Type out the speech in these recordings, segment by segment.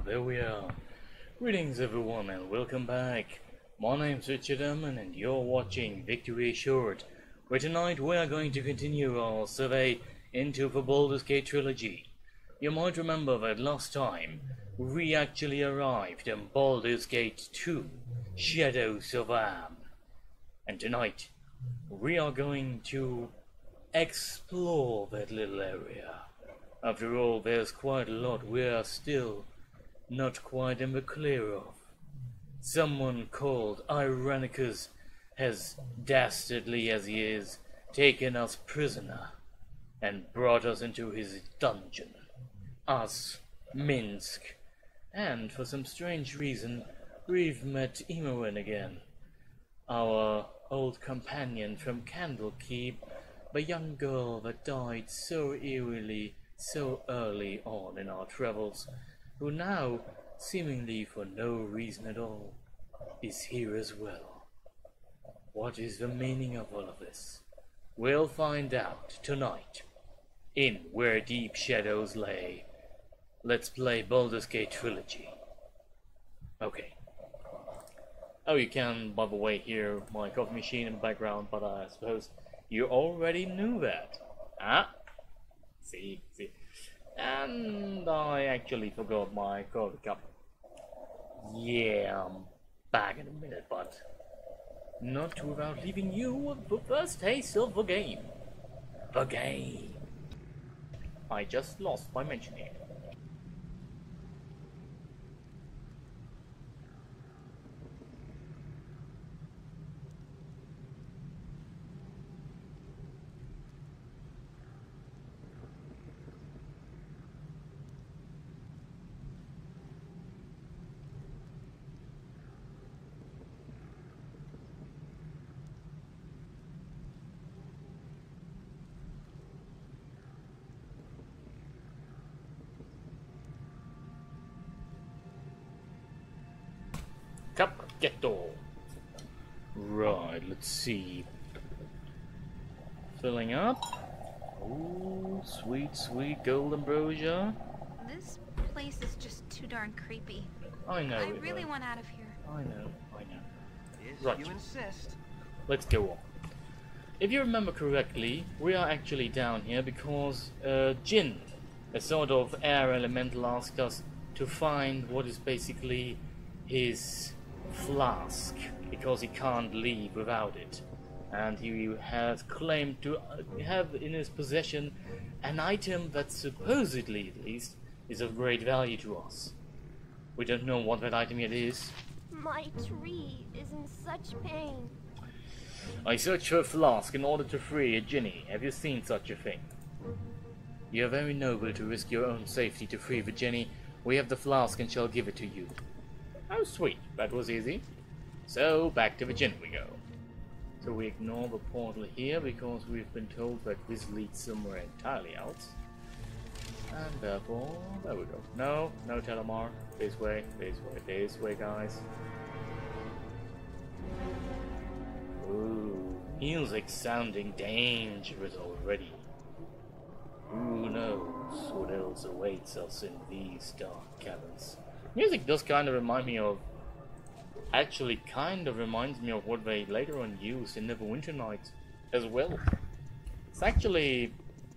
There we are. Greetings everyone and welcome back. My name's Richard and you're watching Victory Assured, where tonight we are going to continue our survey into the Baldur's Gate Trilogy. You might remember that last time we actually arrived in Baldur's Gate 2, Shadows of Am. And tonight we are going to explore that little area. After all, there's quite a lot we are still not quite in the clear of. Someone called Irenicus has, dastardly as he is, taken us prisoner and brought us into his dungeon. Us, Minsk, and for some strange reason, we've met Imoen again, our old companion from Candlekeep, the young girl that died so eerily so early on in our travels, who now, seemingly for no reason at all, is here as well. What is the meaning of all of this? We'll find out tonight in Where Deep Shadows Lay. Let's play Baldur's Gate Trilogy. Okay. Oh, you can, by the way, hear my coffee machine in the background, but I suppose you already knew that. Ah? See. And I actually forgot my coffee cup. Yeah, I'm back in a minute, but not without leaving you with the first taste of the game. The game. I just lost by mentioning it. Capgetto. Right, let's see. Filling up. Ooh, sweet gold ambrosia. This place is just too darn creepy. I know. I really want out of here. I know. If right. You insist. Let's go on. If you remember correctly, we are actually down here because Jin, a sort of air elemental, asked us to find what is basically his flask, because he can't leave without it, and he has claimed to have in his possession an item that supposedly, at least, is of great value to us. We don't know what that item yet is. My tree is in such pain. I searched for a flask in order to free a Jinny. Have you seen such a thing? You are very noble to risk your own safety to free the Jinny. We have the flask and shall give it to you. Oh sweet, that was easy. So back to the Jinn we go. So we ignore the portal here because we've been told that this leads somewhere entirely else. And therefore, there we go. No Telemar. This way, guys. Ooh, music sounding dangerous already. Who knows what else awaits us in these dark caverns. Music does kind of remind me of, actually kind of reminds me of what they later on used in Neverwinter Nights as well. It's actually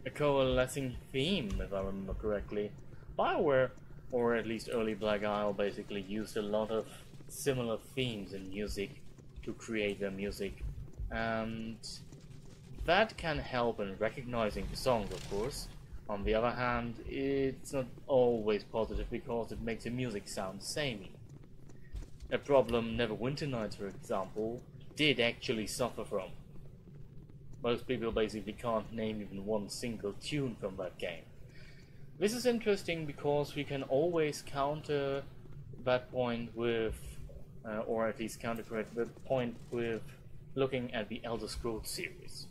a coalescing theme, if I remember correctly. BioWare, or at least early Black Isle, basically used a lot of similar themes in music to create their music. And that can help in recognizing the songs, of course. On the other hand, it's not always positive because it makes the music sound samey. A problem Neverwinter Nights, for example, did actually suffer from. Most people basically can't name even one single tune from that game. This is interesting because we can always counter that point with, or at least counter-correct the point with looking at the Elder Scrolls series.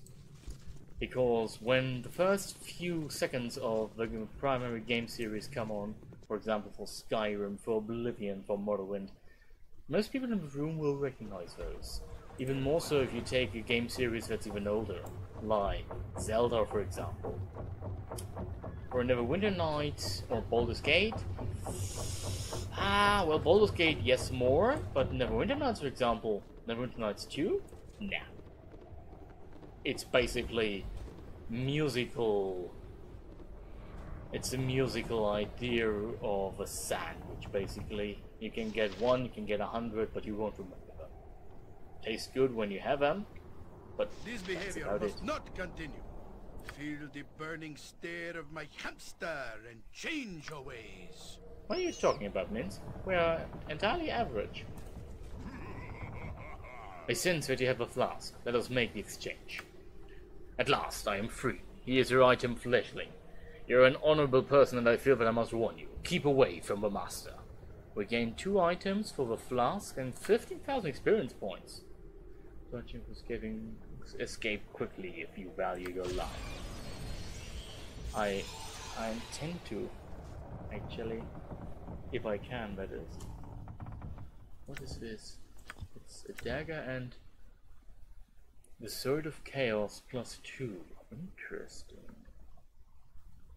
Because when the first few seconds of the primary game series come on, for example for Skyrim, for Oblivion, for Morrowind, most people in the room will recognize those. Even more so if you take a game series that's even older, like Zelda for example. For Neverwinter Nights or Baldur's Gate, Ah, well, Baldur's Gate, yes, more, but Neverwinter Nights, for example, Neverwinter Nights 2? Nah. It's basically musical. It's a musical idea of a sandwich, basically. You can get one, you can get 100, but you won't remember them. Tastes good when you have them, but This that's behavior about must it. not continue. Feel the burning stare of my hamster and change your ways. What are you talking about, Mince? We are entirely average. I sense that you have a flask. Let us make the exchange. At last, I am free. Here's your item, Fleshling. You're an honorable person, and I feel that I must warn you. Keep away from the master. We gain 2 items for the flask and 15,000 experience points. But you escape quickly if you value your life. I intend to, actually, if I can, that is. What is this? It's a dagger and the Sword of Chaos +2. Interesting.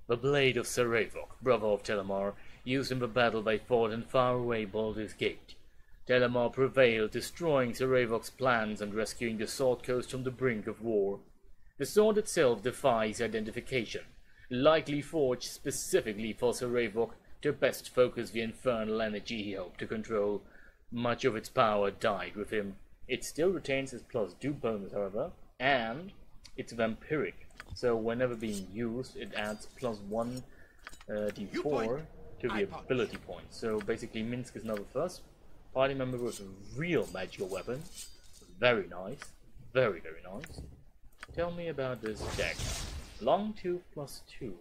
The blade of Sarevok, brother of Telemar, used in the battle they fought in faraway Baldur's Gate. Telemar prevailed, destroying Sarevok's plans and rescuing the Sword Coast from the brink of war. The sword itself defies identification, likely forged specifically for Sarevok to best focus the infernal energy he hoped to control. Much of its power died with him. It still retains its +2 bonus, however, and it's vampiric, so whenever being used, it adds +1 d4 to the ability point. So basically, Minsk is now the first party member with a real magical weapon. Very nice. Very, very nice. Tell me about this dagger. Long tooth +2.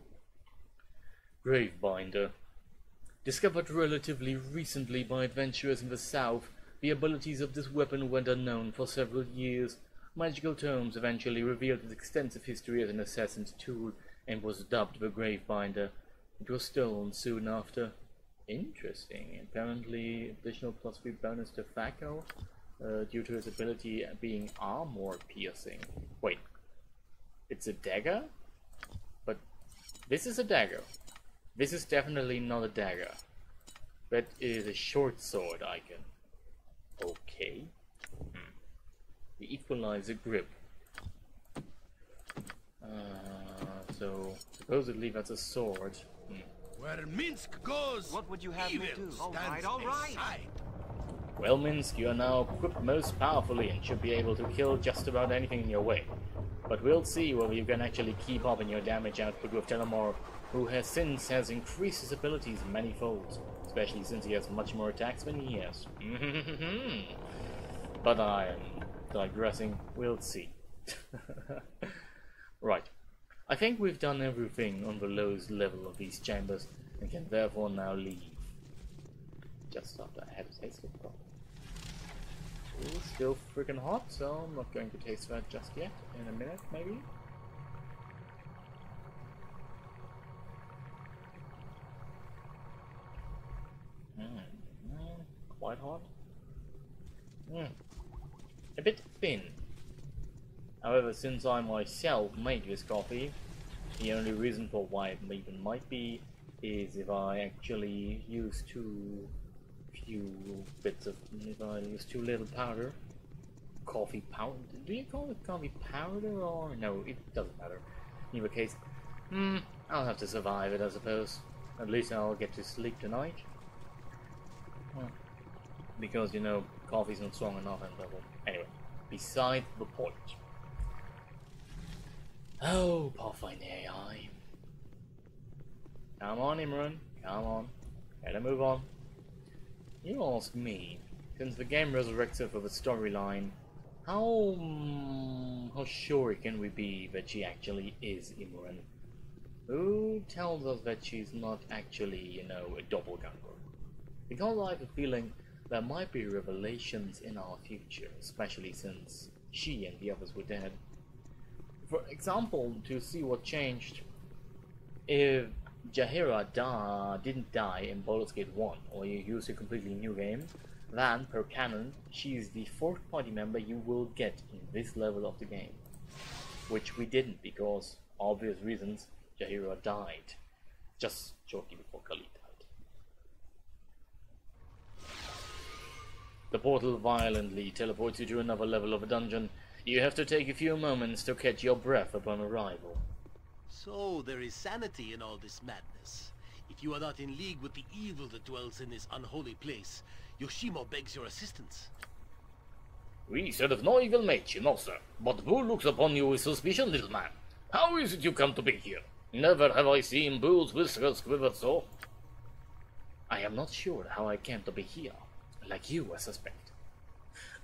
Gravebinder. Discovered relatively recently by adventurers in the south, the abilities of this weapon went unknown for several years. Magical tomes eventually revealed its extensive history as an assassin's tool and was dubbed the Gravebinder. It was stolen soon after. Interesting. Apparently, additional +3 bonus to Thaco due to his ability being armor piercing. Wait, it's a dagger? But this is a dagger. This is definitely not a dagger. That is a short sword icon. Okay. The equalizer grip. So supposedly that's a sword. Where Minsk goes, What would you have me evil do? stands All right. aside. Well, Minsk, you are now equipped most powerfully and should be able to kill just about anything in your way. But we'll see whether you can actually keep up in your damage output with Telemar, who has increased his abilities manifold, especially since he has much more attacks than he has. But I am digressing. We'll see. Right. I think we've done everything on the lowest level of these chambers and can therefore now leave. Just after I had a taste of coffee. Ooh, still freaking hot, so I'm not going to taste that just yet. In a minute, maybe. Quite hot. A bit thin. However, since I myself made this coffee, the only reason for why it even might be is if I actually use too little powder. Coffee powder? Do you call it coffee powder or no? It doesn't matter. In either case, I'll have to survive it, I suppose. At least I'll get to sleep tonight. Because, you know, coffee's not strong enough and blah blah. Anyway, beside the point. Oh, Pathfinder AI. Come on, Imran. Come on. Gotta move on. You ask me, since the game resurrects her for the storyline, how sure can we be that she actually is Imran? Who tells us that she's not actually, you know, a doppelganger? Because I have a feeling there might be revelations in our future, especially since she and the others were dead. For example, to see what changed, if Jaheira didn't die in Baldur's Gate 1, or you use a completely new game, then, per canon, she is the 4th party member you will get in this level of the game. Which we didn't, because, obvious reasons, Jaheira died just shortly before Khalid died. The portal violently teleports you to another level of a dungeon. You have to take a few moments to catch your breath upon arrival. So there is sanity in all this madness. If you are not in league with the evil that dwells in this unholy place, Yoshimo begs your assistance. We serve no evil mage, no sir, but Bull looks upon you with suspicion, little man. How is it you come to be here? Never have I seen Bull's whiskers quiver so. I am not sure how I came to be here, like you, I suspect.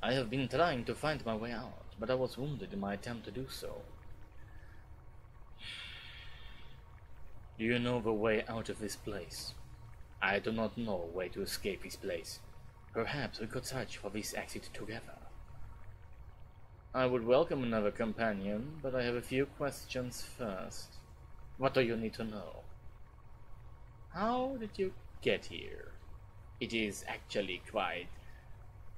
I have been trying to find my way out, but I was wounded in my attempt to do so. Do you know the way out of this place? I do not know a way to escape this place. Perhaps we could search for this exit together. I would welcome another companion, but I have a few questions first. What do you need to know? How did you get here? It is actually quite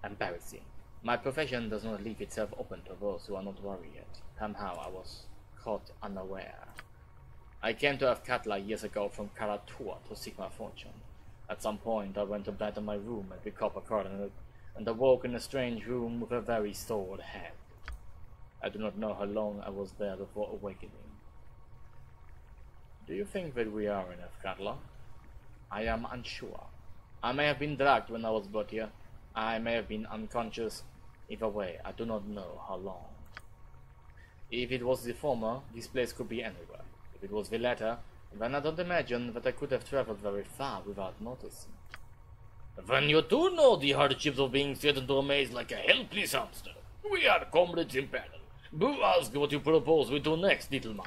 embarrassing. My profession does not leave itself open to those who are not warriors. Somehow I was caught unaware. I came to Athkatla years ago from Karatua to seek my fortune. At some point I went to bed in my room at the copper cardinal and awoke in a strange room with a very sword head. I do not know how long I was there before awakening. Do you think that we are in Athkatla? I am unsure. I may have been drugged when I was brought here. I may have been unconscious. Either way, I do not know how long. If it was the former, this place could be anywhere. If it was the latter, then I don't imagine that I could have traveled very far without noticing. Then you do know the hardships of being set into a maze like a helpless hamster. We are comrades in battle. Do ask what you propose we do next, little man.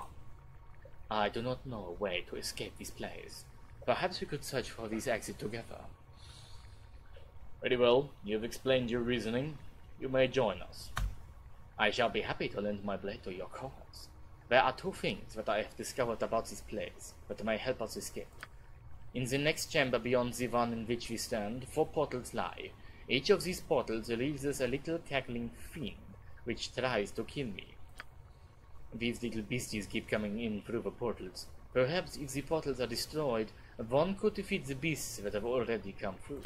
I do not know a way to escape this place. Perhaps we could search for this exit together. Very well, you've explained your reasoning. You may join us. I shall be happy to lend my blade to your cause. There are two things that I have discovered about this place that may help us escape. In the next chamber beyond the one in which we stand, 4 portals lie. Each of these portals releases a little cackling fiend, which tries to kill me. These little beasties keep coming in through the portals. Perhaps if the portals are destroyed, one could defeat the beasts that have already come through.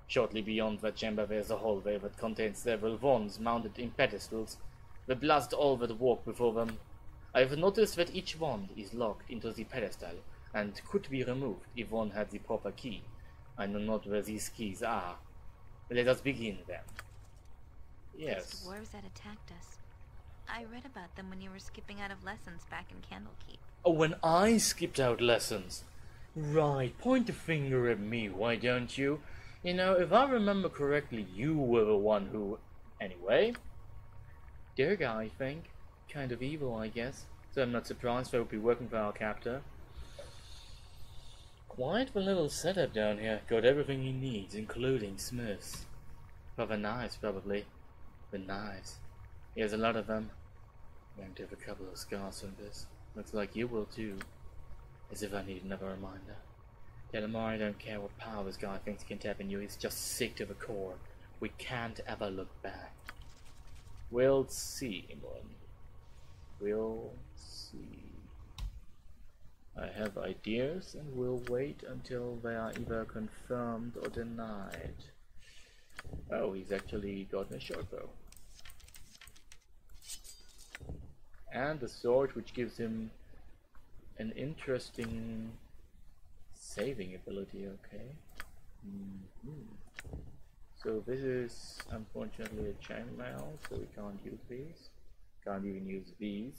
Shortly beyond that chamber there is a hallway that contains several wands mounted in pedestals that blast all that walk before them. I have noticed that each wand is locked into the pedestal and could be removed if one had the proper key. I know not where these keys are. Let us begin then. Yes. Those dwarves that attacked us. I read about them when you were skipping out of lessons back in Candlekeep. Oh, when I skipped out lessons. Right, point the finger at me, why don't you? You know, if I remember correctly, you were the one who... Anyway. Dear guy, I think. Kind of evil, I guess. So I'm not surprised they would be working for our captor. Quite the little setup down here. Got everything he needs, including smiths. For the knives, probably. The knives. He has a lot of them. I'm going to have a couple of scars from this. Looks like you will too. As if I need another reminder. Tell him I don't care what power this guy thinks he can tap in you. He's just sick to the core. We can't ever look back. We'll see, England. We'll see. I have ideas and we'll wait until they are either confirmed or denied. Oh, he's actually gotten a short bow. And a sword which gives him an interesting saving ability, okay. So this is unfortunately a chainmail, so we can't use these. Can't even use these.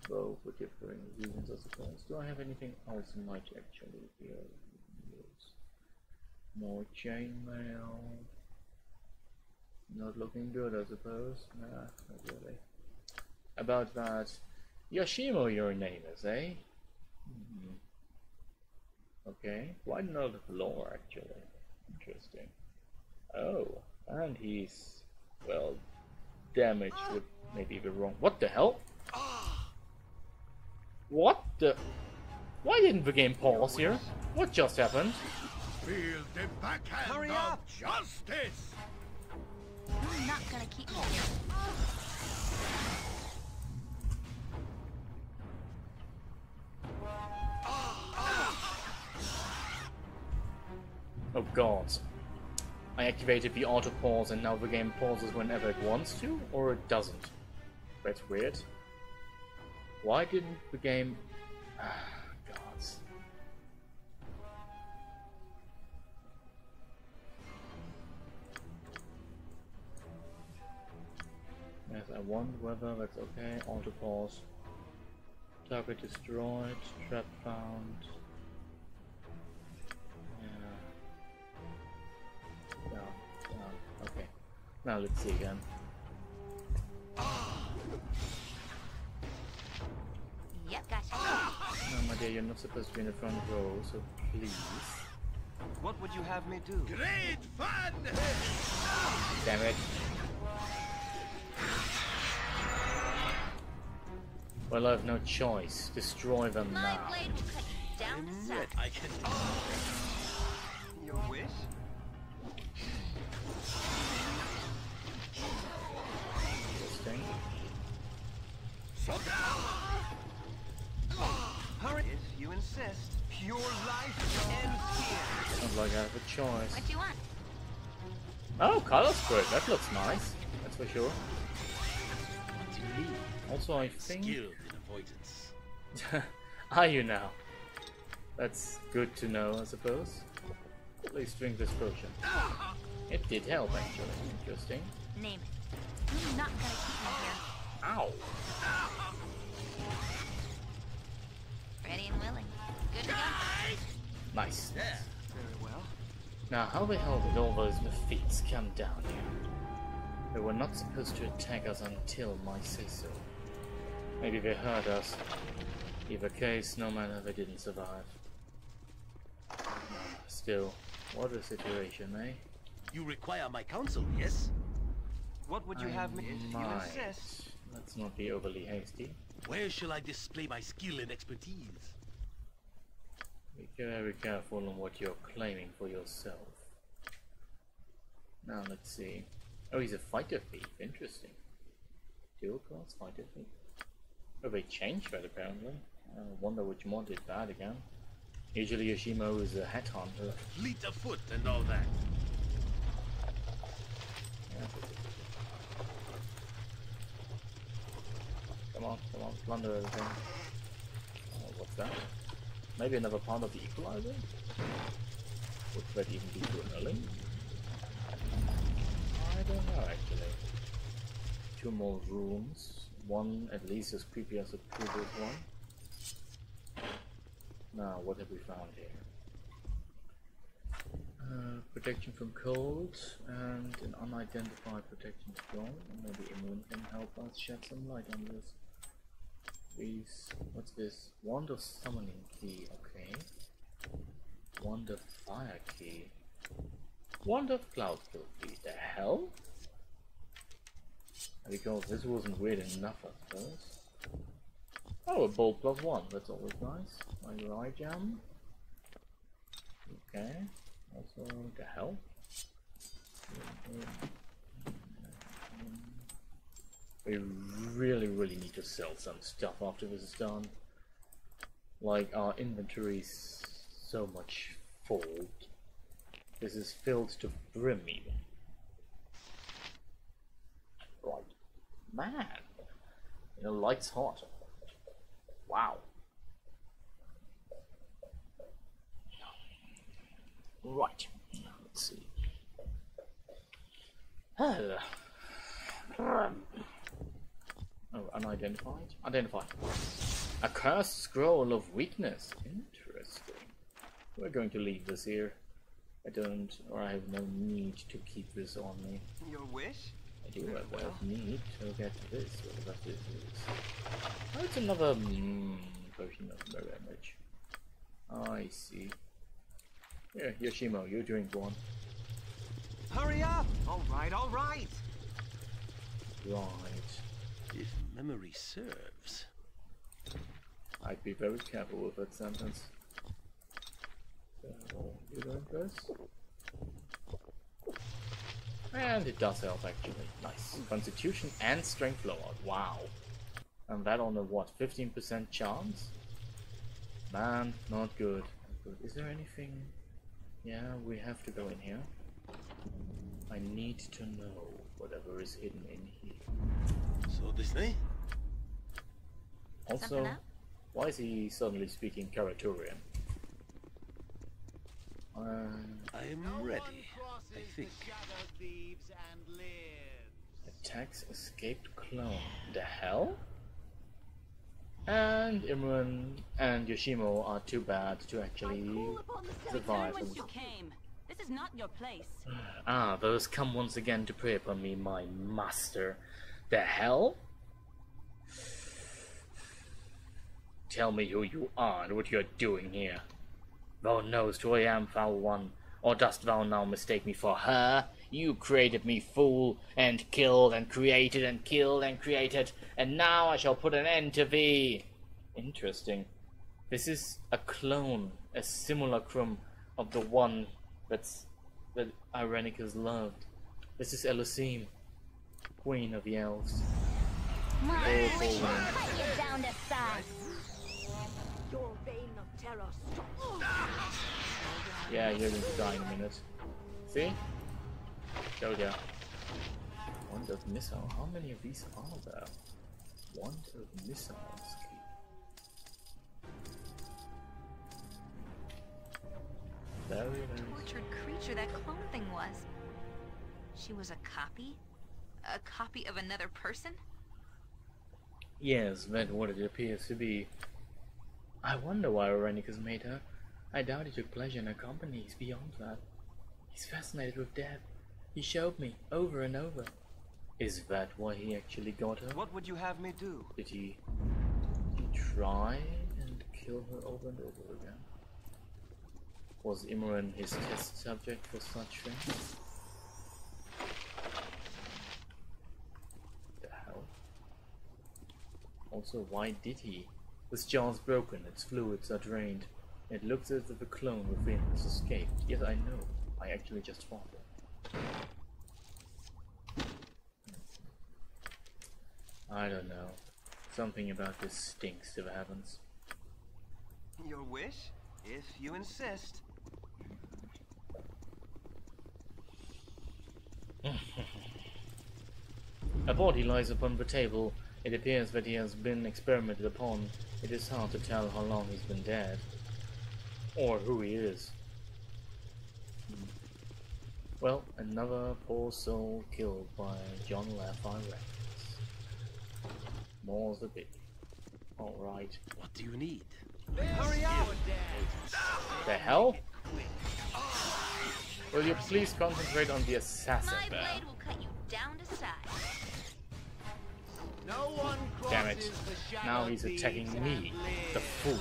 Both for different reasons, I suppose. Do I have anything else I might actually be able to use? More chainmail. Not looking good, I suppose. Nah, not really. About that, Yoshimo your name is, eh? Okay, quite another lore actually. Interesting. Oh, and he's, well, damaged would maybe be wrong. What the hell? What the? Why didn't the game pause here? What just happened? Feel the backhand Hurry of up! justice! You're not gonna keep me here. Oh god. I activated the auto pause and now the game pauses whenever it wants to, or it doesn't. That's weird. Why didn't the game... Gods. Yes, I wonder whether that's okay. Auto pause. Target destroyed. Trap found. Yeah. Okay. Now let's see again. Yep, gotcha. No, my dear, you're not supposed to be in the front row, so please. What would you have me do? Great fun! Damn it. Well, I have no choice. Destroy them My now. blade will cut you down to size. I can... Your wish? Interesting. Hurry! If you insist, your life ends here. Sounds like I have a choice. What do you want? Oh, color spread. That looks nice. That's for sure. To me, Also, I think... skilled in avoidance. Are you now? That's good to know, I suppose. At least drink this potion. It did help, actually. Interesting. Name it. You're not gonna keep me here. Ow! Ready and willing. Good to go. Nice. Yeah. Very well. Now, how the hell did all those defeats come down here? They were not supposed to attack us until my say-so. Maybe they heard us. Either case, no matter, they didn't survive. Still, what a situation, eh? You require my counsel, yes? What would you have me? If you Might. insist. Let's not be overly hasty. Where shall I display my skill and expertise? Be very careful on what you're claiming for yourself. Now, let's see. Oh, he's a fighter thief. Interesting. Dual class fighter thief. Oh, they changed that apparently. I wonder which mod did that again. Usually Yoshimo is a headhunter. Fleet of foot and all that. Yeah. Come on, plunder everything. Oh, what's that? Maybe another part of the equalizer? Would that even be too early? I don't know actually. 2 more rooms. One at least as creepy as the previous one. Now, what have we found here? Protection from cold and an unidentified protection strong. Maybe Immune can help us shed some light on this. Please, what's this? Wand of summoning key, okay. Wand of fire key. Wand of cloud kill key, the hell? Because this wasn't weird enough, I suppose. Oh, a bolt +1, that's always nice. My right jam. Okay. Also, the hell? We really need to sell some stuff after this is done. Like, our inventory's so much full. This is filled to brim even. Right. Man! You know, light's hot. Wow. Right. Now, let's see. Oh, unidentified? Identified. A cursed scroll of weakness. Interesting. We're going to leave this here. I have no need to keep this on me. Your wish? I do have a need to get this, whatever this is. Oh, it's another potion of mirror image. I see. Here, Yoshimo, you drink one. Hurry up! All right, all right. Right. If memory serves. I'd be very careful with that sentence. So, you going first? And it does help actually. Nice. Constitution and strength blowout. Wow. And that on a what, 15% chance? Man, not good. Is there anything? Yeah, we have to go in here. I need to know whatever is hidden in here. So this night? Also, Something up? why is he suddenly speaking Karatorian? I am ready, I think. Attacks escaped clone. The hell? And Imran and Yoshimo are too bad to actually survive. Whence you came. This is not your place. Ah, those come once again to prey upon me, my master. The hell? Tell me who you are and what you are doing here. Thou knowest who I am, foul one. Or dost thou now mistake me for her? You created me, fool, and killed and created and killed and created, and now I shall put an end to thee. Interesting. This is a clone, a simulacrum of the one that Irenicus loved. This is Elusim, queen of the elves. Cut you down to size. Your vein of terror stops. Yeah, you're going to die in a minute. See? Told ya. Wand of missile. How many of these are there? Wand of missiles. Very, very. Tortured creature that clone thing was. She was a copy? A copy of another person? Yes, that's what it appears to be. I wonder why Irenicus made her. I doubt he took pleasure in her company. He's beyond that. He's fascinated with death. He showed me over and over. Is that why he actually got her? What would you have me do? Did he try and kill her over and over again? Was Imran his test subject for such things? The hell? Also, why did he? His jaw's broken, its fluids are drained. It looks as if the clone within has escaped. Yes, I know. I actually just fought it. I don't know. Something about this stinks if it happens. Your wish? If you insist. A body lies upon the table. It appears that he has been experimented upon. It is hard to tell how long he's been dead. Or who he is. Well, another poor soul killed by John F. Irenicus. More's the pity. Alright. What do you need? Hurry up! The hell? Will you please concentrate on the assassin My there? blade will cut you down to size. No one Damn it. crosses the shadow Now he's thieves attacking and me, the lives. fool.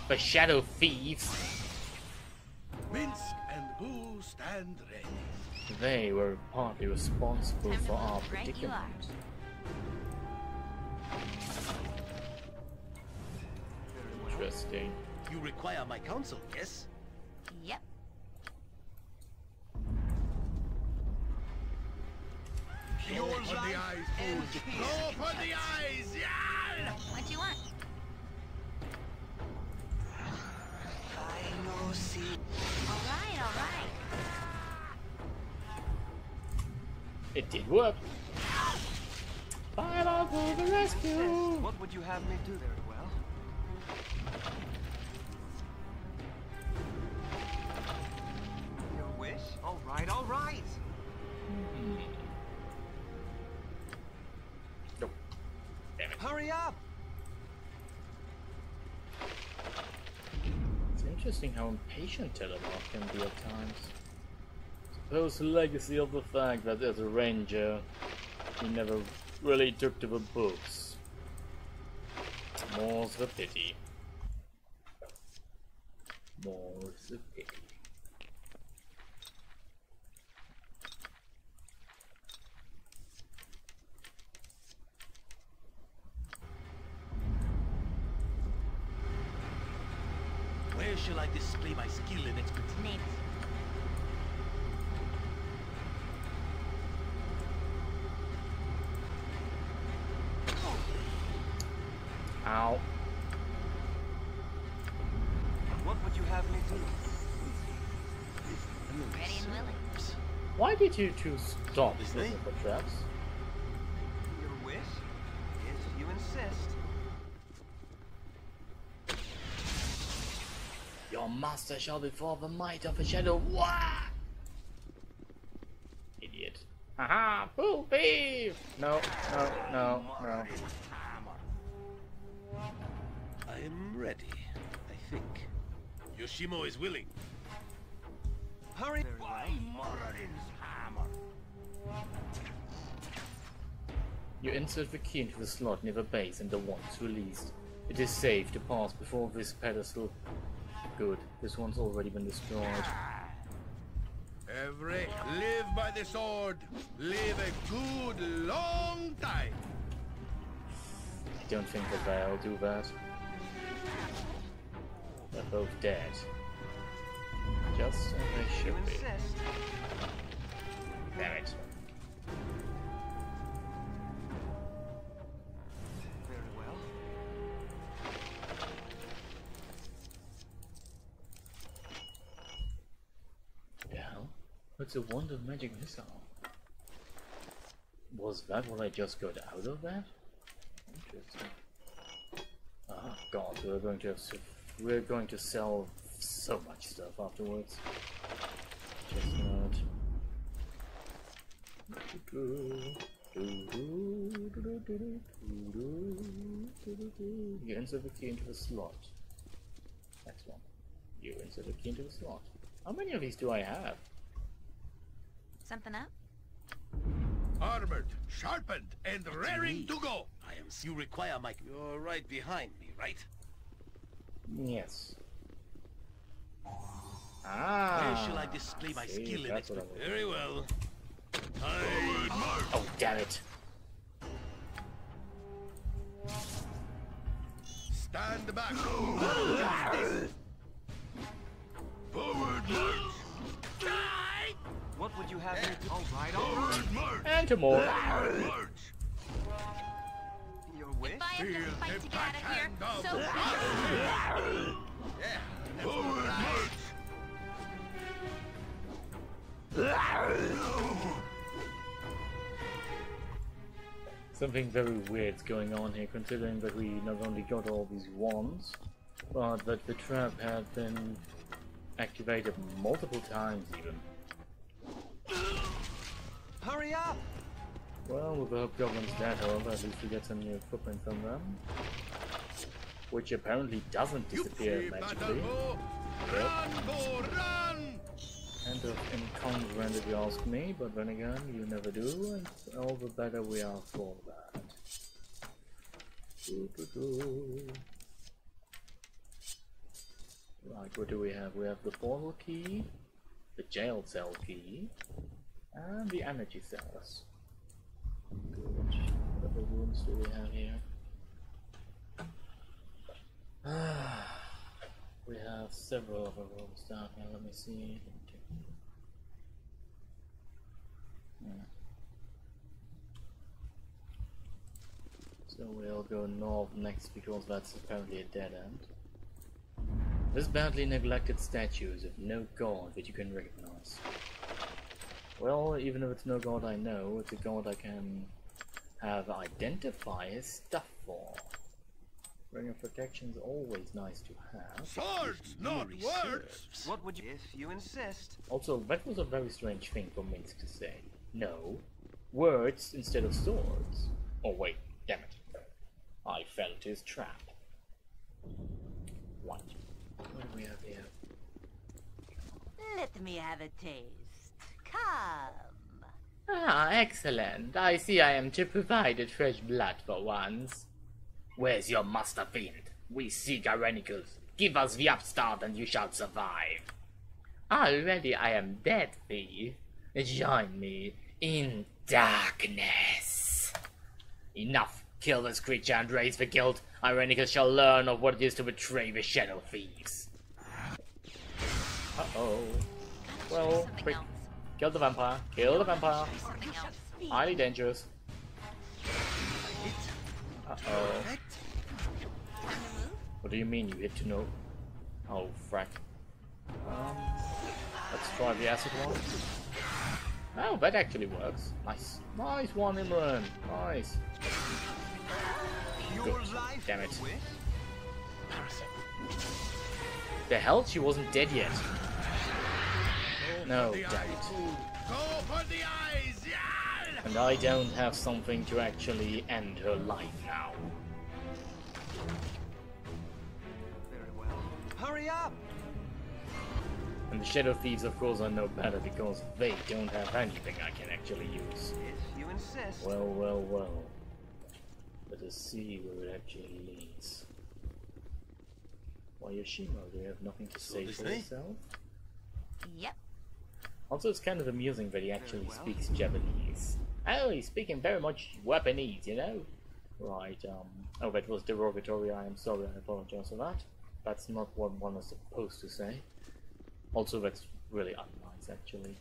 The shadow thieves. Minsk and Boo stand ready. They were partly responsible Time to for our prove right you predicament. Interesting. You require my counsel, yes? Yep. Your Blow upon the life eyes, ends Boo. here. Blow upon the eyes, yeah! What do you want? Alright, alright. It did work. Fire out for the rescue. What would you have me do there, well? Your wish? All right, all right. Nope. Damn it. Hurry up! It's interesting how impatient Telemark can be at times. Suppose the legacy of the fact that as a ranger, he never really took to the books. More's the pity. More's the pity. Where shall I display my skill and expertise? Name it. Ow. What would you have me do? Ready and willing. Why did you two stop looking for traps? Your wish? If you insist. Your master shall be for the might of a shadow. What? Idiot. Haha, fool thief! No, no, no, no. I am ready, I think. Yoshimo is willing. Hurry! You insert the key into the slot near the base and the wand's released. It is safe to pass before this pedestal. Good, this one's already been destroyed. Every, live by the sword. Live a good long time. I don't think that they'll do that. They're both dead. Just as they You should be. insist. Damn it. Very well. The hell? It's a wonder magic missile. Was that what I just got out of that? Interesting. Oh god, we're going to sell so much stuff afterwards. Just not. You insert the key into the slot. Next one. You insert the key into the slot. How many of these do I have? Something up? Armored, sharpened, and raring to go. I am. You require my. You're right behind me, right? Yes. Ah. Where shall I display my see, skill in that's it? what I was- Very well. Oh, damn it. Stand back. Forward march. What would you have me do? All right, all right. Forward march. And two more. Forward march. Your wish? If I have to Feel fight the to get out of here, backhand of so the be it. Yeah. Forward march. Something very weird's going on here, considering that we not only got all these wands, but that the trap had been activated multiple times even. Hurry up! Well, with the hobgoblins dead, however, at least we get some new equipment from them. Which apparently doesn't disappear You magically. Run, go, run! Kind of incongruent if you ask me, but then again, you never do, and all the better we are for that. Right, what do we have? We have the portal key, the jail cell key, and the energy cells. Good. What other rooms do we have here? We have several other rooms down here, let me see. So we'll go north next because that's apparently a dead end. This badly neglected statues of no god that you can recognize. Well, even if it's no god I know, it's a god I can have identify his stuff for. Ring of protection's always nice to have. Swords, not words! What would you... If you insist. Also, that was a very strange thing for Minsk to say. No, words instead of swords. Oh wait, damn it. I fell into his trap. What? What do we have here? Let me have a taste. Come. Ah, excellent. I see I am to provide fresh blood for once. Where's your master fiend? We seek Irenicus. Give us the upstart and you shall survive. Already I am dead, thief. Join me in darkness. Enough. Kill this creature and raise the guild. Irenicus shall learn of what it is to betray the shadow thieves. Uh-oh. Well, Something quick. else. Kill the vampire. Kill the vampire. Something else. Highly dangerous. Uh-oh. What do you mean you hit to know? Oh, frack. Let's try the acid one. Oh, that actually works. Nice. Nice one, Imran. Nice. Pure Good. life Damn it. with The hell? She wasn't dead yet. No, The damn eye it. food. Go for the eyes! Yeah! And I don't have something to actually end her life now. very well. Hurry up! And the Shadow Thieves, of course, are no better because they don't have anything I can actually use. If you insist. Well, well, well. Let us see where it actually leads. Why, Yoshimo, do you have nothing to say this for way? yourself? Yep. Also, it's kind of amusing that he actually well. speaks Japanese. Oh, he's speaking very much Japanese, you know? Right, oh, that was derogatory, I am sorry, I apologize for that. That's not what one is supposed to say. Also, that's really unnice, actually.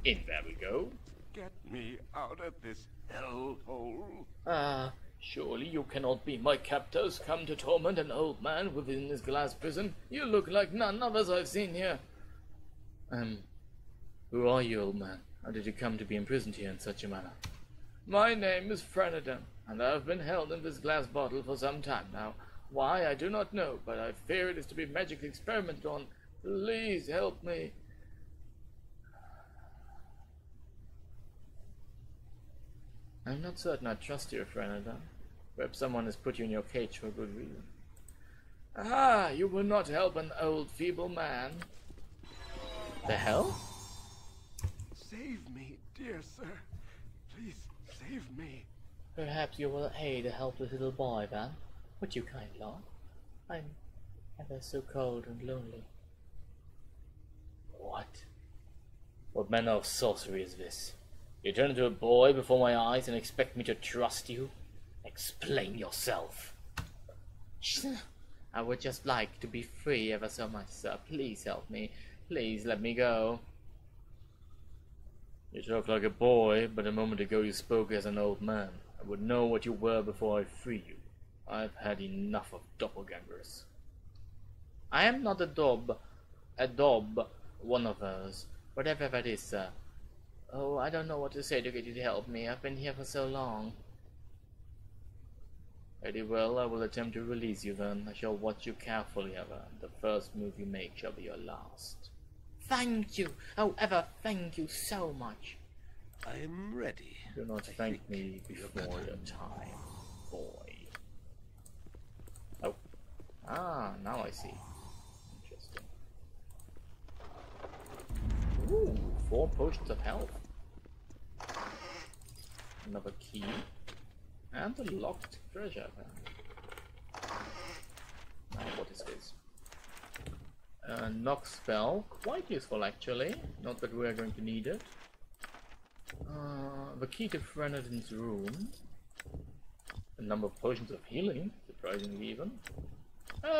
In there we go. Get me out of this hellhole. Ah, surely you cannot be my captors, come to torment an old man within this glass prison. You look like none others I've seen here. Who are you, old man? How did you come to be imprisoned here in such a manner? My name is Frenadon, and I have been held in this glass bottle for some time now. Why, I do not know, but I fear it is to be magically experimented on. Please help me. I'm not certain I trust you, Frenadon. Perhaps someone has put you in your cage for a good reason. Ah, you will not help an old, feeble man. The hell? Save me, dear sir. Please, save me. Perhaps you will aid a helpless little boy, then? Would you, kind lord? I'm ever so cold and lonely. What? What manner of sorcery is this? You turn into a boy before my eyes and expect me to trust you? Explain yourself. I would just like to be free ever so much, sir. Please help me. Please let me go. You talk like a boy, but a moment ago you spoke as an old man. I would know what you were before I free you. I've had enough of doppelgangers. I am not a dob, one of those. Whatever that is, sir. Oh, I don't know what to say to get you to help me. I've been here for so long. Very well, I will attempt to release you then. I shall watch you carefully, ever. The first move you make shall be your last. Thank you! Oh, ever, thank you so much. I am ready. Do not thank me before your time, boy. Oh. Ah, now I see. Interesting. Ooh, 4 potions of health. Another key. And a locked treasure. Now, what is this? A knock spell. Quite useful, actually. Not that we are going to need it. The key to Frenadon's room. A number of potions of healing, surprisingly even.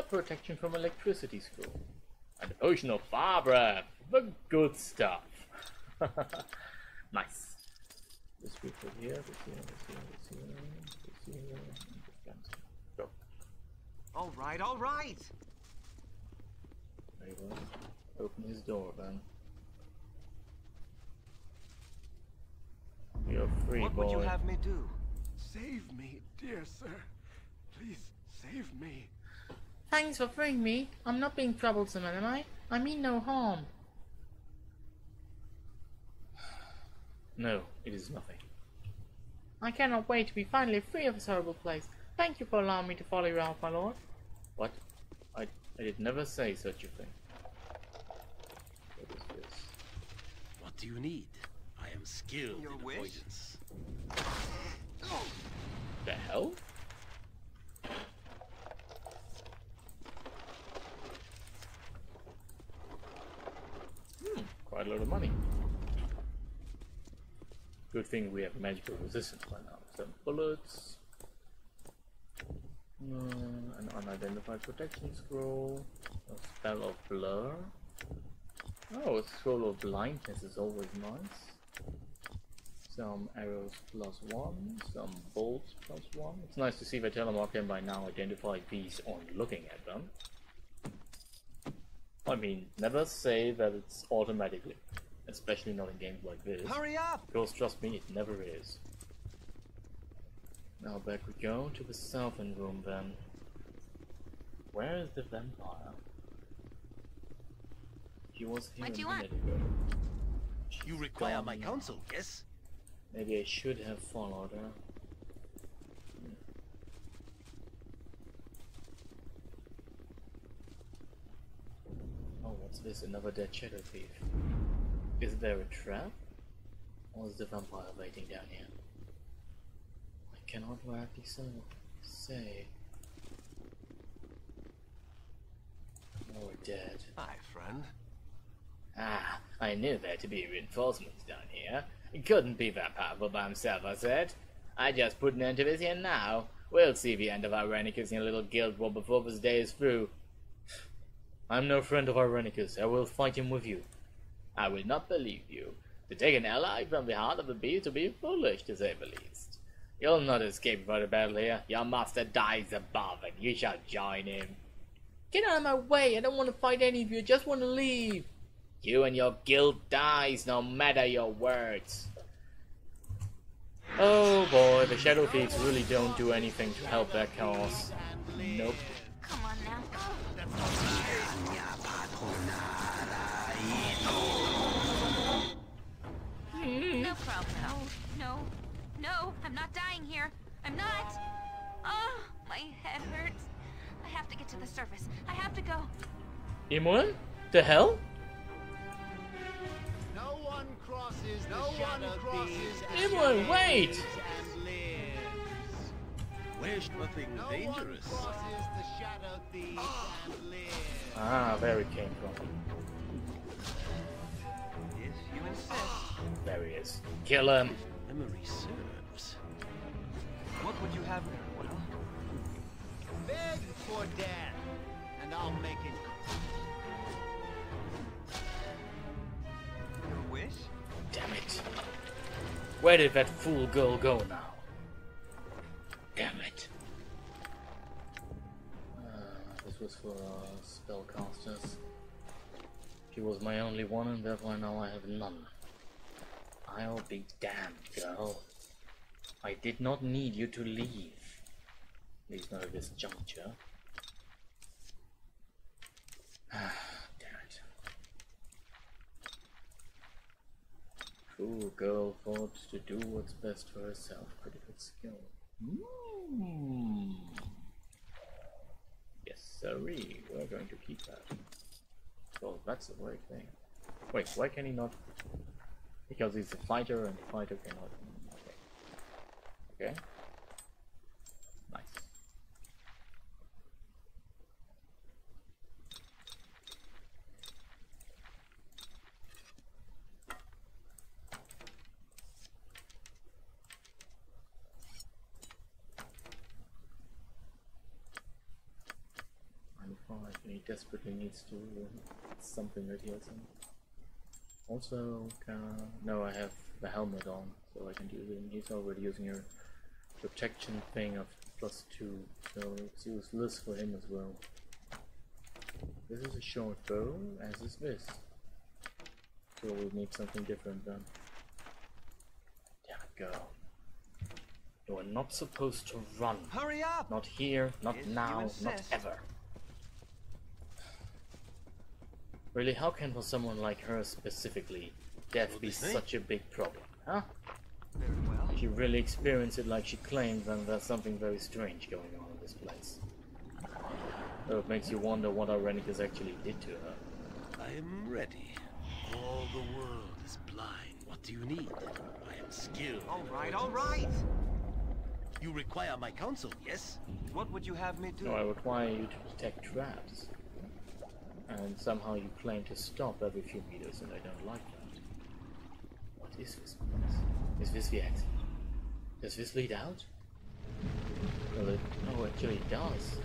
Protection from electricity scroll. And a potion of fire breath. The good stuff. Nice. This we put here, this here, this here, this here, this here, and this cancel. Go. All right. Very well. Open his door then. You're free, What boy. would you have me do? Save me, dear sir. Please, save me. Thanks for freeing me. I'm not being troublesome, am I? I mean no harm. No, it is nothing. I cannot wait to be finally free of this horrible place. Thank you for allowing me to follow you out, my lord. What? I did never say such a thing. What is this? What do you need? I am skilled Your in wish? avoidance. The hell? Quite a lot of money. Good thing we have magical resistance by now. Some bullets. An unidentified protection scroll. A spell of blur. Oh, a scroll of blindness is always nice. Some arrows +1, some bolts +1. It's nice to see that Telemark can by now identify these on looking at them. I mean, never say that it's automatically, especially not in games like this. Hurry up! Because trust me, it never is. Now back we go to the southern room then. Where is the vampire? He was here What do a you minute ago. You She's require gone my now. counsel, yes? Maybe I should have followed her. Oh, what's this? Another dead shadow thief. Is there a trap? Or is the vampire waiting down here? I cannot rightly say. Oh, we're dead. Hi, friend. Ah, I knew there to be reinforcements down here. It couldn't be that powerful by himself, I said. I just put an end to this here now. We'll see the end of Irenicus in a little guild war before this day is through. I'm no friend of Irenicus. I will fight him with you. I will not believe you. To take an ally from the heart of the beast would be foolish, to say the least. You'll not escape from the battle here. Your master dies above, and you shall join him. Get out of my way! I don't want to fight any of you. I just want to leave. You and your guild dies, no matter your words. Oh boy, the Shadow Thieves really don't do anything to help their cause. Nope. Come on now. No problem. No, I'm not dying here. I'm not. Oh, my head hurts. I have to get to the surface. I have to go. Imran? The hell? No one crosses the shadow thieves Imran, wait! and lives. Wish nothing dangerous. No one crosses the shadow thieves and lives. Ah, there it came from. If you insist. There he is. Kill him! Memory serves. What would you have there? Well, Beg for death, and I'll make it. your wish? Damn it. Where did that fool girl go now? Damn it. This was for spellcasters. She was my only one, and therefore now I have none. I'll be damned, girl. I did not need you to leave. At least not at this juncture. Ah, damn it. Cool girl thought to do what's best for herself. Critical skill. Yes, sirree. We're going to keep that. Oh, that's a weird thing. Wait, why can he not? Because he's a fighter, and the fighter cannot. Okay. Nice. He desperately needs to something that heals him. Also, no, I have the helmet on, so I can do it. He's already using your protection thing of +2, so it's useless for him as well. This is a short bow, as is this. So we'll need something different then. Damn it, girl. You are not supposed to run. Hurry up! Not here, not If you now, not insist. ever. Really, how can for someone like her specifically, death be such a big problem, huh? Very well. If you really experience it like she claims, then there's something very strange going on in this place. So it makes you wonder what Irenicus actually did to her. I am ready. All the world is blind. What do you need? I am skilled. All right. You require my counsel, yes? What would you have me do? No, I require you to detect traps. And somehow you claim to stop every few meters, and I don't like that. What is this place? Is this the exit? Does this lead out? Well, oh, actually it does.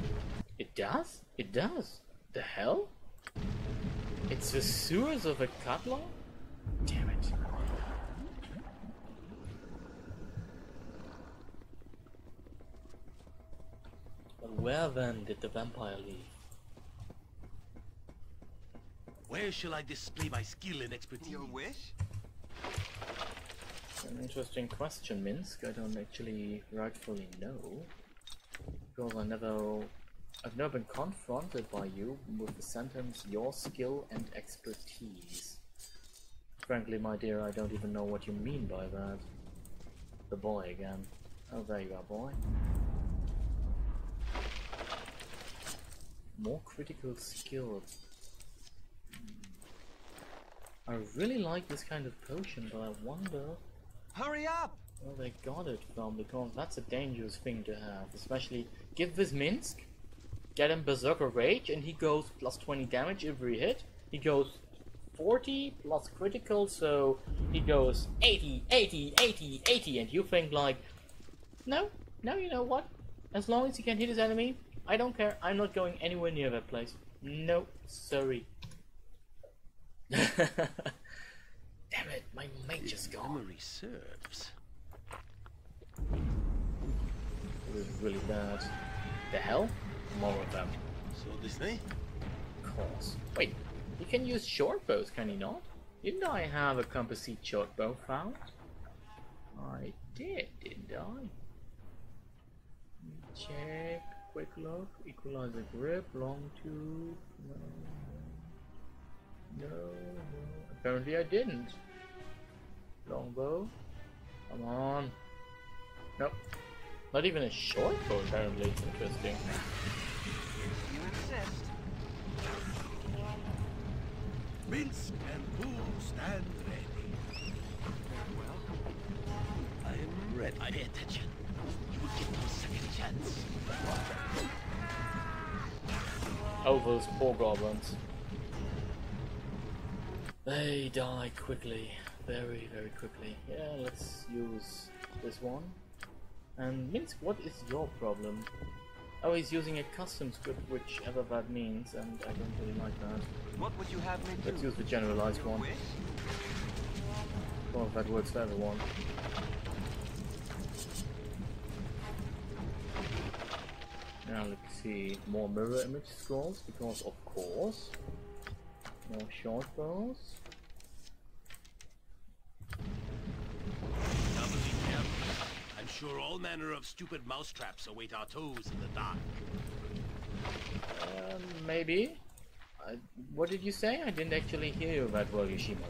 It does? It does? The hell? It's the sewers of Athkatla? Damn it. But where then did the vampire leave? Where shall I display my skill and expertise? Your wish? An interesting question, Minsk. I don't actually rightfully know. Because I've never been confronted by you with the sentence, your skill and expertise. Frankly, my dear, I don't even know what you mean by that. The boy again. Oh, there you are, boy. More critical skill. I really like this kind of potion, but I wonder Hurry up! where they got it from, because that's a dangerous thing to have. Especially, give this Minsk, get him Berserker Rage, and he goes plus 20 damage every hit. He goes 40 plus critical, so he goes 80, 80, 80, 80, and you think like, no, you know what? As long as he can hit his enemy, I don't care. I'm not going anywhere near that place. No, sorry. Damn it, my mage is gone. Memory serves. This is really bad. The hell? More of them. So this way? Of course. Wait, you can use short bows, can you not? Didn't I have a composite short bow found? I did, didn't I? Check, quick look, equalizer grip, long tooth, no, apparently I didn't. Longbow, come on. Nope, not even a short bow apparently, interesting. You insist. Minsk and Boo stand ready. Well, I am ready. Pay attention. You will get no second chance. Oh, those poor goblins. They die quickly. Very, very quickly. Yeah, let's use this one. And Minsk, what is your problem? Oh, he's using a custom script, whichever that means, and I don't really like that. what would you have me do? Let's use the generalized Your one. wish? Well, if that works for everyone. Now let's see, more mirror image scrolls, because of course. More short bows. Doubly careful. I'm sure all manner of stupid mousetraps await our toes in the dark. Maybe. What did you say? I didn't actually hear you that well, Yoshimo.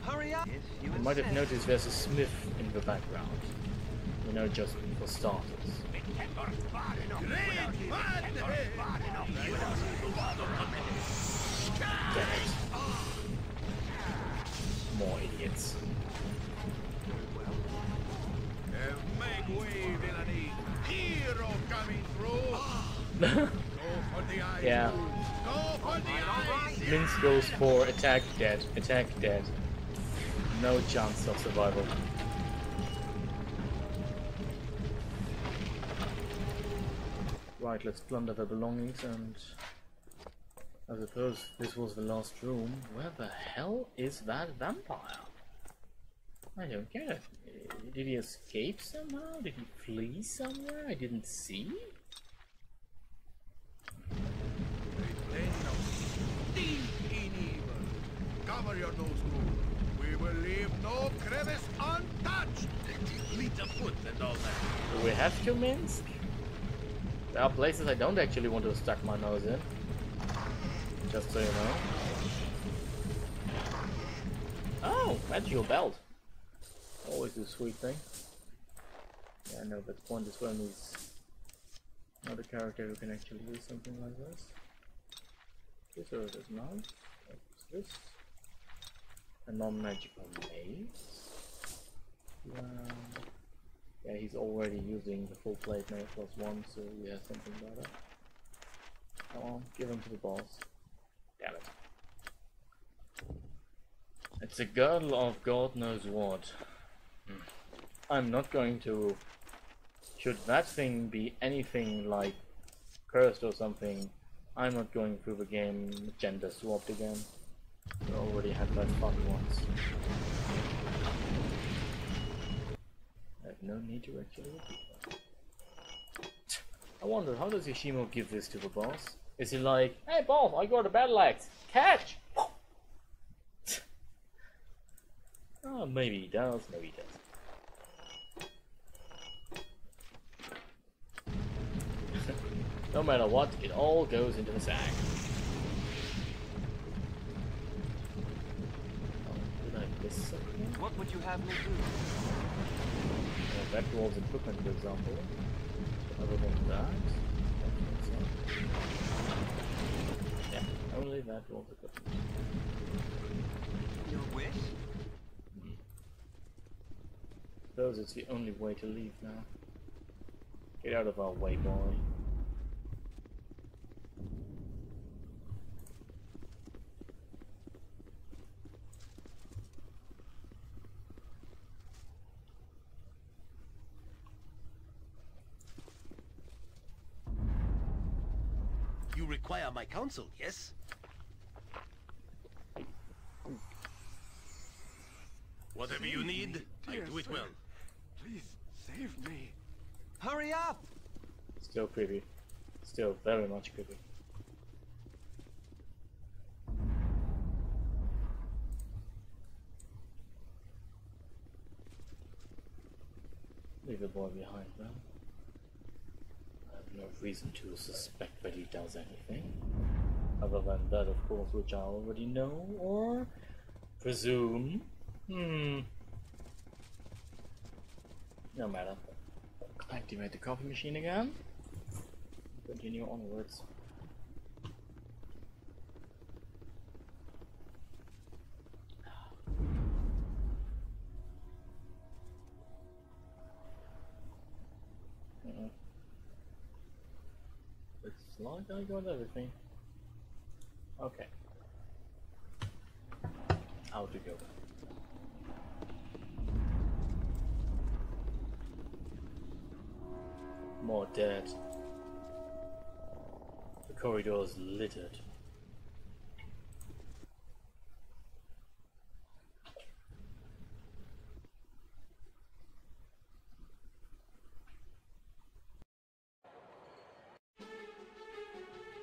Hurry up! If you You might have insist. noticed there's a smith in the background. You know, just for starters. Damn it. More idiots. Make way, villainy. Hero coming through. Go for the eyes. Yeah. Go for the eyes. Minsk goes for attack dead, attack dead. No chance of survival. Right, let's plunder their belongings, and I suppose this was the last room. Where the hell is that vampire? I don't get it. Did he escape somehow? Did he flee somewhere I didn't see? Pretend of deep in evil. Cover your nose, Boo. We will leave no crevice untouched. Fleet of foot and all that. Do we have to Minsk? There are places I don't actually want to stuck my nose in. Just so you know. Oh, magical belt. Always a sweet thing. Yeah, I know, but the point is when he's not a character who can actually do something like this. This or this nice. What's this? A non-magical maze. Yeah, he's already using the full plate mail +1, so yeah, something better. Come on, give him to the boss. Damn it. It's a girdle of God knows what. I'm not going to... Should that thing be anything like cursed or something, I'm not going through the game gender swapped again. We already had that fun once. I have no need to actually repeat that. I wonder, how does Yoshimo give this to the boss? Is he like, hey boss, I got a battle axe, catch! Oh, maybe he does, maybe he does. No matter what, it all goes into the sack. Oh, did I miss something? What would you have me do? That dwarves equipment, for example. Other than that, I don't think so. Yeah, only that dwarves equipment. Your wish? Suppose it's the only way to leave now. Get out of our way, boy. You require my counsel, yes? Whatever you need, I do it well. Please save me. Hurry up! Still creepy. Still very much creepy. Leave the boy behind though. I have no reason to suspect that he does anything. Other than that, of course, which I already know or presume. No matter. Activate the coffee machine again. Continue onwards. It's like I got everything. Okay. Out to go. More dead. The corridor is littered.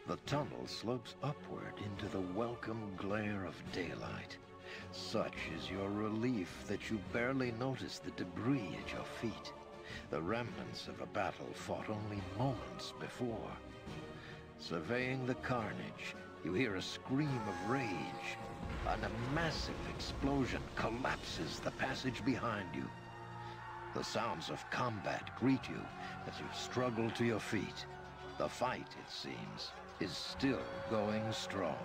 The tunnel slopes upward into the welcome glare of daylight. Such is your relief that you barely notice the debris at your feet. The remnants of a battle fought only moments before. Surveying the carnage, you hear a scream of rage, and a massive explosion collapses the passage behind you. The sounds of combat greet you as you struggle to your feet. The fight, it seems, is still going strong.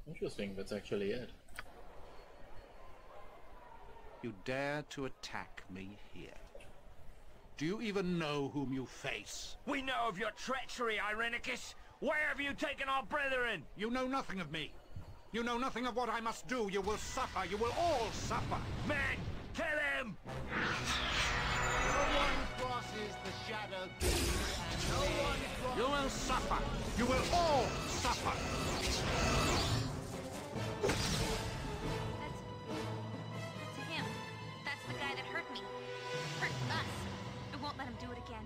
Interesting, that's actually it. You dare to attack me here? Do you even know whom you face? We know of your treachery, Irenicus! Where have you taken our brethren? You know nothing of me. You know nothing of what I must do. You will suffer. You will all suffer. Men, kill him! No one crosses the shadow gate, and no one You will suffer. You will all suffer. That's him. That's the guy that hurt me. Hurt us. I won't let him do it again.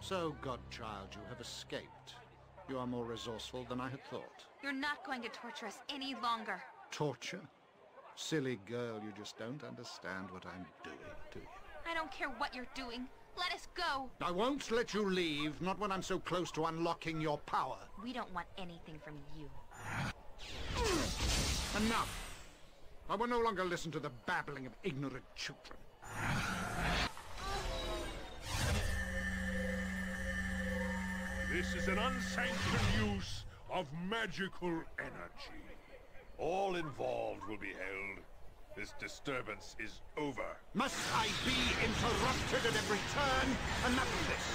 So, Godchild, you have escaped. You are more resourceful than I had thought. You're not going to torture us any longer. Torture? Silly girl, you just don't understand what I'm doing, do you? I don't care what you're doing. Let us go. I won't let you leave, not when I'm so close to unlocking your power. We don't want anything from you. Enough! I will no longer listen to the babbling of ignorant children. This is an unsanctioned use of magical energy. All involved will be held. This disturbance is over. Must I be interrupted at every turn? Enough of this!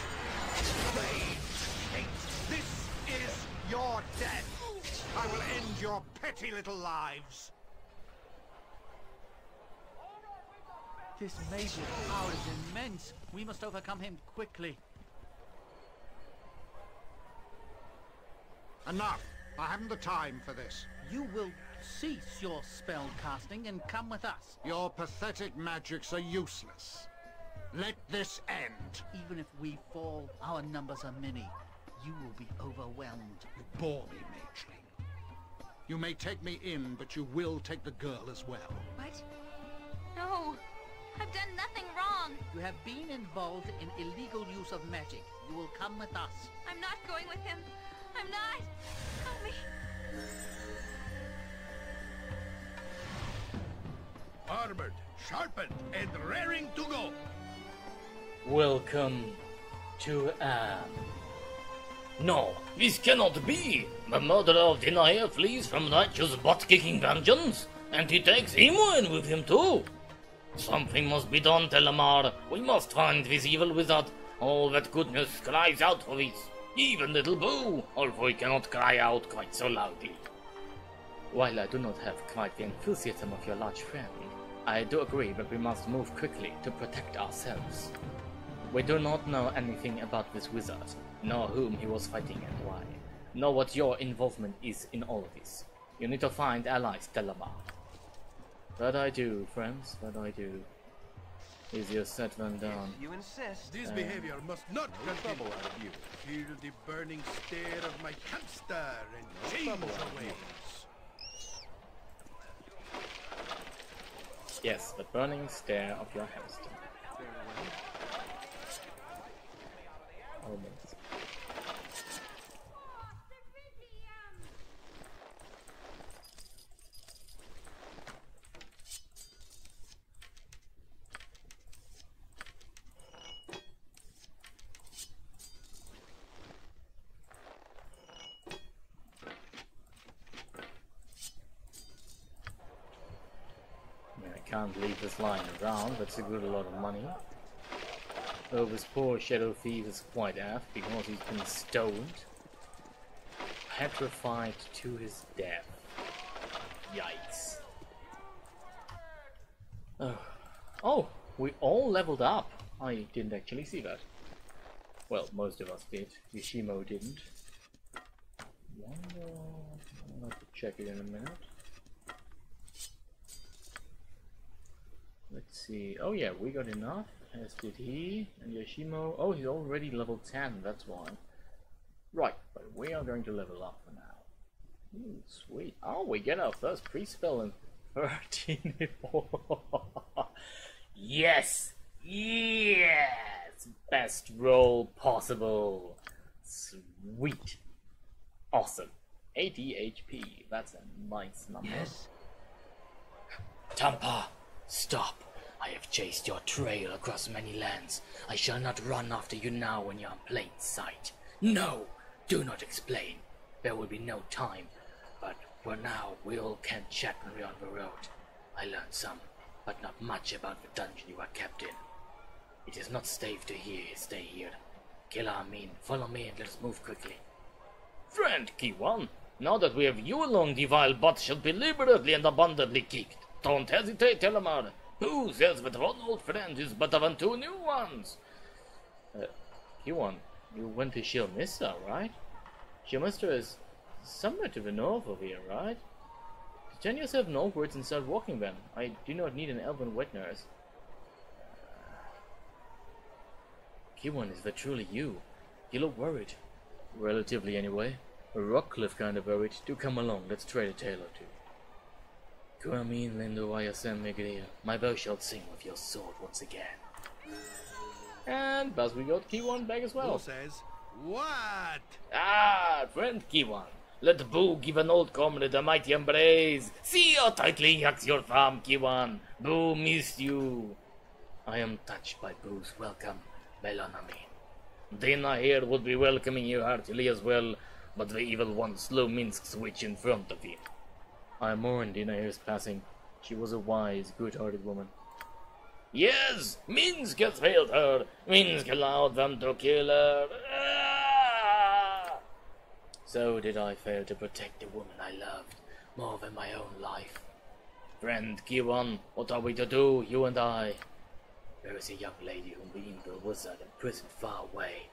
Rage, hate, this is your death! I will end your petty little lives! This mage's power is immense. We must overcome him quickly. Enough! I haven't the time for this. You will Cease your spell casting and come with us. Your pathetic magics are useless. Let this end. Even if we fall, our numbers are many. You will be overwhelmed. You bore me, mageling. You may take me in, but you will take the girl as well. What? No. I've done nothing wrong. You have been involved in illegal use of magic. You will come with us. I'm not going with him. I'm not. Help me. Armored, sharpened, and raring to go. Welcome to No, this cannot be! The murderer of Denier flees from righteous butt-kicking vengeance, and he takes Imoen with him too! Something must be done, Telemar. We must find this evil wizard. All that goodness cries out for this. Even little Boo, although he cannot cry out quite so loudly. While I do not have quite the enthusiasm of your large friend, I do agree that we must move quickly to protect ourselves. We do not know anything about this wizard, nor whom he was fighting and why, nor what your involvement is in all of this. You need to find allies, Telemar. That I do, friends, that I do. Easier said than done. If you insist. This behavior must not continue. Out of you. Feel the burning stare of my hamster and change your ways. Yes, the burning stare of your hamster. Almost. I can't leave this lying around, that's a good lot of money. Though this poor Shadow Thief is quite aft because he's been stoned. Petrified to his death. Yikes. Oh, we all leveled up. I didn't actually see that. Well, most of us did. Yoshimo didn't. I'll have to check it in a minute. Let's see. Oh yeah, we got enough, as did he. And Yoshimo. Oh, he's already level 10, that's why. Right, but we are going to level up for now. Ooh, sweet. Oh, we get our first pre-spell in 13 before. Yes! Yes! Best roll possible. Sweet. Awesome. 80 HP. That's a nice number. Yes. Tampa! Stop! I have chased your trail across many lands. I shall not run after you now when you are in plain sight. No! Do not explain. There will be no time. But for now, we all can chat when we are on the road. I learned some, but not much about the dungeon you are kept in. It is not safe to stay here. Kill Armin, follow me and let us move quickly. Friend Kiwan, now that we have you along, the vile butt shall be liberally and abundantly kicked. Don't hesitate, Telemar. Who says that one old friend is better than two new ones? Kiwan, you went to Shilmissa, right? Shilmissa is somewhere to the north of here, right? Turn yourself northwards and start walking then. I do not need an elven wet nurse. Kiwan, is that truly you? You look worried. Relatively anyway. A Rockcliffe kind of worried. Do come along, let's trade a tale or two. Kuamin Lindo Ayasem Megria. My bow shall sing with your sword once again. And thus we got Kiwan back as well. Who says what? Ah, friend Kiwan. Let Boo give an old comrade a mighty embrace. See how tightly he hugs your thumb, Kiwan. Boo missed you. I am touched by Boo's welcome, Melanamin. Dina here would be welcoming you heartily as well, but the evil one slew Minsk's witch in front of him. I mourn Dina here's passing. She was a wise, good-hearted woman. Yes, Minsk has failed her. Minsk allowed them to kill her. Ah! So did I fail to protect the woman I loved more than my own life. Friend Kiwan, what are we to do, you and I? There is a young lady whom the evil wizard imprisoned far away.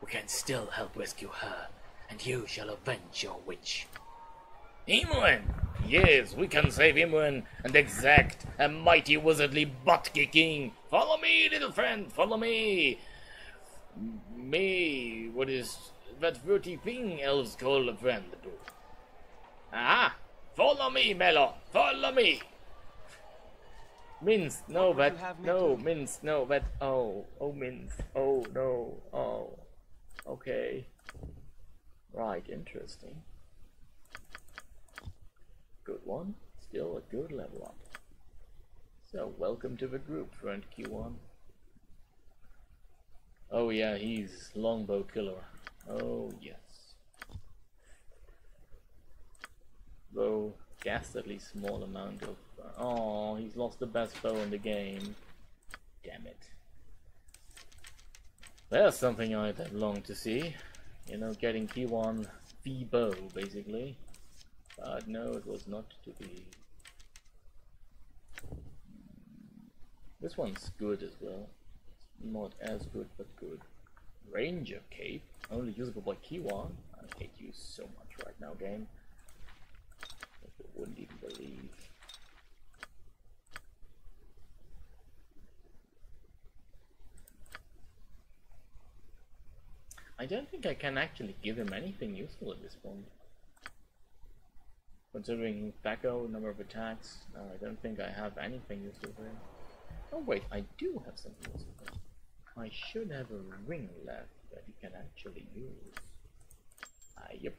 We can still help rescue her, and you shall avenge your witch. Imran! Yes, we can save Imran and exact a mighty wizardly butt-kicking. Follow me, little friend, follow me! Me, what is that dirty thing elves call a friend? Ah! Follow me, Melon, follow me! Mince, no, that, no, Mince, no, that, oh, Mince, oh, no, oh, okay. Right, interesting. Good one, still a good level up. So, welcome to the group, friend Q1. Oh yeah, he's longbow killer. Oh yes. Though, ghastly small amount of... oh, he's lost the best bow in the game. Damn it. There's something I'd have longed to see. You know, getting Q1 the bow, basically. But no, it was not to be. This one's good as well. It's not as good, but good. Ranger Cape, only usable by Q1. I hate you so much right now, game. You wouldn't even believe. I don't think I can actually give him anything useful at this point. Considering Thaco, number of attacks, no, I don't think I have anything useful for him. Oh wait, I do have something useful for him. I should have a ring left that he can actually use. Yep.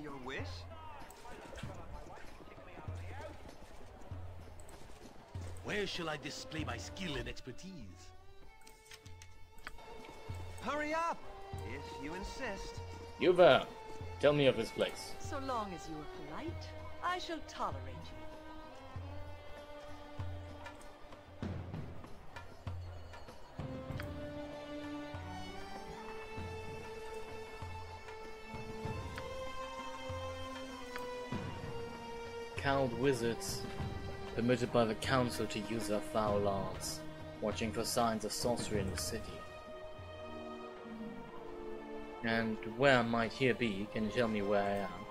Your wish? Where shall I display my skill and expertise? Hurry up! If you insist. You there! Tell me of this place. So long as you are polite, I shall tolerate you. Cowled wizards, permitted by the council to use their foul arts, watching for signs of sorcery in the city. And where might here be? Can you tell me where I am?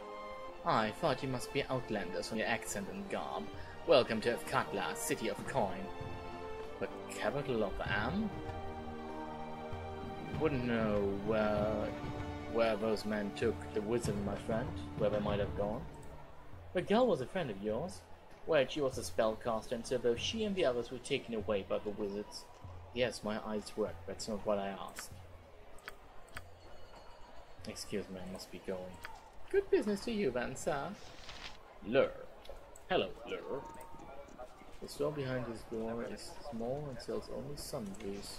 I thought you must be outlanders from your accent and garb. Welcome to Athkatla, city of coin. The capital of Am? Wouldn't know where those men took the wizard, my friend, where they might have gone. The girl was a friend of yours. Well, she was a spellcaster, and so both she and the others were taken away by the wizards. Yes, my eyes work, that's not what I asked. Excuse me, I must be going. Good business to you then, sir. Lure. Hello, Lure. The store behind his door is small and sells only sundries.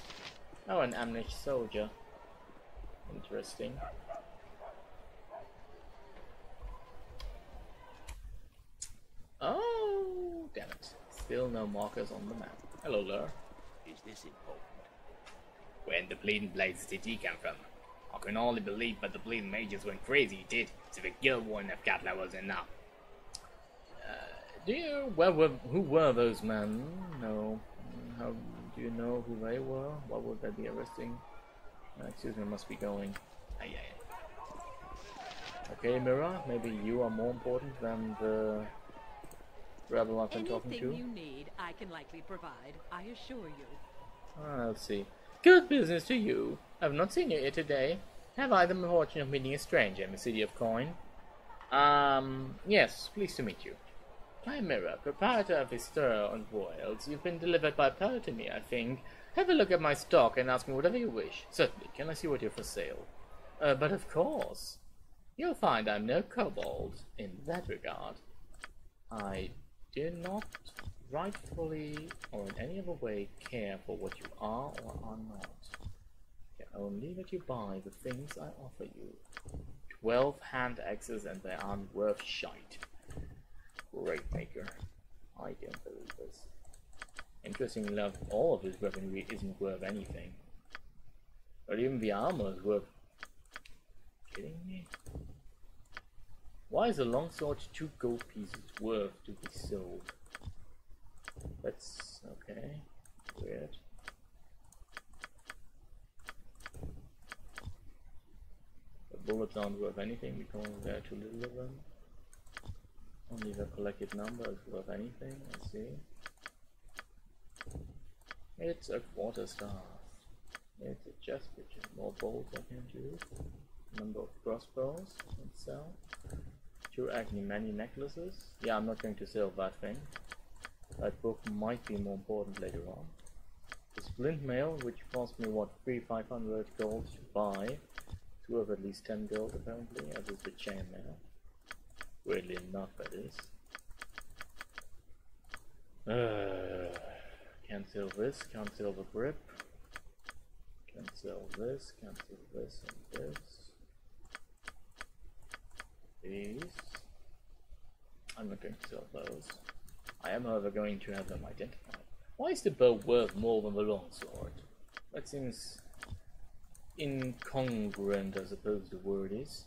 Oh, an Amnish soldier. Interesting. Oh, damn it. Still no markers on the map. Hello, Lure. Is this important? When the Bleeding Blades did he come from? I can only believe that the Bleeding Mages went crazy, did, so the guild warden of Athkatla was enough. Who were those men? No. How do you know who they were? What would they be arresting? Excuse me, I must be going. Okay, Mira, maybe you are more important than the rebel I've been talking to. Anything you need, I can likely provide, I assure you. Let's see. Good business to you. I've not seen you here today. Have I the fortune of meeting a stranger in the city of coin? Yes, pleased to meet you. I am Mira, proprietor of Stir and Royals. You've been delivered by power to me, I think. Have a look at my stock and ask me whatever you wish. Certainly, can I see what you have for sale? But of course. You'll find I'm no kobold in that regard. I do not rightfully or in any other way care for what you are or are not. Care only that you buy the things I offer you. 12 hand axes and they aren't worth shite. Great maker. I don't believe this. Interestingly enough, all of his weaponry isn't worth anything. But even the armor is worth... Kidding me? Why is a longsword 2 gold pieces worth to be sold? That's okay. Weird. bullets aren't worth anything because there are too little of them. Only the collected number is worth anything, I see. It's a quarterstaff. It's a chest which has more bolts I can use. Number of crossbows I can sell. 2 many necklaces. Yeah, I'm not going to sell that thing. That book might be more important later on. The splint mail, which cost me what, 500 gold to buy. It's worth at least 10 gold apparently, as is the chain mail. Weirdly enough, that is. Can't sell this, can't sell the grip. Can't sell this, can't sell this and this. These. I'm not going to sell those. I am however going to have them identified. Why is the bow worth more than the longsword? That seems incongruent, I suppose the word is.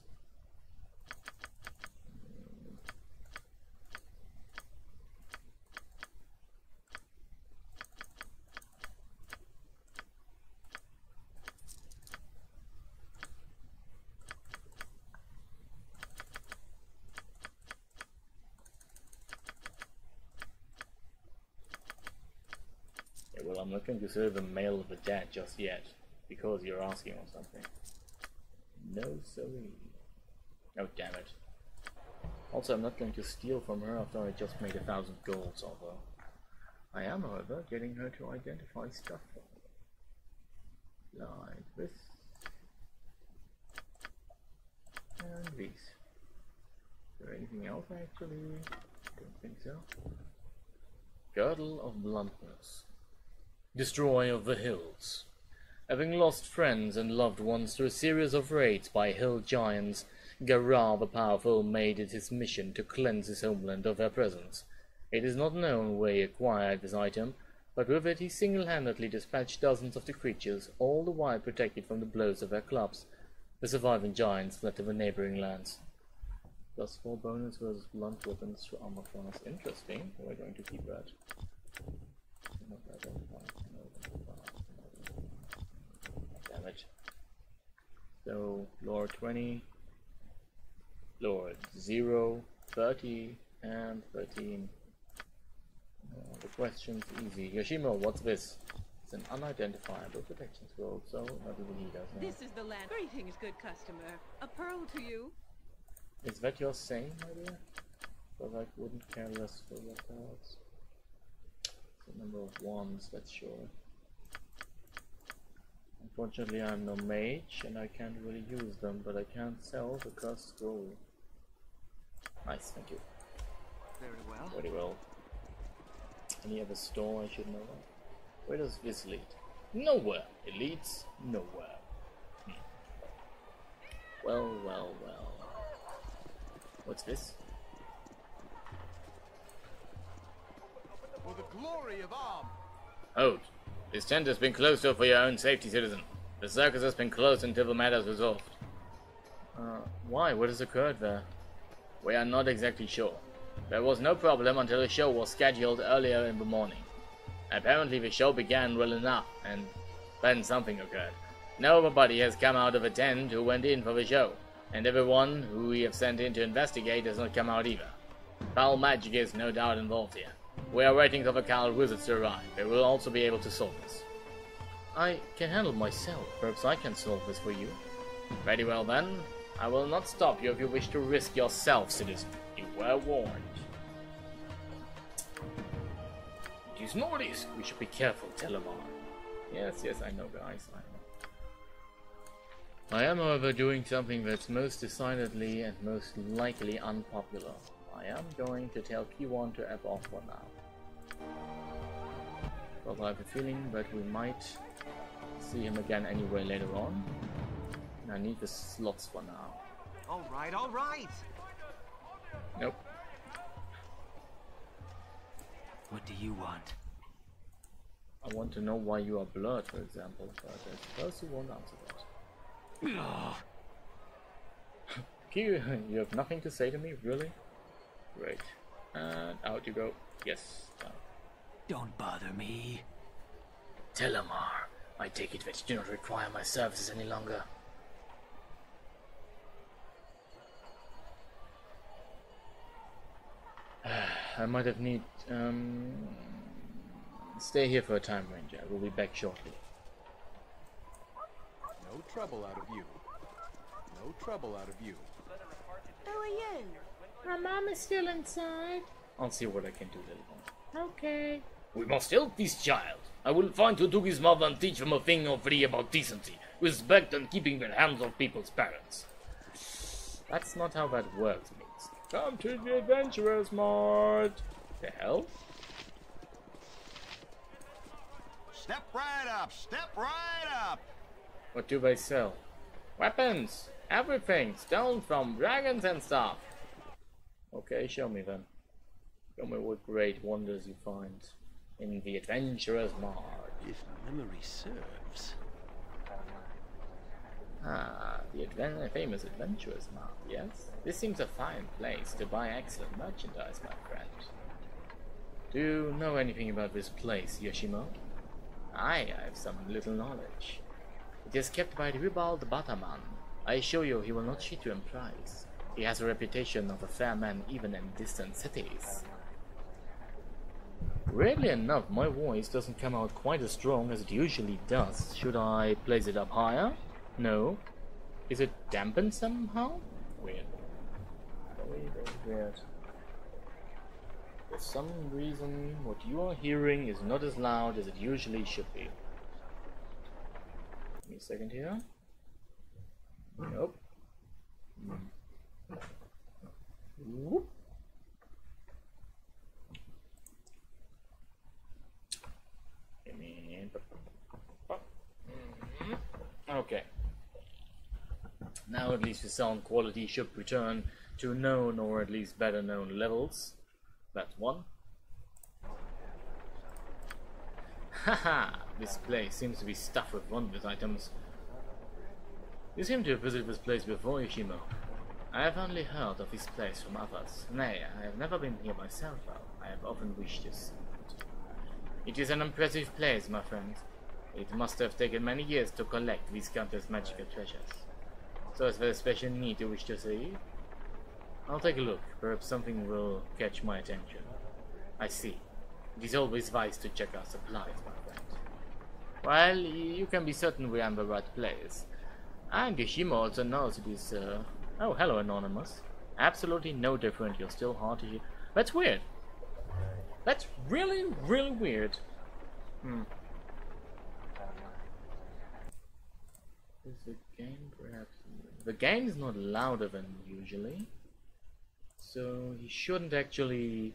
Well, I'm not going to serve the mail of the dead just yet, because you're asking or something. No, sorry. Oh, damn it. Also, I'm not going to steal from her after I just made 1,000 golds of her. I am, however, getting her to identify stuff for me. Like this. And these. Is there anything else, actually? Don't think so. Girdle of Bluntness. Destroyer of the Hills. Having lost friends and loved ones through a series of raids by hill giants, Garar the Powerful made it his mission to cleanse his homeland of their presence. It is not known where he acquired this item, but with it he single-handedly dispatched dozens of the creatures, all the while protected from the blows of their clubs. The surviving giants fled to the neighboring lands. +4 bonus versus blunt weapons to armor class. Interesting. We're going to keep that. Damn it. So, Lord 20, Lord 0, 30, and 13. The question's easy. Yoshimo, what's this? It's an unidentifiable protection scroll, so that will need us now. This is the land. Greetings, good customer. A pearl to you. Is that your saying, my dear? Because I wouldn't care less for your cards. The number of wands, that's sure. Unfortunately, I'm no mage and I can't really use them, but I can sell the cursed scroll. Nice, thank you. Very well. Very well. Any other store I should know of? Where does this lead? Nowhere. It leads nowhere. Well, well, well. What's this? For the glory of arm. Hold. This tent has been closed off for your own safety, citizen. The circus has been closed until the matter is resolved. Why? What has occurred there? We are not exactly sure. There was no problem until the show was scheduled earlier in the morning. Apparently the show began well enough, and then something occurred. Nobody has come out of the tent who went in for the show, and everyone who we have sent in to investigate has not come out either. Foul magic is no doubt involved here. We are waiting for the Cal wizards to arrive. They will also be able to solve this. I can handle myself. Perhaps I can solve this for you. Very well then. I will not stop you if you wish to risk yourself, citizen. You were warned. It is no risk. We should be careful, Telemar. Yes, I know, guys. I know. I am, however, doing something that's most decidedly and most likely unpopular. I am going to tell P1 to F off for now. But I have a feeling that we might see him again anyway later on. And I need the slots for now. All right. Nope. What do you want? I want to know why you are blurred, for example, but I suppose you won't answer that. You have nothing to say to me, really? Great. And out you go. Yes. Don't bother me. Telemar, I take it that you do not require my services any longer. I might have need stay here for a time, Ranger. We'll be back shortly. No trouble out of you. No trouble out of you. Who are you? My mom is still inside. I'll see what I can do, little one. Okay. We must help this child. I will find who took his mother and teach them a thing or three about decency, respect, and keeping their hands off people's parents. That's not how that works, mates. Come to the adventurers, Mart. The hell? Step right up! Step right up! What do they sell? Weapons! Everything! Stolen from dragons and stuff! Okay, show me then. Show me what great wonders you find in the Adventurer's Mart. If memory serves. Ah, the famous Adventurer's Mart, yes? This seems a fine place to buy excellent merchandise, my friend. Do you know anything about this place, Yoshimo? I have some little knowledge. It is kept by Ribald Bataman. I assure you he will not cheat you in price. He has a reputation of a fair man even in distant cities. Weirdly enough, my voice doesn't come out quite as strong as it usually does. Should I place it up higher? No. Is it dampened somehow? Weird. Very, very weird. For some reason, what you are hearing is not as loud as it usually should be. Give me a second here. Nope. Whoop. Give me. Okay. Now at least the sound quality should return to known or at least better known levels. That's one. Haha! This place seems to be stuffed with wondrous items. You seem to have visited this place before, Yoshimo. I have only heard of this place from others. Nay, I have never been here myself, though. I have often wished to see it. It is an impressive place, my friend. It must have taken many years to collect these countless magical treasures. So is there a special need you wish to see? I'll take a look. Perhaps something will catch my attention. I see. It is always wise to check our supplies, my friend. Well, you can be certain we are in the right place. And Yoshimo also knows it is, Oh, hello, Anonymous. Absolutely no different. You're still hard to hear. That's weird. That's really, really weird. Is the game perhaps... The game is not louder than usually. So he shouldn't actually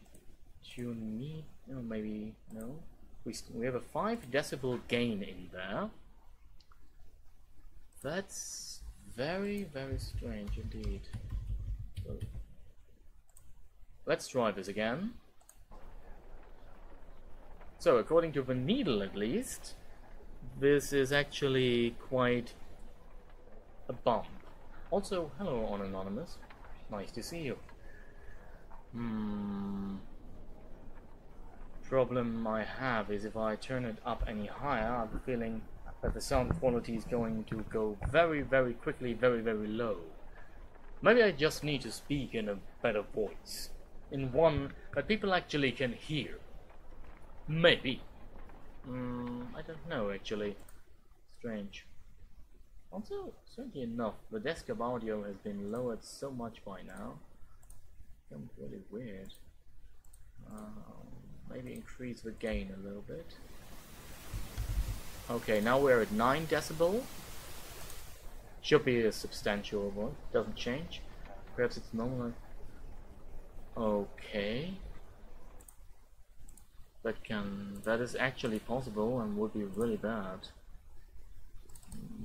tune me. No, maybe no. We have a 5 decibel gain in there. That's very, very strange indeed. So, let's try this again. So according to the needle at least, this is actually quite a bump. Also, hello on Anonymous. Nice to see you. Problem I have is if I turn it up any higher, I have a feeling that the sound quality is going to go very, very quickly, very, very low. Maybe I just need to speak in a better voice. In one that people actually can hear. Maybe. I don't know actually. Strange. Also, strangely enough, the desktop audio has been lowered so much by now. It's really weird. Maybe increase the gain a little bit. Okay, now we're at 9 decibel. Should be a substantial one. Doesn't change. Perhaps it's normal. Okay. That is actually possible and would be really bad.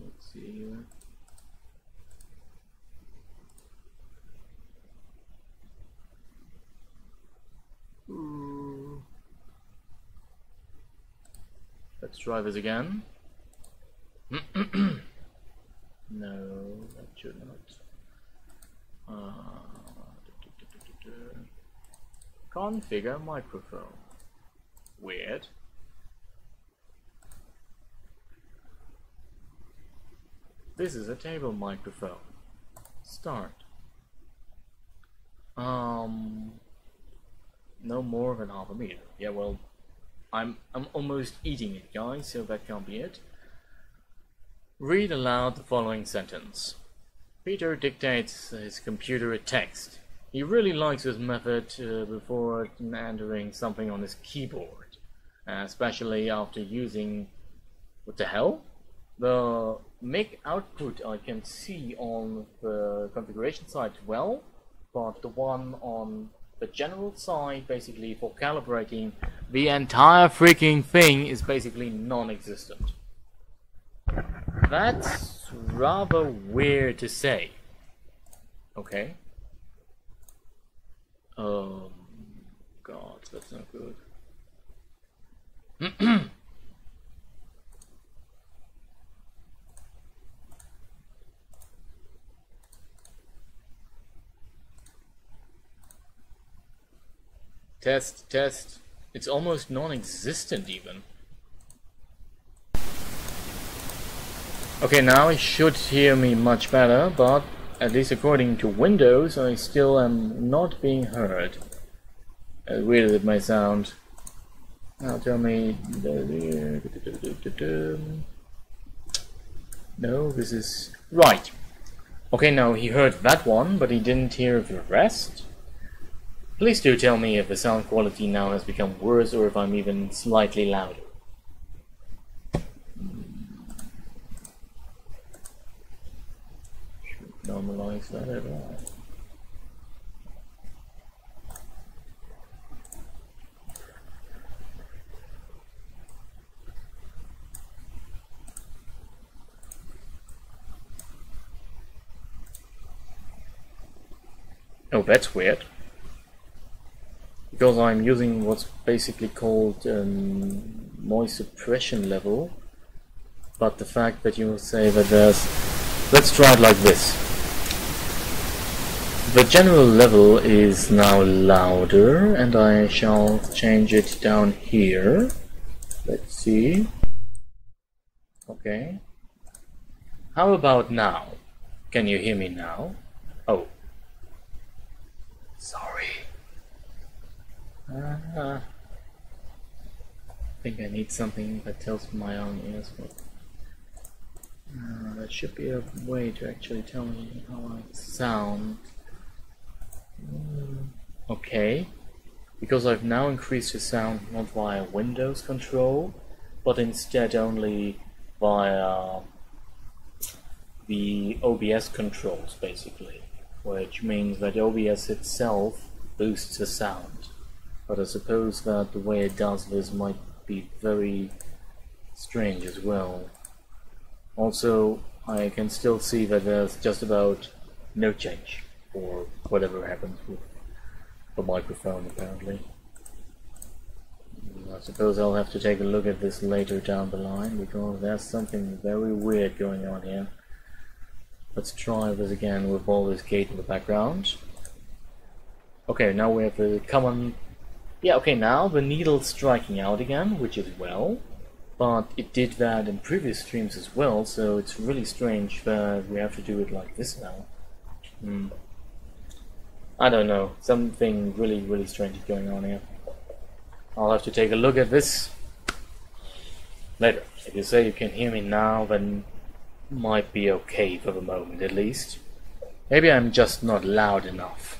Let's see here. Let's try this again. No, that should not. Configure microphone. Weird. This is a table microphone. Start. No more than half a meter. Yeah, well, I'm almost eating it, guys, so that can't be it. Read aloud the following sentence. Peter dictates his computer a text. He really likes this method before entering something on his keyboard, especially after using... what the hell? The make output I can see on the configuration side well, but the one on the general side, basically for calibrating the entire freaking thing, is basically non-existent. That's rather weird to say. Okay. Oh god, that's not good. Test, test. It's almost non-existent even. Okay, now it should hear me much better, but at least according to Windows, I still am not being heard. As weird as it may sound. Now tell me... No, this is... Right. Okay, now he heard that one, but he didn't hear the rest. Please do tell me if the sound quality now has become worse or if I'm even slightly louder. Should normalize that at all. Oh, that's weird. Because I'm using what's basically called noise suppression level, but the fact that you say that there's... Let's try it like this. The general level is now louder, and I shall change it down here. Let's see. Okay. How about now? Can you hear me now? Oh. Sorry. I think I need something that tells my own ears. But there should be a way to actually tell me how I sound. Okay, because I've now increased the sound not via Windows control, but instead only via the OBS controls, basically, which means that OBS itself boosts the sound. But I suppose that the way it does this might be very strange as well. Also, I can still see that there's just about no change for whatever happens with the microphone, apparently. I suppose I'll have to take a look at this later down the line, because there's something very weird going on here. Let's try this again with all this gate in the background. Okay, now we have the common... Yeah, okay, now the needle's striking out again, which is well, but it did that in previous streams as well, so it's really strange that we have to do it like this now. I don't know, something really strange is going on here. I'll have to take a look at this later. If you say you can hear me now, then might be okay for the moment at least. Maybe I'm just not loud enough.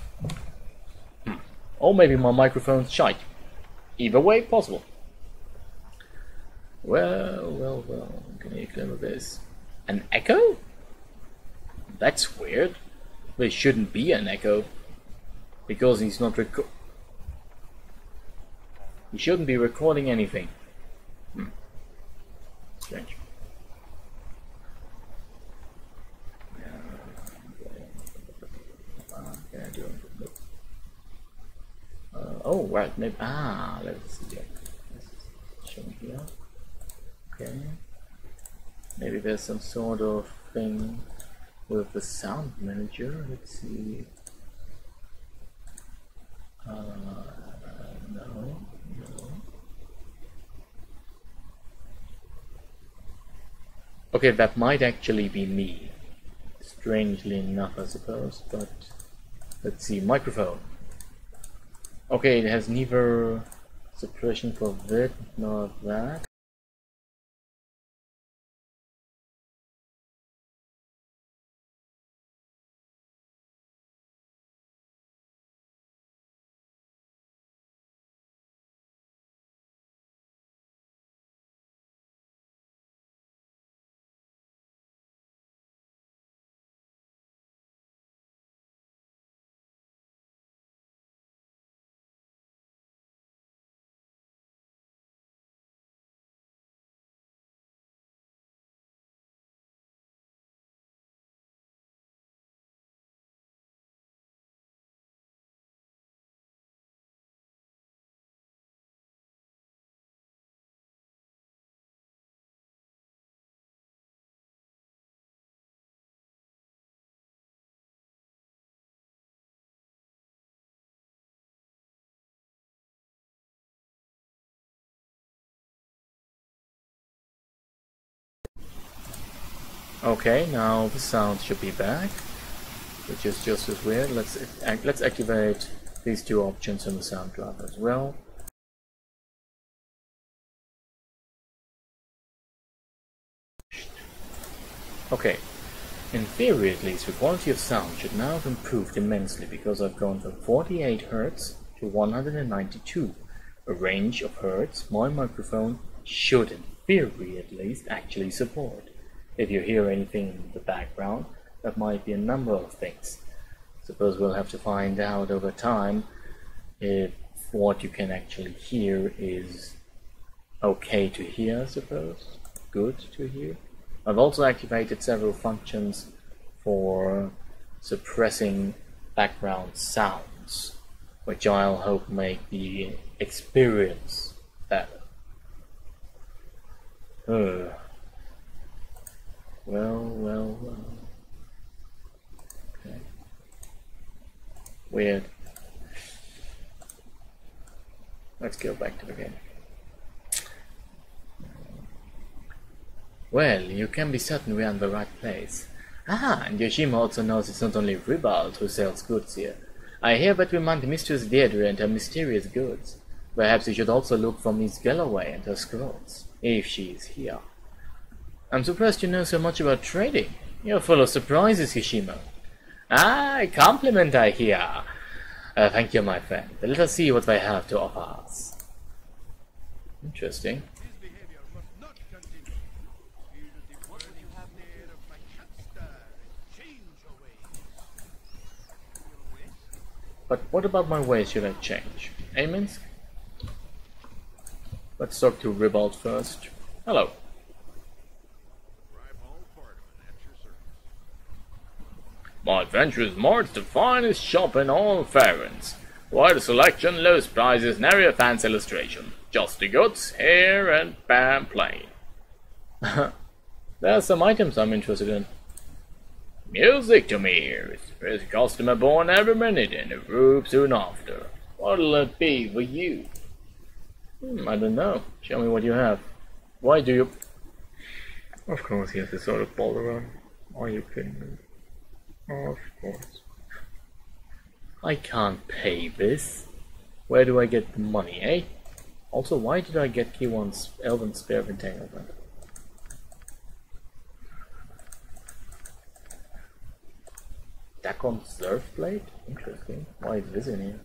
Or maybe my microphone's shite. Either way, possible. Well, can you clear this? An echo? That's weird. There shouldn't be an echo. Because he's not he shouldn't be recording anything. Strange. Oh, right, maybe, let's see here. Show me here. Okay. Maybe there's some sort of thing with the sound manager. Let's see. No. Okay, that might actually be me. Strangely enough, I suppose, but let's see. Microphone. Okay, it has neither suppression for that nor that. Okay, now the sound should be back, which is just as weird. Let's activate these two options in the sound driver as well. Okay, in theory at least, the quality of sound should now have improved immensely because I've gone from 48 Hz to 192, a range of hertz my microphone should, in theory at least, actually support. If you hear anything in the background, that might be a number of things. Suppose we'll have to find out over time if what you can actually hear is okay to hear, I suppose, good to hear. I've also activated several functions for suppressing background sounds, which I'll hope make the experience better. Well. Okay. Weird. Let's go back to the game. Well, you can be certain we're in the right place. Ah, and Yoshima also knows it's not only Ribald who sells goods here. I hear that we mind Mistress Deirdre and her mysterious goods. Perhaps you should also look for Miss Galloway and her scrolls, if she is here. I'm surprised you know so much about trading. You're full of surprises, Yoshima. Ah, a compliment, I hear. Thank you, my friend. Let us see what they have to offer us. Interesting. But what about my ways should I change? Amens? Let's talk to Ribald first. Hello. My Adventurers Mart's the finest shop in all Faerons. Quite a selection, lowest prices, and area fancy illustration. Just the goods, here and bam, plain. There are some items I'm interested in. Music to me here. There's a customer born every minute and a group soon after. What'll it be for you? I don't know. Show me what you have. Why do you... Of course he has this sort of Baldur. Are you kidding me? Of course. I can't pay this. Where do I get the money, eh? Also, why did I get K1's Elven Spear of Entanglement? Dakon Surfblade? Interesting. Why is this in here?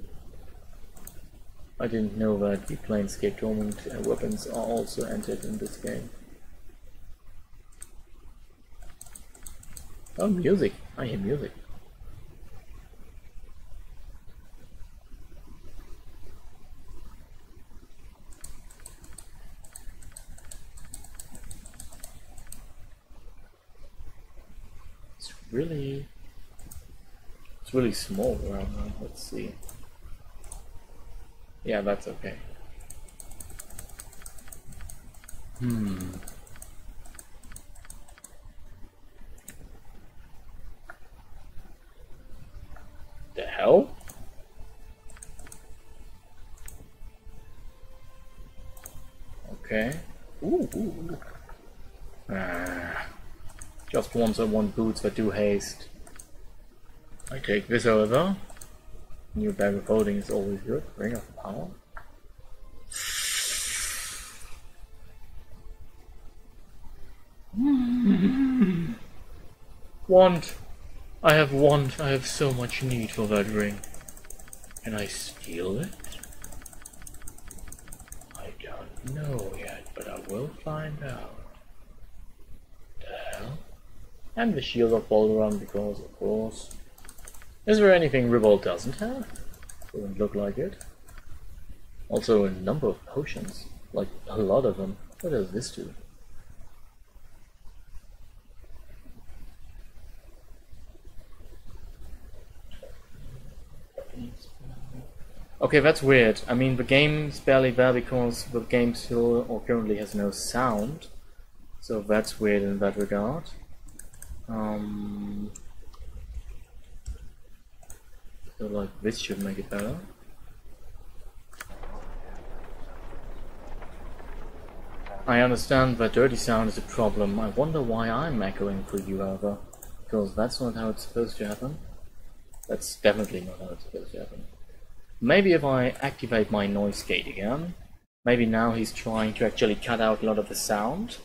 I didn't know that the Planescape Dormant weapons are also entered in this game. Oh, music. I hear music. It's really small around now. Let's see. Yeah, that's okay. The hell? Okay. Ooh. Just once I want boots that do haste. I take this over. New bag of holding is always good. Ring of power. Want. I have want. I have so much need for that ring. Can I steal it? I don't know yet, but I will find out. The hell? And the shield of Baldur, because of course. Is there anything Revolt doesn't have? Doesn't look like it. Also a number of potions, like a lot of them. What does this do? Okay, that's weird. I mean, the game's barely there because the game still or currently has no sound. So that's weird in that regard. So like this should make it better. I understand that dirty sound is a problem. I wonder why I'm echoing for you, however. Because that's not how it's supposed to happen. That's definitely not how it's supposed to happen. Maybe if I activate my noise gate again, maybe now he's trying to actually cut out a lot of the sound.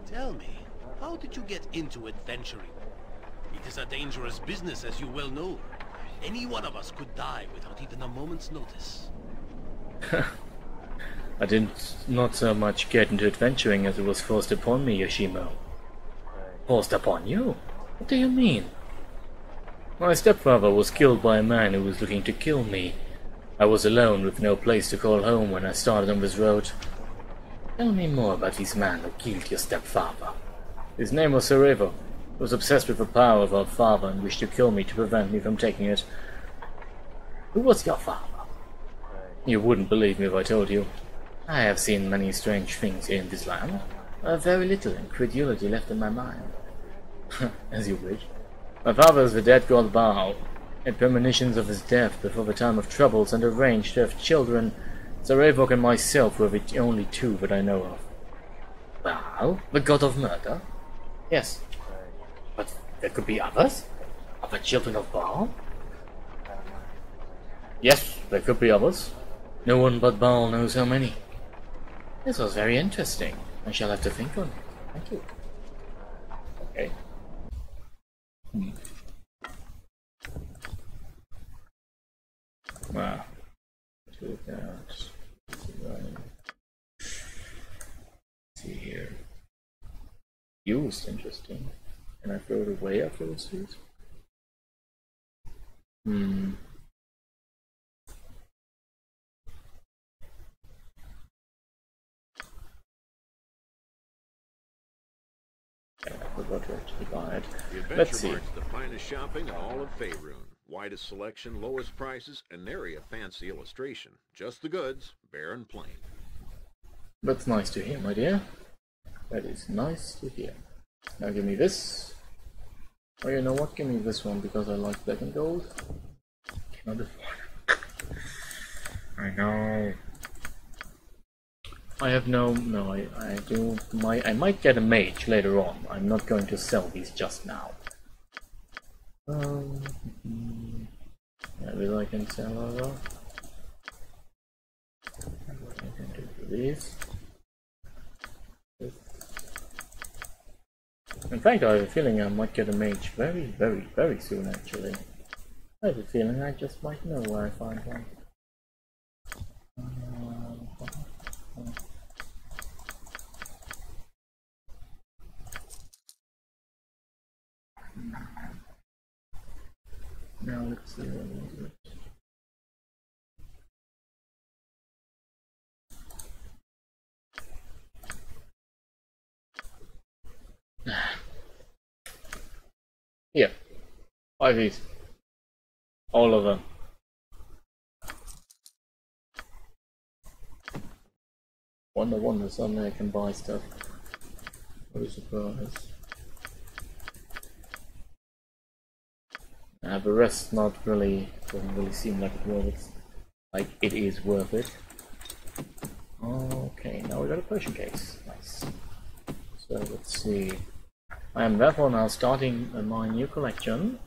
Tell me, how did you get into adventuring? It is a dangerous business, as you well know. Any one of us could die without even a moment's notice. I didn't not so much get into adventuring as it was forced upon me, Yoshimo. Forced upon you? What do you mean? My stepfather was killed by a man who was looking to kill me. I was alone with no place to call home when I started on this road. Tell me more about this man who killed your stepfather. His name was Sarajevo. He was obsessed with the power of our father and wished to kill me to prevent me from taking it. Who was your father? You wouldn't believe me if I told you. I have seen many strange things here in this land. Very little incredulity left in my mind. As you wish. My father is the dead god Baal, had premonitions of his death before the time of troubles and arranged to have children. Zarevok and myself were the only two that I know of. Baal? The god of murder? Yes. But there could be others? Other children of Baal? Yes, there could be others. No one but Baal knows how many. This was very interesting. I shall have to think on it. Thank you. Okay. Wow. Do that. See here. Used, interesting. Can I throw it away after this use? I forgot to actually buy it. Let's see. The finest shopping in all of Faerun. Widest selection, lowest prices, and nary a fancy illustration. Just the goods, bare and plain. That's nice to hear, my dear. That is nice to hear. Now give me this. Oh, you know what? Give me this one because I like black and gold. Not this one. I know. I have no. I do. I might get a mage later on. I'm not going to sell these just now. Maybe I can sell over. What I can do for these. In fact, I have a feeling I might get a mage very, very, very soon actually. I have a feeling I just might know where I find one. Now let's see what is it. Here. 5 each. All of them. Wonder, suddenly I can buy stuff. What a surprise. The rest doesn't really seem like it works. like it is worth it. Okay, now we got a potion case. Nice. So let's see. I am therefore now starting my new collection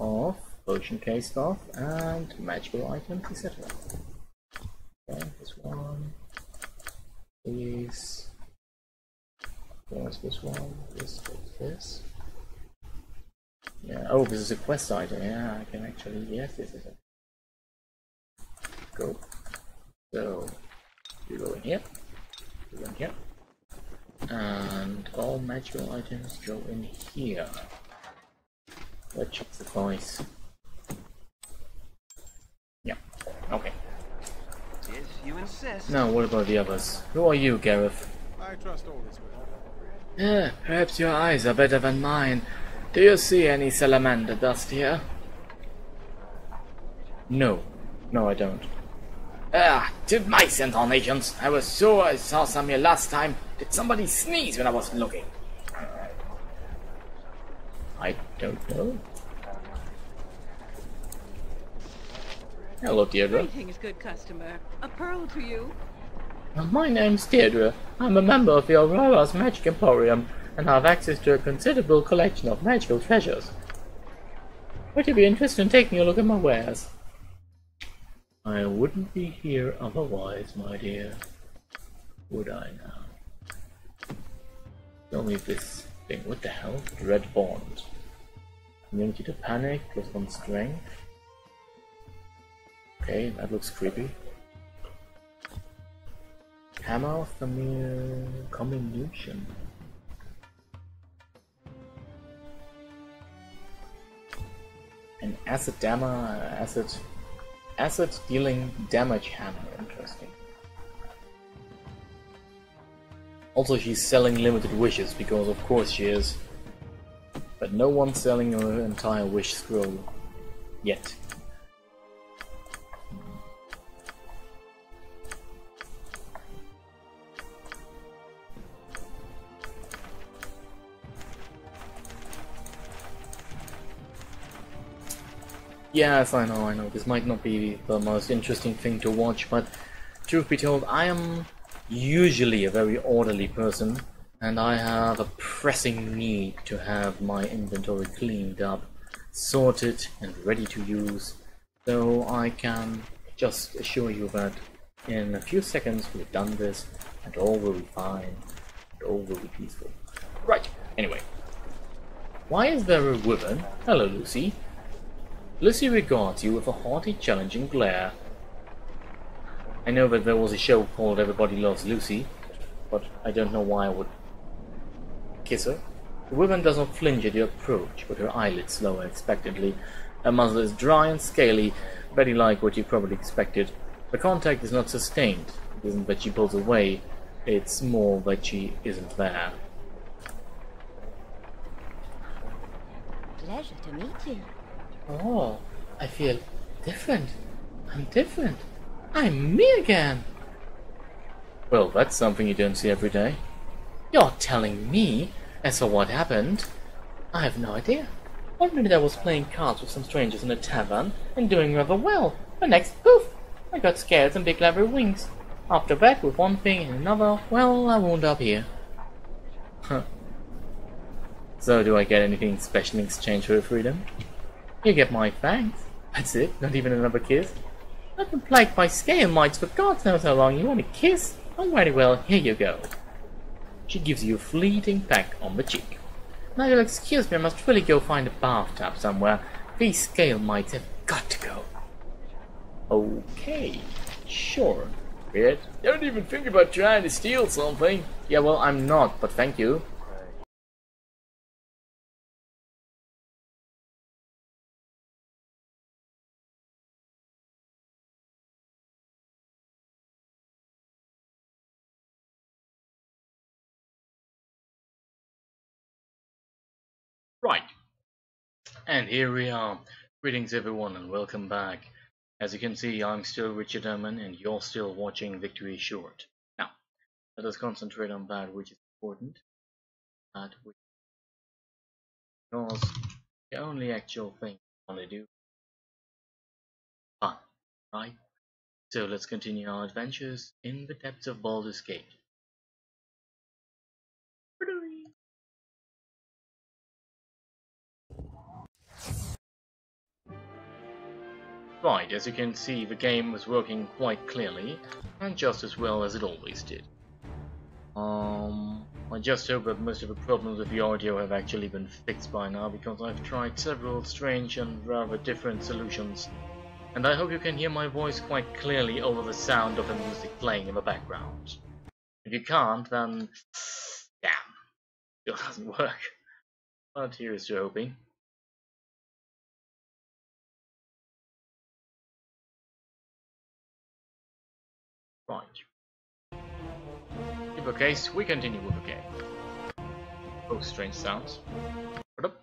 of potion case stuff and magical items, etc. Okay, this one. These. Where's this one? This. Yeah. Oh, this is a quest item. Yeah, I can actually. Yes, this is it. Go. So you go in here. You go in here. And all magical items go in here. Let's check the price. Yeah. Okay. If you insist. Now, what about the others? Who are you, Gareth? I trust all this will. Yeah, perhaps your eyes are better than mine. Do you see any salamander dust here? No. No, I don't. To my intonations. I was sure I saw some here last time. Did somebody sneeze when I wasn't looking? I don't know. Hello, Deirdre. Greetings, good customer. A pearl to you. My name's Deirdre. I'm a member of the Aurora's Magic Emporium and have access to a considerable collection of magical treasures. Would you be interested in taking a look at my wares? I wouldn't be here otherwise, my dear. Would I now? Tell me this thing. What the hell? Red Bond. Immunity to panic, +1 strength. Okay, that looks creepy. Hammer of the mere comminution. An acid dealing damage hammer. Interesting. Also, she's selling limited wishes because of course she is. But no one's selling her entire wish scroll yet. Yes, I know. This might not be the most interesting thing to watch, but truth be told, I am usually a very orderly person, and I have a pressing need to have my inventory cleaned up, sorted, and ready to use, so I can just assure you that in a few seconds we've done this, and all will be fine, and all will be peaceful. Right, anyway. Why is there a woman? Hello, Lucy. Lucy regards you with a haughty, challenging glare. I know that there was a show called Everybody Loves Lucy, but I don't know why I would kiss her. The woman does not flinch at your approach, but her eyelids lower expectantly. Her muzzle is dry and scaly, very like what you probably expected. The contact is not sustained. It isn't that she pulls away, it's more that she isn't there. Pleasure to meet you. Oh, I feel different. I'm different. I'm me again. Well, that's something you don't see every day. You're telling me? As for what happened, I have no idea. One minute I was playing cards with some strangers in a tavern and doing rather well. The next, poof, I got scared and big leather wings. After that, with one thing and another, well, I wound up here. Huh. So do I get anything special in exchange for your freedom? You get my thanks. That's it, not even another kiss. I've been plagued by scale mites for God knows how long. You want a kiss? Oh, very well, here you go. She gives you a fleeting peck on the cheek. Now you'll excuse me, I must really go find a bathtub somewhere. These scale mites have got to go. Okay, sure. Weird. Don't even think about trying to steal something. Yeah, well, I'm not, but thank you. Right, and here we are. Greetings everyone and welcome back. As you can see, I'm still Richard Ehrman and you're still watching Victory Short. Now, let us concentrate on that which is important. Because the only actual thing I want to do is fun, right? So let's continue our adventures in the depths of Baldur's Gate. Right, as you can see, the game was working quite clearly, and just as well as it always did. I just hope that most of the problems with the audio have actually been fixed by now, because I've tried several strange and rather different solutions, and I hope you can hear my voice quite clearly over the sound of the music playing in the background. If you can't, then damn, it doesn't work. But here's to hoping. Right. In the case, we continue with the game. Oh, strange sounds. What up?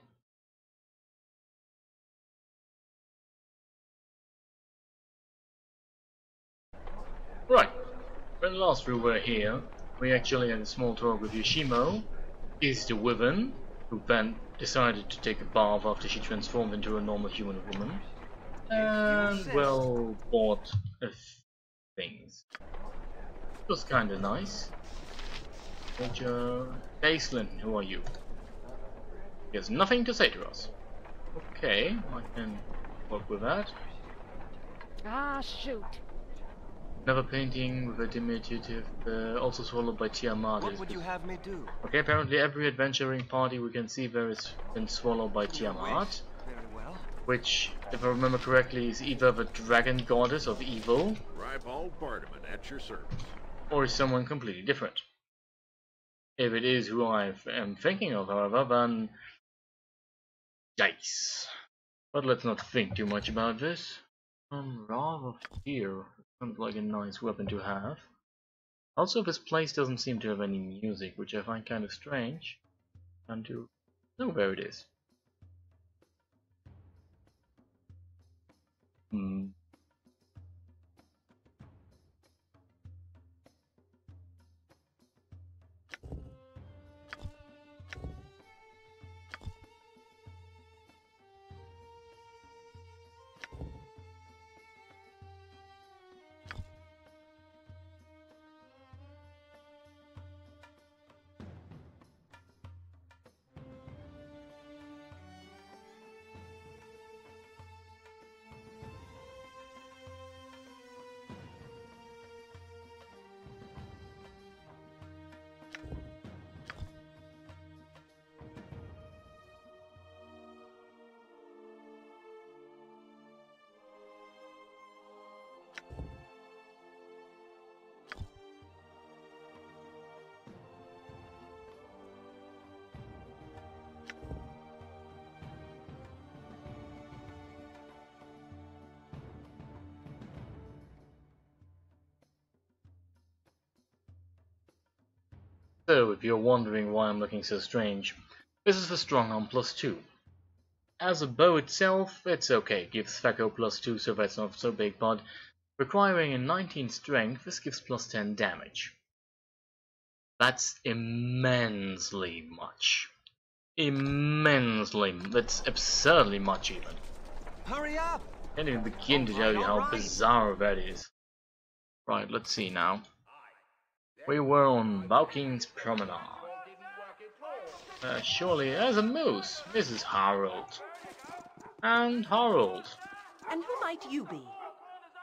Right. When last we were here, we actually had a small talk with Yoshimo, is the Wyvern, who then decided to take a bath after she transformed into a normal human woman. And, well, bought a few things. It was kinda nice. Major Baseline, who are you? He has nothing to say to us. Okay, I can work with that. Ah, shoot. Another painting with a diminutive, also swallowed by Tiamat. What would you have me do? Okay, apparently every adventuring party we can see there has been swallowed by Tiamat. Very well. Which, if I remember correctly, is either the dragon goddess of evil, Ribald Bardaman at your service, or is someone completely different. If it is who I am thinking of, however, then yikes. But let's not think too much about this. Rather fear. Sounds like a nice weapon to have. Also, this place doesn't seem to have any music, which I find kind of strange. And to know where it is. So, if you're wondering why I'm looking so strange, this is the Strongarm +2. As a bow itself, it's okay, it gives Thako +2, so that's not so big, but requiring a 19 strength, this gives +10 damage. That's immensely much. Immensely, that's absurdly much even. Hurry up! Can't even begin to tell you how bizarre that is. Right, let's see now. We were on Valking's Promenade. Surely there's a moose, Mrs. Harold. And Harold. And who might you be?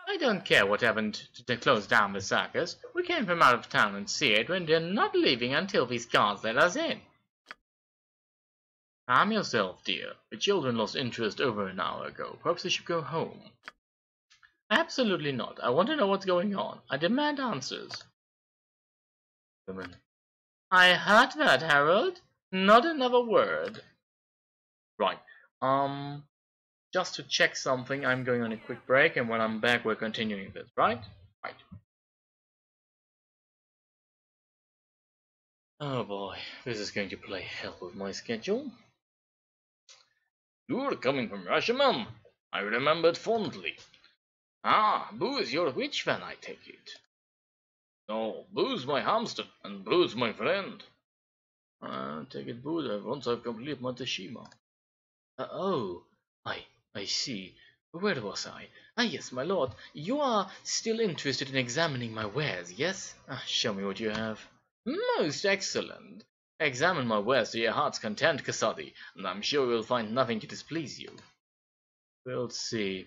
I don't care what happened to close down the circus. We came from out of town and see it when they're not leaving until these guards let us in. Calm yourself, dear. The children lost interest over an hour ago. Perhaps they should go home. Absolutely not. I want to know what's going on. I demand answers. Women. I heard that, Harold. Not another word. Right. Just to check something, I'm going on a quick break, and when I'm back, we're continuing this, right? Right. Oh boy, this is going to play hell with my schedule. You're coming from Russia, Mum. I remembered fondly. Ah, Boo's your witch then, I take it. No, Boo's my hamster, and Boo's my friend. Take it, Boo, once I've completed my Tashima. Oh, I see. Where was I? Ah, yes, my lord. You are still interested in examining my wares, yes? Ah, show me what you have. Most excellent. Examine my wares to your heart's content, Kasadi, and I'm sure you'll find nothing to displease you. We'll see.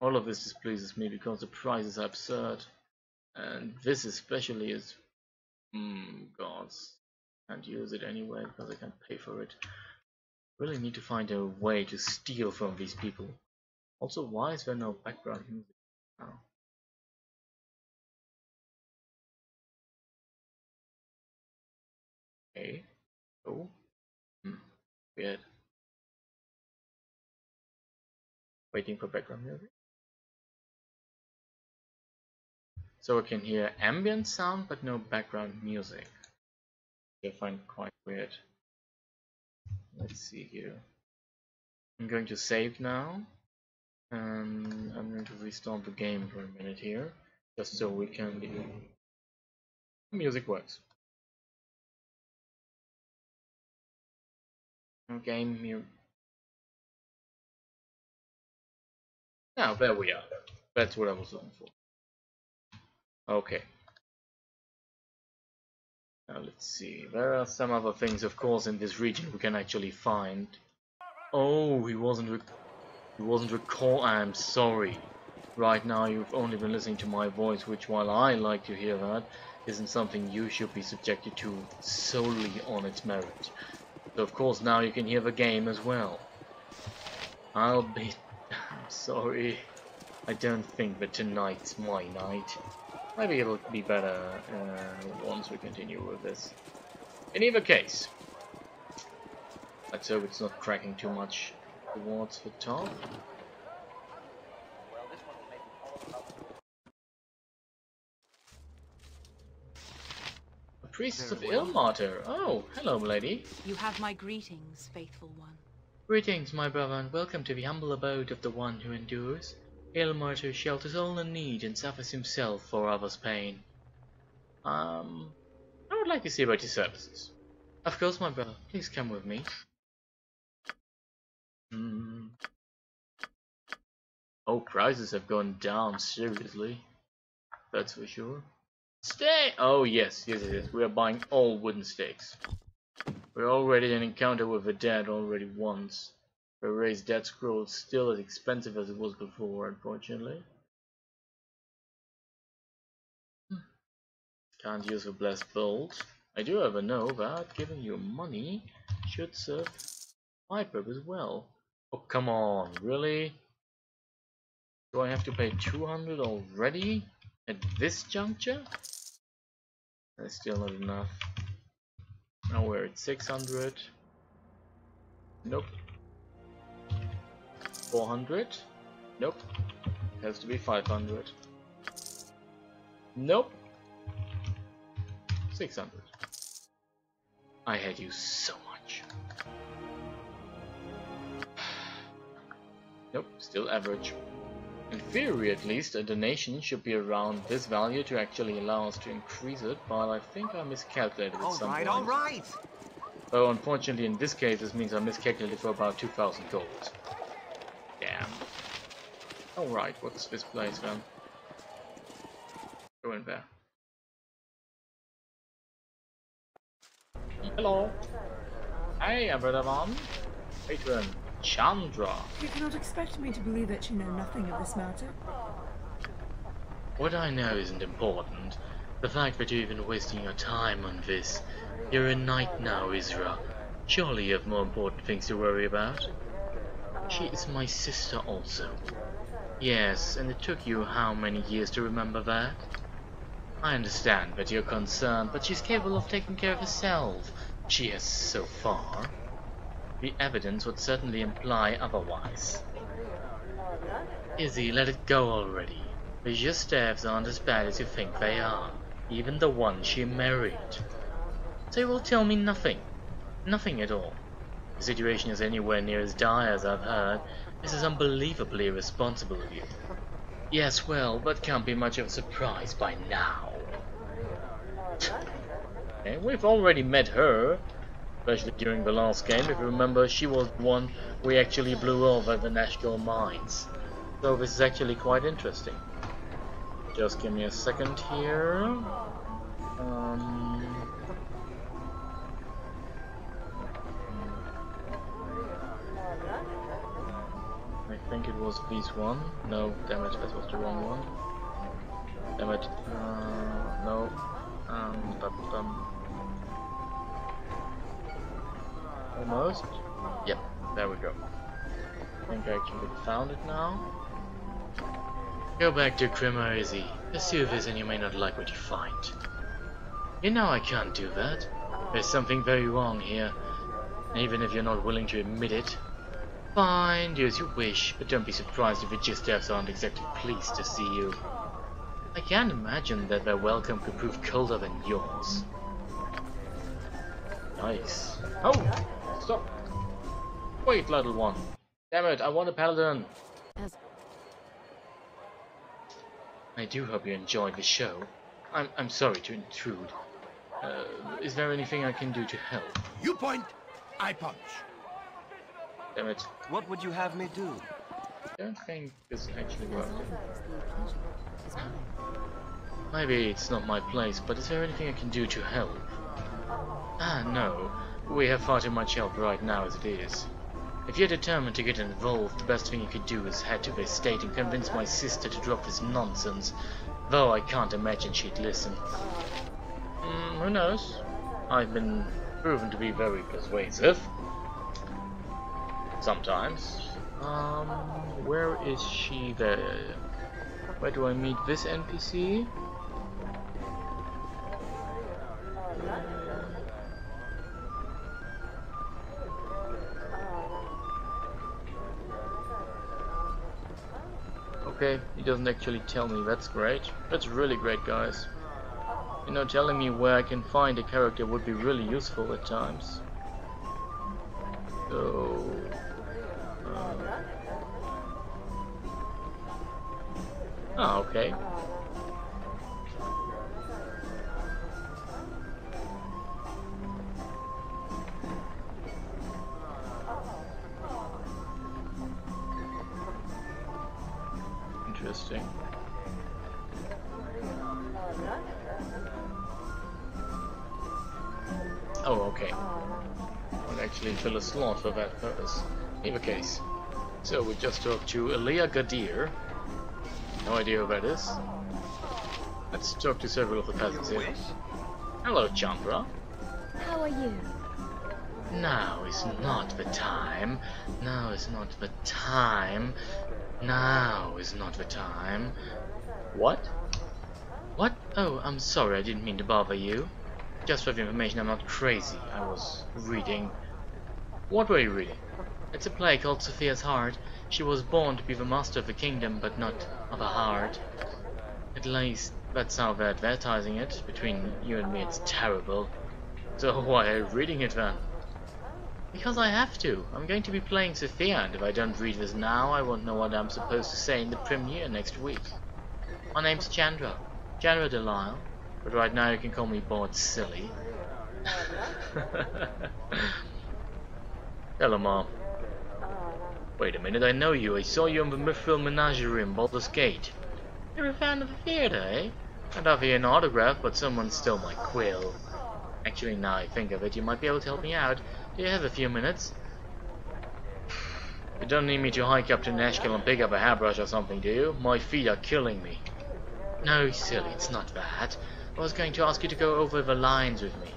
All of this displeases me because the prices are absurd. And this especially is... gods. Can't use it anyway because I can't pay for it. Really need to find a way to steal from these people. Also, why is there no background music now? Okay. Oh. Weird. Waiting for background music. So I can hear ambient sound but no background music. I find quite weird. Let's see here. I'm going to save now. And I'm going to restart the game for a minute here. Just so we can be... Music works. Game here. Now there we are. That's what I was looking for. Okay. Now let's see. There are some other things, of course, in this region we can actually find. Oh, he wasn't recall. I'm sorry. Right now you've only been listening to my voice, which, while I like to hear that, isn't something you should be subjected to solely on its merit. So of course now you can hear the game as well. I'm sorry. I don't think that tonight's my night. Maybe it'll be better once we continue with this. In either case, let's hope it's not cracking too much towards the top. The Priestess of Ilmater. Oh, hello, lady. You have my greetings, faithful one. Greetings, my brother, and welcome to the humble abode of the one who endures. Ilmater shelters all in need and suffers himself for others' pain. I would like to see about your services. Of course, my brother. Please come with me. Oh, prices have gone down, seriously. That's for sure. Stay! Oh, yes. We are buying all wooden stakes. We're already in an encounter with the dead already once. The raised dead scroll is still as expensive as it was before, unfortunately. Can't use a blessed bolt. I do ever know that giving you money should serve my purpose well. Oh, come on, really? Do I have to pay 200 already? At this juncture? That's still not enough. Now we're at 600. Nope. 400? Nope. Has to be 500. Nope. 600. I hate you so much. Nope, still average. In theory, at least, a donation should be around this value to actually allow us to increase it, but I think I miscalculated at some point. Alright! Though unfortunately in this case this means I miscalculated for about 2,000 gold. Damn. Alright, what's this place then? Go in there. Hello. Hey everyone. Patron Chandra. You cannot expect me to believe that you know nothing of this matter. What I know isn't important. The fact that you're even wasting your time on this. You're a knight now, Isra. Surely you have more important things to worry about. She is my sister also. Yes, and it took you how many years to remember that? I understand that you're concerned, but she's capable of taking care of herself. She has so far. The evidence would certainly imply otherwise. Izzy, let it go already. The Justifs aren't as bad as you think they are. Even the one she married. So you will tell me nothing. Nothing at all. The situation is anywhere near as dire as I've heard. This is unbelievably irresponsible of you. Yes, well, that can't be much of a surprise by now. Okay, we've already met her. Especially during the last game, if you remember, she was the one we actually blew over the Nashville mines. So this is actually quite interesting. Just give me a second here. I think it was this one. No, damn it, that was the wrong one. Damn it. No. Almost. Yep, there we go. I think I actually found it now. Go back to Cremazy. Pursue this and you may not like what you find. You know I can't do that. There's something very wrong here. Even if you're not willing to admit it. Fine, do as you wish, but don't be surprised if the Gisdevs aren't exactly pleased to see you. I can't imagine that their welcome could prove colder than yours. Nice. Oh! Stop! Wait, little one. Damn it, I want a paladin. I do hope you enjoyed the show. I'm sorry to intrude. Is there anything I can do to help? You point, I punch. Damn it. What would you have me do? I don't think this actually worked. Maybe it's not my place, but is there anything I can do to help? Ah, no. We have far too much help right now as it is. If you're determined to get involved, the best thing you could do is head to the estate and convince my sister to drop this nonsense, though I can't imagine she'd listen. Who knows? I've been proven to be very persuasive. Sometimes. Where is she there? Where do I meet this NPC? Okay, he doesn't actually tell me. That's great. That's really great, guys. You know, telling me where I can find a character would be really useful at times. So... okay. Interesting. Oh, okay. I'll actually fill a slot for that purpose. In the case. So we just talked to Elia Gadir. No idea who that is. Let's talk to several of the peasants here. Hello, Chandra. How are you? Now is not the time. Now is not the time. Now is not the time. What? What? Oh, I'm sorry, I didn't mean to bother you. Just for the information, I'm not crazy. I was reading... What were you reading? It's a play called Sophia's Heart. She was born to be the master of the kingdom, but not of a heart. At least, that's how they're advertising it. Between you and me, it's terrible. So why are you reading it then? Because I have to. I'm going to be playing Sophia, and if I don't read this now, I won't know what I'm supposed to say in the premiere next week. My name's Chandra. Chandra Delisle. But right now you can call me bored silly. Hello, Mom. Wait a minute, I know you. I saw you in the Mithril Menagerie in Baldur's Gate. You're a fan of the theatre, eh? I'd offer you an autograph, but someone stole my quill. Actually, now I think of it, you might be able to help me out. Do you have a few minutes? You don't need me to hike up to Nashville and pick up a hairbrush or something, do you? My feet are killing me. No, silly, it's not that. I was going to ask you to go over the lines with me.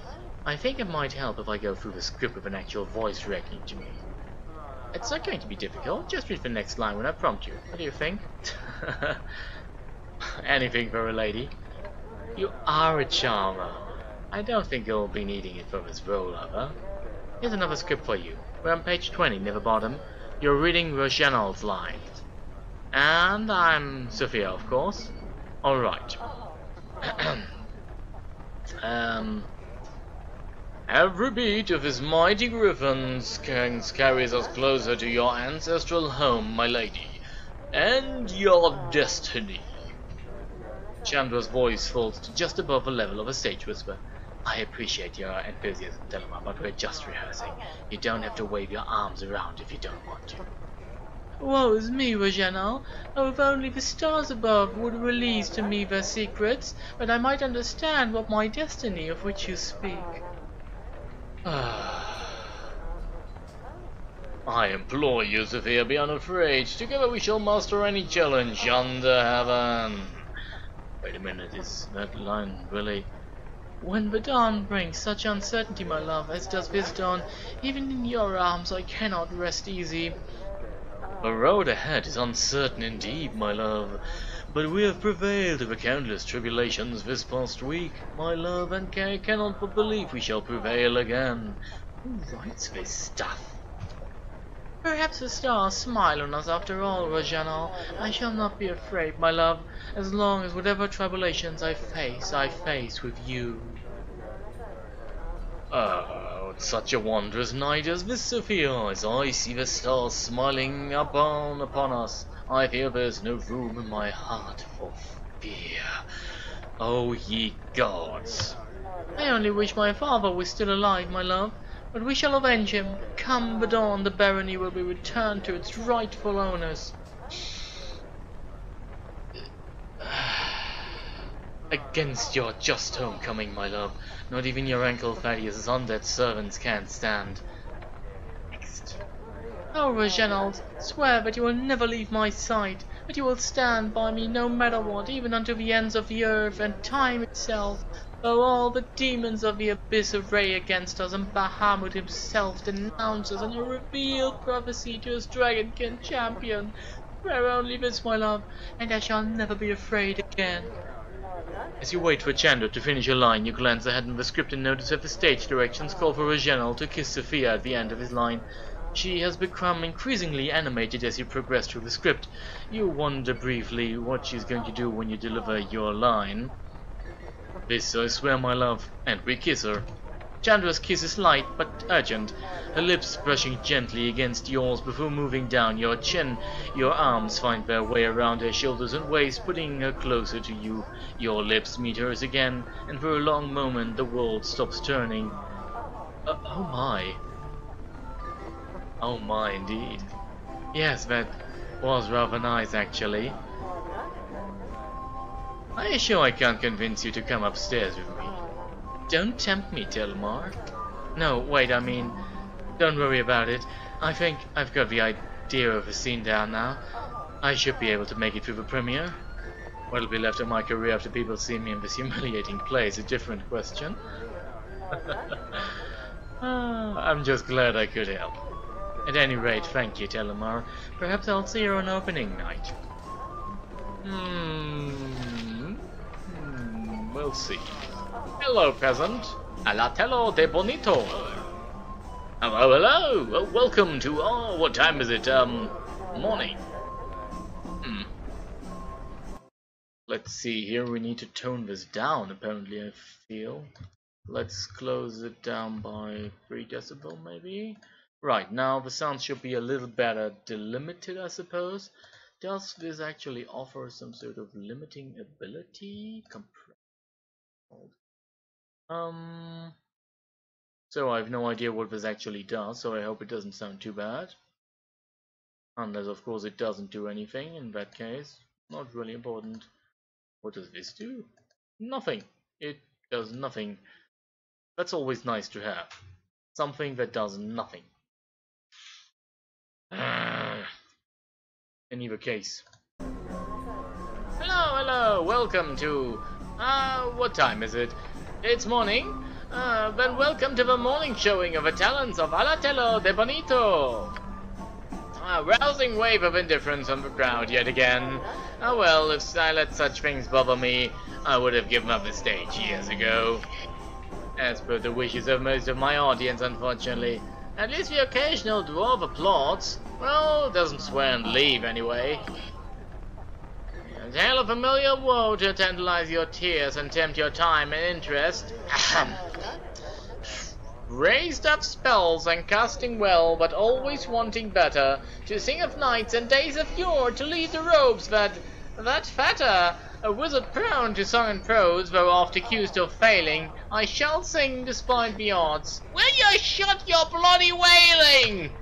I think it might help if I go through the script with an actual voice reacting to me. It's not going to be difficult, just read the next line when I prompt you. What do you think? Anything for a lady. You are a charmer. I don't think you'll be needing it for this role, lover. Here's another script for you. We're on page 20 near the bottom. You're reading Rochanol's lines. And I'm Sophia, of course. Alright. Every beat of his mighty griffins carries us closer to your ancestral home, my lady, and your destiny. Chandra's voice falls to just above the level of a stage whisper. I appreciate your enthusiasm, Delama, but we're just rehearsing. You don't have to wave your arms around if you don't want to. Woe is me, Reginald. Oh, if only the stars above would release to me their secrets, that I might understand what my destiny of which you speak. I implore you, Sophia, be unafraid. Together we shall master any challenge under heaven. Wait a minute, is that line really... When the dawn brings such uncertainty, my love, as does this dawn, even in your arms I cannot rest easy. The road ahead is uncertain indeed, my love, but we have prevailed over countless tribulations this past week, my love, and I cannot but believe we shall prevail again. Who writes this stuff? Perhaps the stars smile on us after all, Reginald. I shall not be afraid, my love, as long as whatever tribulations I face with you. Oh, it's such a wondrous night as this, Sophia, as I see the stars smiling upon us. I feel there's no room in my heart for fear. Oh, ye gods! I only wish my father was still alive, my love. But we shall avenge him. Come the dawn, the barony will be returned to its rightful owners. Against your just homecoming, my love. Not even your Uncle Thaddeus' undead servants can't stand. Next. Oh, Reginald, swear that you will never leave my side, that you will stand by me no matter what, even unto the ends of the earth and time itself. Though all the demons of the abyss array against us, and Bahamut himself denounces and a revealed prophecy to his dragonkin champion. Swear only this, my love, and I shall never be afraid again. As you wait for Chandra to finish a line, you glance ahead in the script and notice that the stage directions call for Reginald to kiss Sophia at the end of his line. She has become increasingly animated as you progress through the script. You wonder briefly what she's going to do when you deliver your line. This I swear, my love, and we kiss her. Chandra's kiss is light but urgent, her lips brushing gently against yours before moving down your chin. Your arms find their way around her shoulders and waist, putting her closer to you. Your lips meet hers again, and for a long moment the world stops turning. Oh my. Oh my, indeed. Yes, that was rather nice, actually. Are you sure I can't convince you to come upstairs with me? Don't tempt me, Telmar. No, wait, I mean, don't worry about it. I think I've got the idea of the scene down now. I should be able to make it through the premiere. What'll be left of my career after people see me in this humiliating play is a different question. I'm just glad I could help. At any rate, thank you, Telmar. Perhaps I'll see you on opening night. We'll see. Hello, peasant. Athkatla de Bonito. Hello, hello. Welcome to, what time is it? Morning. Let's see here. We need to tone this down, apparently, I feel. Let's close it down by 3 decibel, maybe. Right, now the sound should be a little better delimited, I suppose. Does this actually offer some sort of limiting ability? So I have no idea what this actually does, so I hope it doesn't sound too bad. Unless, of course, it doesn't do anything. In that case, not really important. What does this do? Nothing. It does nothing. That's always nice to have. Something that does nothing. In either case. Hello, hello, welcome to... what time is it? It's morning? Then welcome to the morning showing of the talents of Athkatla de Bonito. A rousing wave of indifference from the crowd yet again. Oh well, if I let such things bother me, I would have given up the stage years ago. As per the wishes of most of my audience, unfortunately. At least the occasional dwarf applauds. Well, doesn't swear and leave anyway. A tale of familiar woe to tantalize your tears and tempt your time and interest. Raised up spells and casting well, but always wanting better. To sing of nights and days of yore, to leave the robes that fatter. A wizard prone to song and prose, though oft accused of failing, I shall sing despite the odds. Will you shut your bloody wailing?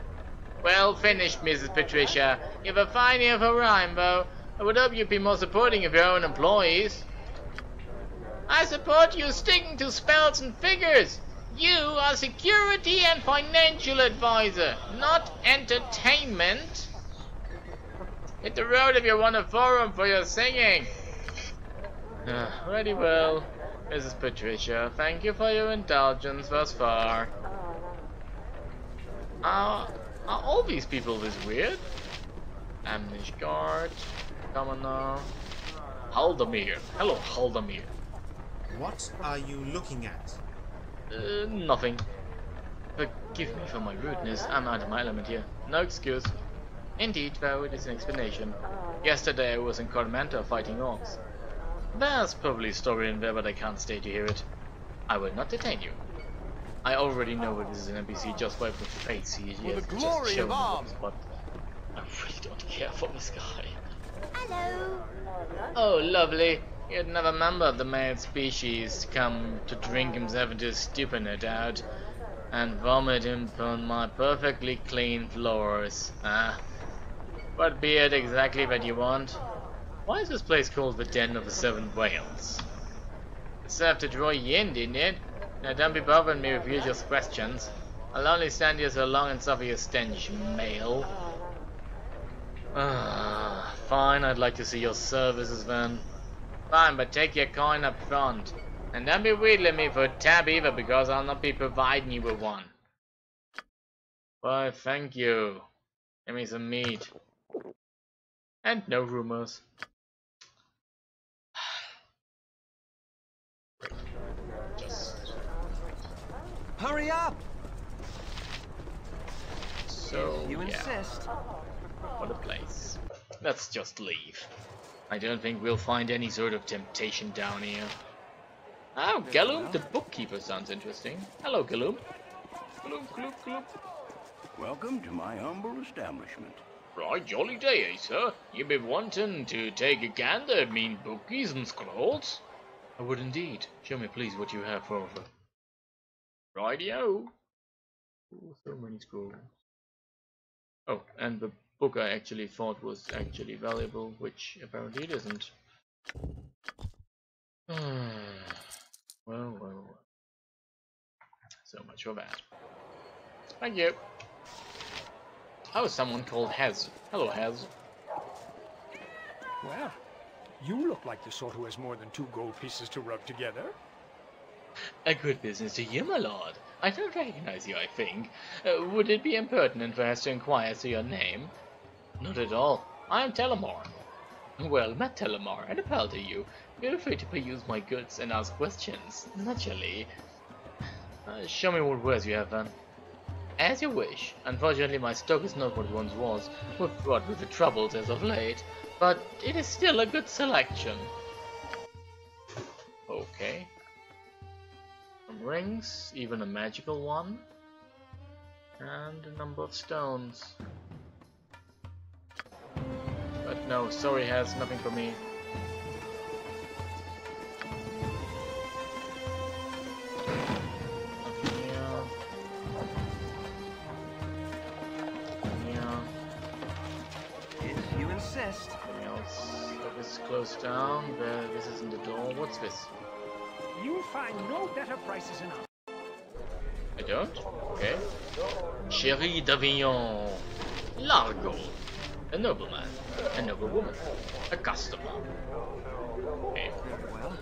Well finished, Mrs. Patricia. You've a fine ear for rhyme, though. I would hope you'd be more supporting of your own employees. I support you sticking to spells and figures. You are security and financial advisor, not entertainment. Hit the road if you want a forum for your singing. Very well, Mrs. Patricia. Thank you for your indulgence thus far. Are all these people this weird? Amnishgard, Commoner, Haldamir. Hello, Haldamir. What are you looking at? Nothing. Forgive me for my rudeness. I'm out of my element here. No excuse. Indeed, though, it is an explanation. Yesterday I was in Cormanta fighting orcs. There's probably a story in there, but I can't stay to hear it. I will not detain you. I already know that this is an NPC just by the face he For has the just glory shown of arms. us, but I really don't care for this guy. Hello. Oh, lovely. You'd never member of the male species come to drink himself into a stupor, no doubt, and vomit him upon my perfectly clean floors. What be it exactly that you want? Why is this place called the Den of the Seven Whales? It served to draw you in, didn't it? Now don't be bothering me with useless questions. I'll only stand here so long and suffer your stench, male. Fine, I'd like to see your services then. Fine, but take your coin up front. And don't be wheedling me for a tab either, because I'll not be providing you with one. Why, thank you. Give me some meat. And no rumors. Hurry up! So, you insist. What a place. Let's just leave. I don't think we'll find any sort of temptation down here. Oh, Galoom the bookkeeper sounds interesting. Hello, Galoom. Galoom, Galoom, Galoom. Welcome to my humble establishment. Right, jolly day, eh, sir? You be wanting to take a gander at mean bookies and scrolls? I would indeed. Show me, please, what you have for offer. Rightio. Oh, so many scrolls. Oh, and the book I actually thought was actually valuable, which apparently it isn't. Well. So much for that. Thank you. Oh, someone called Hez. Hello, Hez. Well, you look like the sort who has more than 2 gold pieces to rub together. A good business to you, my lord. I don't recognize you, I think. Would it be impertinent for us to inquire as to your name? Not at all. I am Telemar. Well met, Telemar, and a pal to you. Feel free to peruse my goods and ask questions, naturally. Show me what wares you have, then. As you wish. Unfortunately, my stock is not what it once was, what with the troubles as of late, but it is still a good selection. Okay. Some rings, even a magical one, and a number of stones. But no, sorry, has nothing for me. If you insist. Something else. So this is closed down. This isn't the door. What's this? You'll find no better prices enough. I don't? Okay. Chérie d'Avignon. Largo. A nobleman. A noblewoman. A customer. Okay. Well.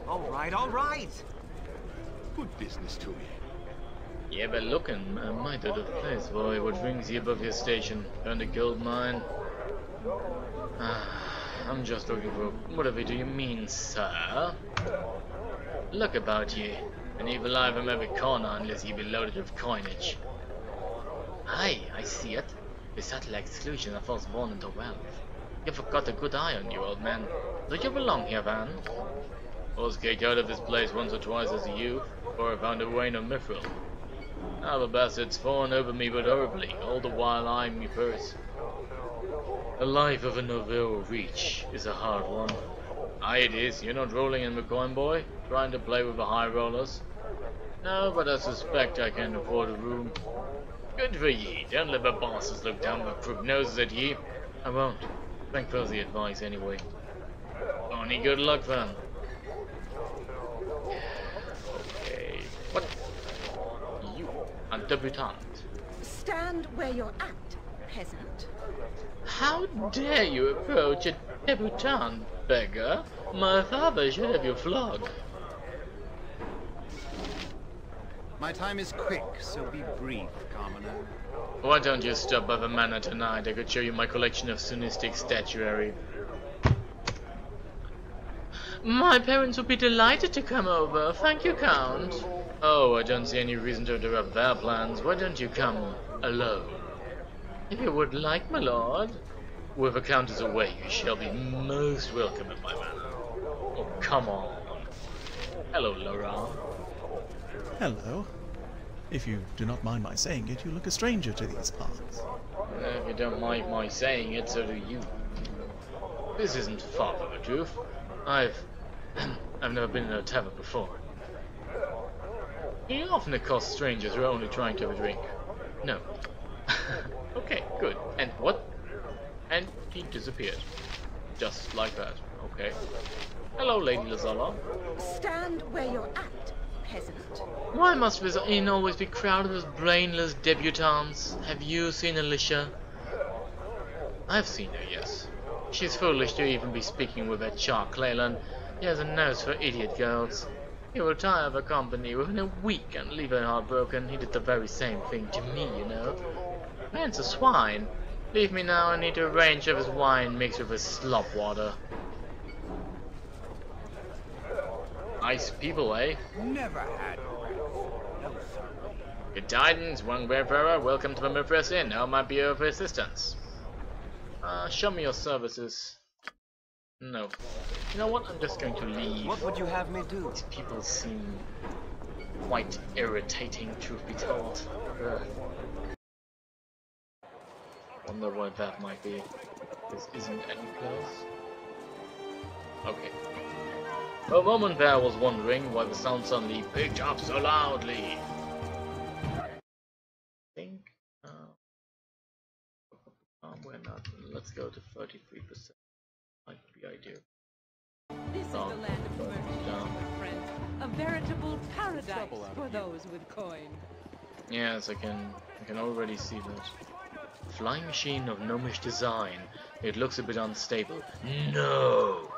All right. Good business to me. Yeah, but looking, might out of place, boy. What brings you above your station? Found a gold mine? I'm just looking for... Whatever do you mean, sir? Look about you. An evil eye from every corner unless you be loaded with coinage. Aye, I see it. The subtle exclusion of those born into wealth. You've got a good eye on you, old man. Do you belong here, Van? I was kicked out of this place once or twice as a youth, before I found a vein of mithril. Now the bastard's fawned over me but horribly, all the while eyeing me purse. The life of a Novel Reach is a hard one. Aye, it is. You're not rolling in the coin, boy? Trying to play with the high rollers? No, but I suspect I can afford a room. Good for ye. Don't let the bosses look down with crooked noses at ye. I won't. Thanks for the advice anyway. Only good luck, then. Okay. What? You are debutante. Stand where you're at, peasant. How dare you approach a debutante, beggar? My father should have you flogged. My time is quick, so be brief, commoner. Why don't you stop by the manor tonight? I could show you my collection of Sunistic statuary. My parents would be delighted to come over. Thank you, Count. Oh, I don't see any reason to interrupt their plans. Why don't you come alone? If you would like, my lord. With the Countess away, you shall be most welcome at my manor. Oh, come on. Hello, Laura. Hello. If you do not mind my saying it, you look a stranger to these parts. If you don't mind my saying it, so do you. This isn't far from the truth. I've never been in a tavern before. You often accost strangers who are only trying to have a drink. No. Okay, good. And what? And he disappeared. Just like that. Okay. Hello, Lady Lazala. Stand where you're at, peasant. Why must this inn always be crowded with brainless debutantes? Have you seen Alicia? I've seen her, yes. She's foolish to even be speaking with that Shark Cleland. He has a nose for idiot girls. He will tire of her company within a week and leave her heartbroken. He did the very same thing to me, you know. Man's a swine. Leave me now, I need to arrange of his wine mixed with his slop water. Nice people, eh? Never had. Good tidings, one wayfarer. Welcome to the Memphis Inn. How might be of assistance? Show me your services. No. You know what? I'm just going to leave. What would you have me do? These people seem quite irritating, truth be told. Wonder what that might be. This isn't any close. Okay. For a moment there I was wondering why the sound suddenly picked up so loudly. I think we're not. Let's go to 33%. Might be ideal. This is the land of mercy, my friends. A veritable paradise for those with coin. Yes, I can already see that. Flying machine of gnomish design. It looks a bit unstable. No!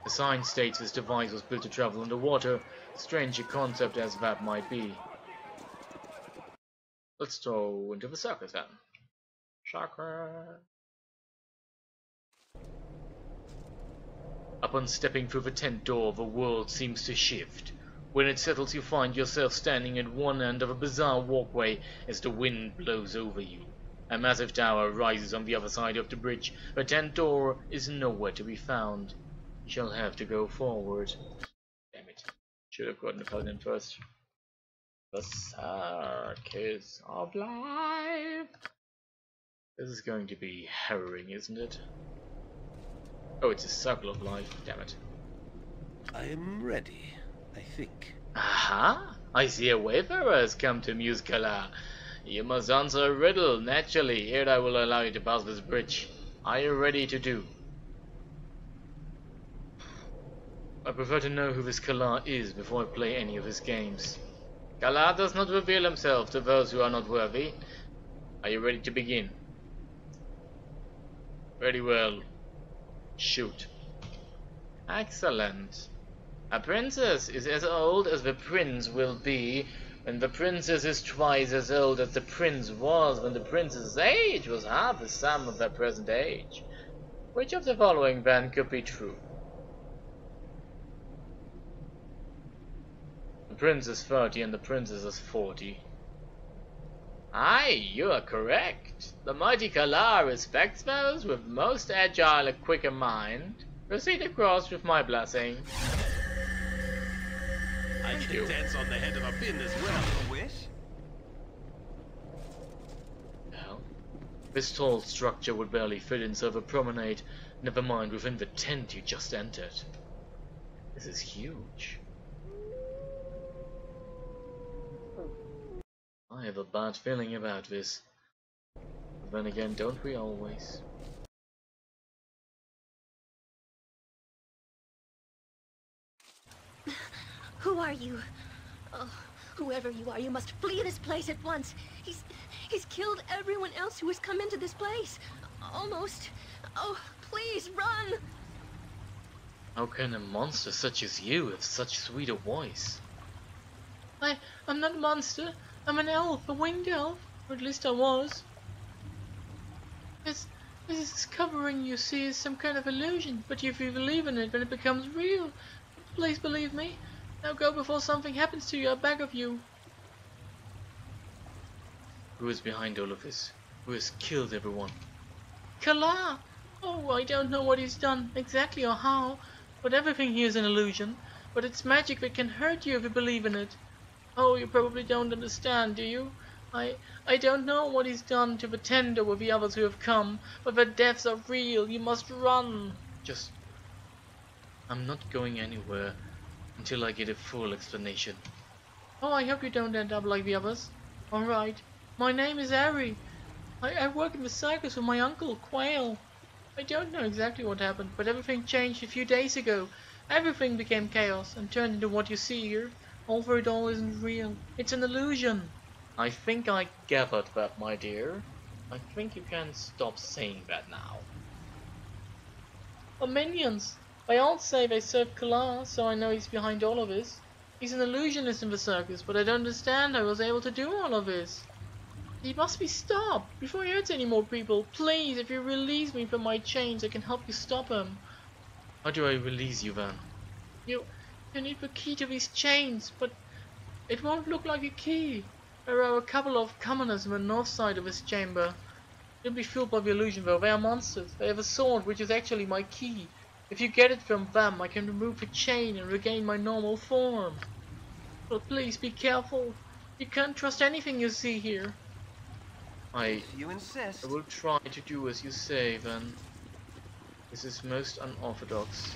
The sign states this device was built to travel underwater. Strange a concept as that might be. Let's throw into the circus then. Chakra. Upon stepping through the tent door, the world seems to shift. When it settles, you find yourself standing at one end of a bizarre walkway as the wind blows over you. A massive tower rises on the other side of the bridge. The tent door is nowhere to be found. You shall have to go forward. Damn it. Should have gotten the paladin first. The circus of life. This is going to be harrowing, isn't it? Oh, it's a circle of life. Damn it. I am ready, I think. Aha! I see a wayfarer has come to Muscala. You must answer a riddle, naturally. Here I will allow you to pass this bridge. Are you ready to do? I prefer to know who this Kala is before I play any of his games. Kala does not reveal himself to those who are not worthy. Are you ready to begin? Very well. Shoot. Excellent. A princess is as old as the prince will be when the princess is twice as old as the prince was when the prince's age was half the sum of their present age. Which of the following then could be true? The prince is 30 and the princess is 40. Aye, you are correct. The mighty Kala respects those with most agile and quicker mind. Proceed across with my blessing. I can dance on the head of a pin as well. A wish? No. This tall structure would barely fit inside a promenade, never mind within the tent you just entered. This is huge. I have a bad feeling about this. But then again, don't we always? Who are you? Oh, whoever you are, you must flee this place at once. He's killed everyone else who has come into this place. Almost. Oh, please, run! How can a monster such as you have such sweet a voice? I'm not a monster. I'm an elf, a winged elf. Or at least I was. This covering you see is some kind of illusion, but if you believe in it, then it becomes real. Please believe me. Now go before something happens to you, I beg of you. Who is behind all of this? Who has killed everyone? Kala! Oh, I don't know what he's done exactly or how, but everything here is an illusion. But it's magic that can hurt you if you believe in it. Oh, you probably don't understand, do you? I don't know what he's done to the tender with the others who have come, but their deaths are real. You must run. I'm not going anywhere until I get a full explanation. Oh, I hope you don't end up like the others. Alright, my name is Ari. I work in the circus with my uncle, Quail. I don't know exactly what happened, but everything changed a few days ago. Everything became chaos and turned into what you see here. Although it all isn't real. It's an illusion. I think I gathered that, my dear. I think you can stop saying that now. The minions! They all say they serve Kala, so I know he's behind all of this. He's an illusionist in the circus, but I don't understand how he was able to do all of this. He must be stopped before he hurts any more people. Please, if you release me from my chains, I can help you stop him. How do I release you then? You need the key to these chains, but it won't look like a key. There are a couple of commoners on the north side of this chamber. Don't be fooled by the illusion though, they are monsters. They have a sword which is actually my key. If you get it from them, I can remove the chain and regain my normal form. But please be careful. You can't trust anything you see here. You insist. I will try to do as you say then. This is most unorthodox.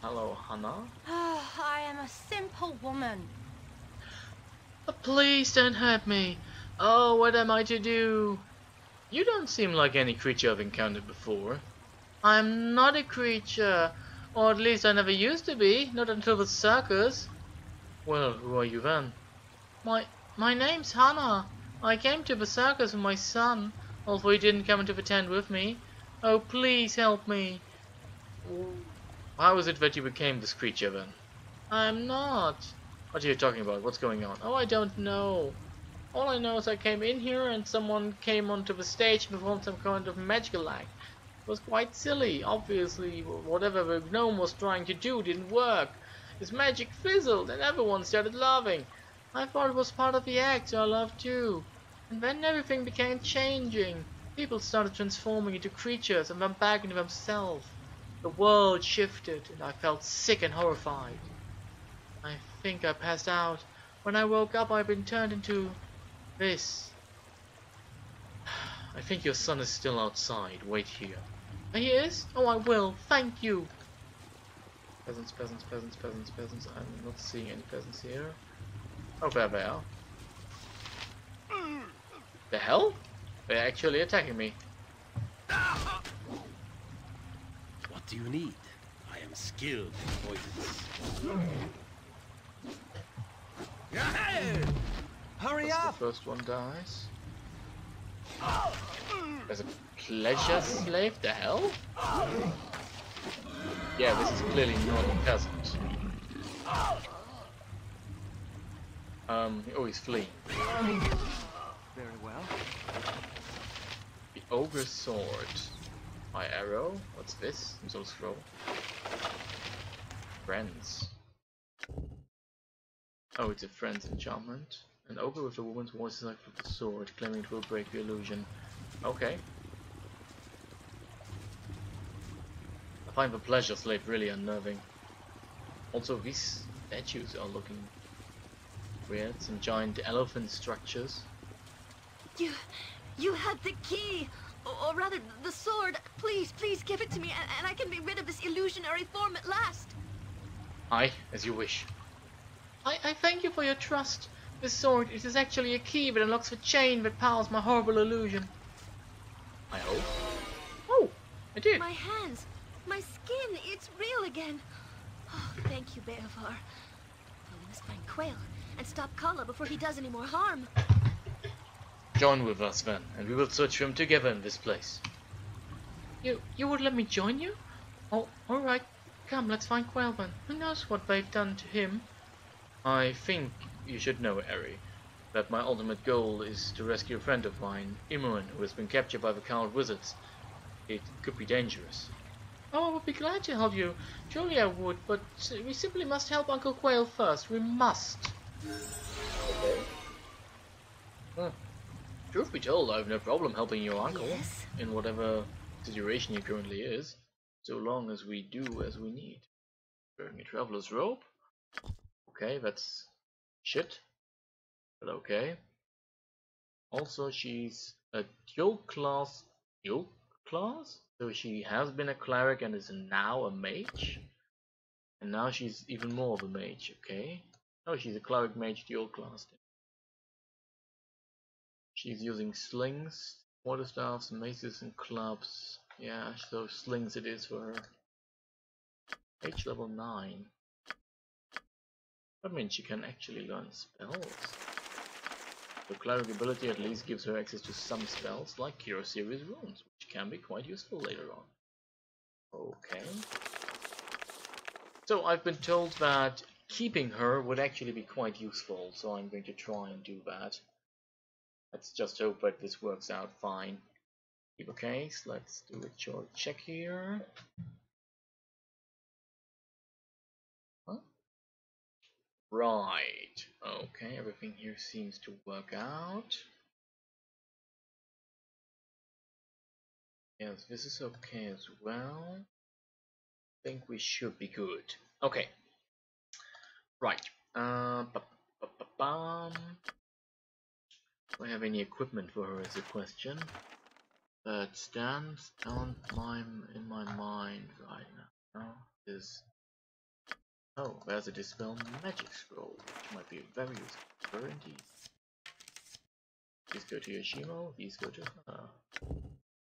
Hello, Hannah? I am a simple woman. Please don't hurt me. Oh, what am I to do? You don't seem like any creature I've encountered before. I'm not a creature. Or at least I never used to be. Not until the circus. Well, who are you then? My name's Hannah. I came to the circus with my son, although he didn't come into the tent with me. Oh, please help me. How is it that you became this creature then? I'm not. What are you talking about? What's going on? Oh, I don't know. All I know is I came in here and someone came onto the stage and performed some kind of magical act. It was quite silly. Obviously, whatever the gnome was trying to do didn't work. His magic fizzled and everyone started laughing. I thought it was part of the act, so I laughed too. And then everything began changing. People started transforming into creatures and then back into themselves. The world shifted and I felt sick and horrified. I think I passed out. When I woke up, I'd been turned into this. I think your son is still outside. Wait here. He is? Oh, I will. Thank you. Peasants, peasants, peasants, peasants, peasants. I'm not seeing any peasants here. Oh, there they are. The hell? They're actually attacking me. What do you need? I am skilled in poisons. Hurry up! The first one dies. There's a pleasure slave? The hell? Yeah, this is clearly not a peasant. Oh, he's fleeing. Very well. The ogre's sword. My arrow. What's this? So throw. Friends. Oh, it's a friend's enchantment. An ogre with a woman's voice is like with a sword, claiming it will break the illusion. Okay. I find the pleasure slave really unnerving. Also, these statues are looking weird. Some giant elephant structures. You had the key! Or rather, the sword. Please, please give it to me, and I can be rid of this illusionary form at last. Aye, as you wish. I thank you for your trust. This sword, it is actually a key that unlocks the chain that powers my horrible illusion. I hope. Oh, I did. My hands, my skin, it's real again. Oh, thank you, Beovar. Oh, we must find Quail and stop Kala before he does any more harm. Join with us then, and we will search for him together in this place. You would let me join you? Oh, alright. Come, let's find Quail then. Who knows what they've done to him? I think you should know, Eri, that my ultimate goal is to rescue a friend of mine, Imoen, who has been captured by the coward wizards. It could be dangerous. Oh, I would be glad to help you. Surely I would, but we simply must help Uncle Quail first. We must. Okay. Huh. Truth be told, I have no problem helping your uncle in whatever situation he currently is, so long as we do as we need. Wearing a traveler's robe. Okay, that's shit, but okay. Also, she's a dual class, so she has been a cleric and is now a mage, and now she's even more of a mage. Okay, oh, she's a cleric mage dual class. She's using slings, quarterstaffs, maces, and clubs. Yeah, so slings it is for her. Mage level 9. That means she can actually learn spells. The cleric ability at least gives her access to some spells, like Cure Series Runes, which can be quite useful later on. Okay. So I've been told that keeping her would actually be quite useful, so I'm going to try and do that. Let's just hope that this works out fine. Keep a case, let's do a short check here. Huh? Right, okay, everything here seems to work out. Yes, this is okay as well. I think we should be good. Okay. Right. Do I have any equipment for her is the question. That stands on in my mind right now. Is there's a dispel magic scroll, which might be very useful for her indeed. These go to Yoshimo, these go to her.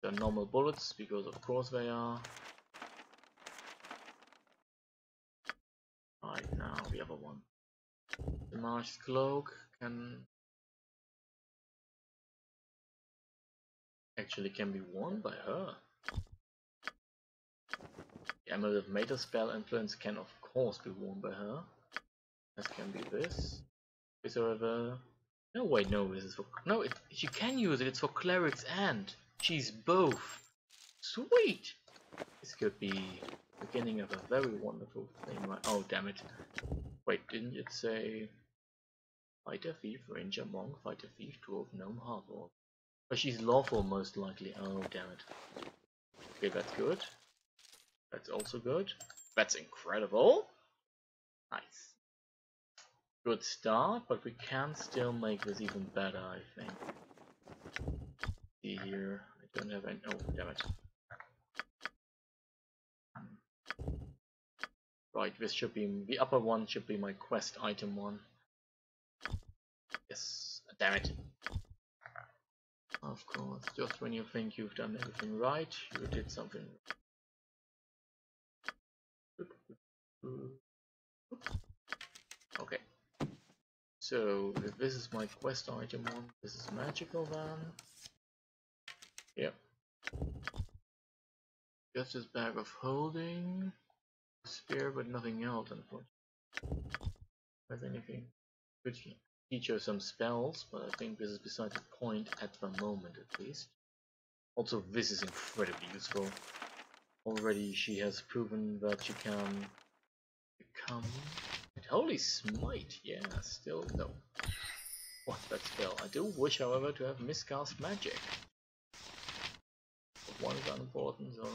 They're normal bullets because of course they are. Right, now the other one. The Marsh's cloak can be worn by her. The Amulet of Mater spell influence can of course be worn by her. As can be this. Is however no wait, no, this is for she can use it, it's for clerics and she's both. Sweet! This could be the beginning of a very wonderful thing, right? Oh damn it. Wait, didn't it say Fighter, Thief, Ranger, Monk, Fighter, Thief, Dwarf, Gnome, Half-Orc? But she's lawful most likely. Oh damn it. Okay, that's good. That's also good. That's incredible. Nice. Good start, but we can still make this even better, I think. See here, I don't have any. Oh damn it. Right, this should be the upper one. Should be my quest item one. Yes, damn it. Of course, just when you think you've done everything right, you did something. Okay. So if this is my quest item one, this is magical then. Yep. Just this bag of holding. Spear, but nothing else, unfortunately. Has anything? Could teach her some spells, but I think this is beside the point at the moment, at least. Also, this is incredibly useful. Already, she has proven that she can become. Holy smite! Yeah, still no. What that spell? I do wish, however, to have miscast magic. But one is unimportant, so.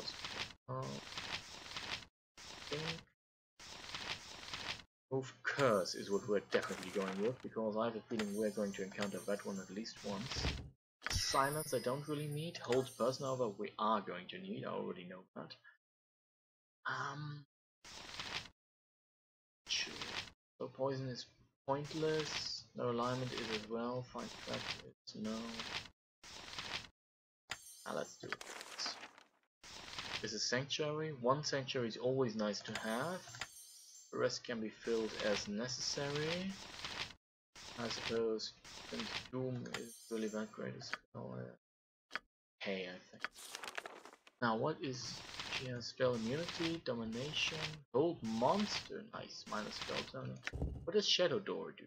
Move Curse is what we're definitely going with, because I have a feeling we're going to encounter that one at least once. silence I don't really need. Hold person over we are going to need, I already know that. Sure. So poison is pointless. No alignment is as well. Find trap is no. Now let's do it. This is sanctuary. One sanctuary is always nice to have. The rest can be filled as necessary. I suppose since Doom is really that great as well. Okay, I think. Now what is she has spell immunity, domination, hold monster, nice, minus spell turner. What does Shadow Door do?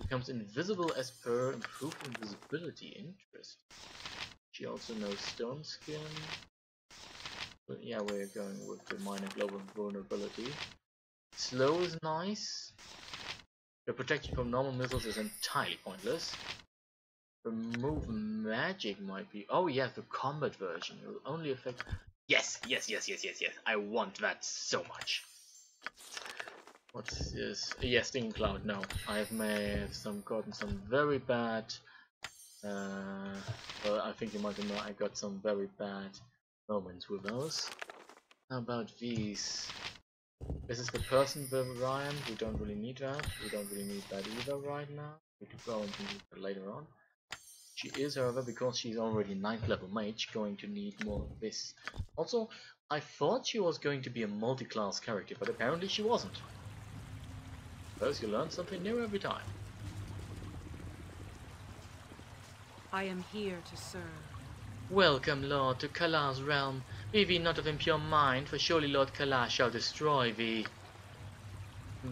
Becomes invisible as per improved invisibility, interest. She also knows stone skin. But yeah, we're going with the minor global vulnerability. Slow is nice. The protection from normal missiles is entirely pointless. Remove magic might be. Oh yeah, the combat version will only affect. Yes. I want that so much. What's this? Yes, Stinging Cloud. No, I have gotten some very bad. Well, I think you might know I got some very bad moments with those. How about these? This is the person variant. We don't really need that. We don't really need that either right now. We could go into that later on. She is, however, because she's already 9th level mage, going to need more of this. Also, I thought she was going to be a multi-class character, but apparently she wasn't. Suppose you learn something new every time. I am here to serve. Welcome, Lord, to Kala's realm. Be thee not of impure mind, for surely Lord Kala shall destroy thee.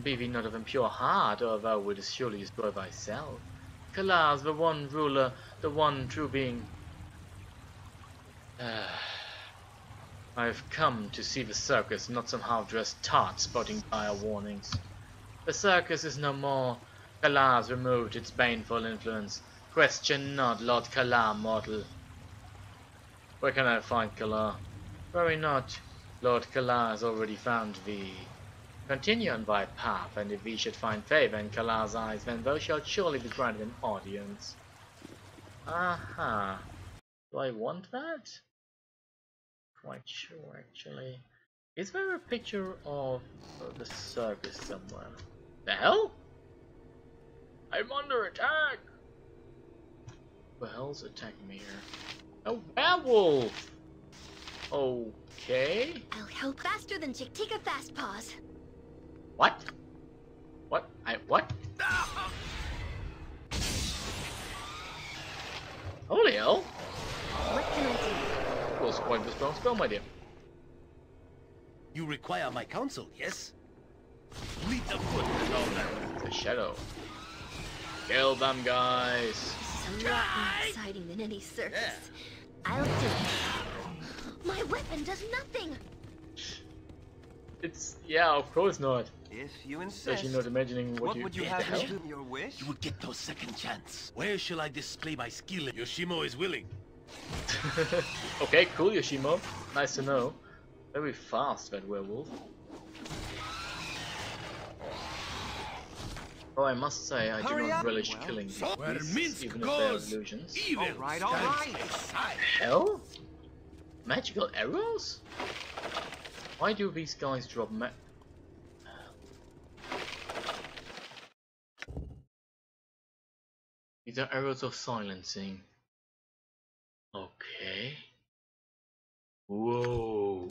Be thee not of impure heart, or thou wouldst surely destroy thyself. Kala's the one ruler, the one true being. I've come to see the circus, not some half-dressed tart spouting dire warnings. The circus is no more. Kala's removed its baneful influence. Question not, Lord Kala, mortal. Where can I find Kala? Worry not, Lord Kala has already found thee. Continue on thy path, and if thee should find favour in Kala's eyes, then thou shalt surely be granted an audience. Aha. Do I want that? Quite sure, actually. Is there a picture of the circus somewhere? The hell? I'm under attack! Who the hell's attacking me here? A werewolf! Okay. I'll help faster than Chick-Tika Fast Paws. What? What? What? Holy hell! What can I do? That was quite a strong spell, my dear. You require my counsel, yes? Lead the foot and all that. The shadow. Kill them, guys. This is a lot more exciting than any circus. Yeah. I'll do it. My weapon does nothing. It's of course not. If you insist. Especially not imagining what would you have me do? Your wish? You will get no second chance. Where shall I display my skill? Yoshimo is willing. Okay, cool, Yoshimo. Nice to know. Very fast, that werewolf. Oh, I must say, I do not relish killing these beasts, even if they're illusions. All right. Hell? Magical arrows? Why do these guys drop These are arrows of silencing. Okay. Whoa.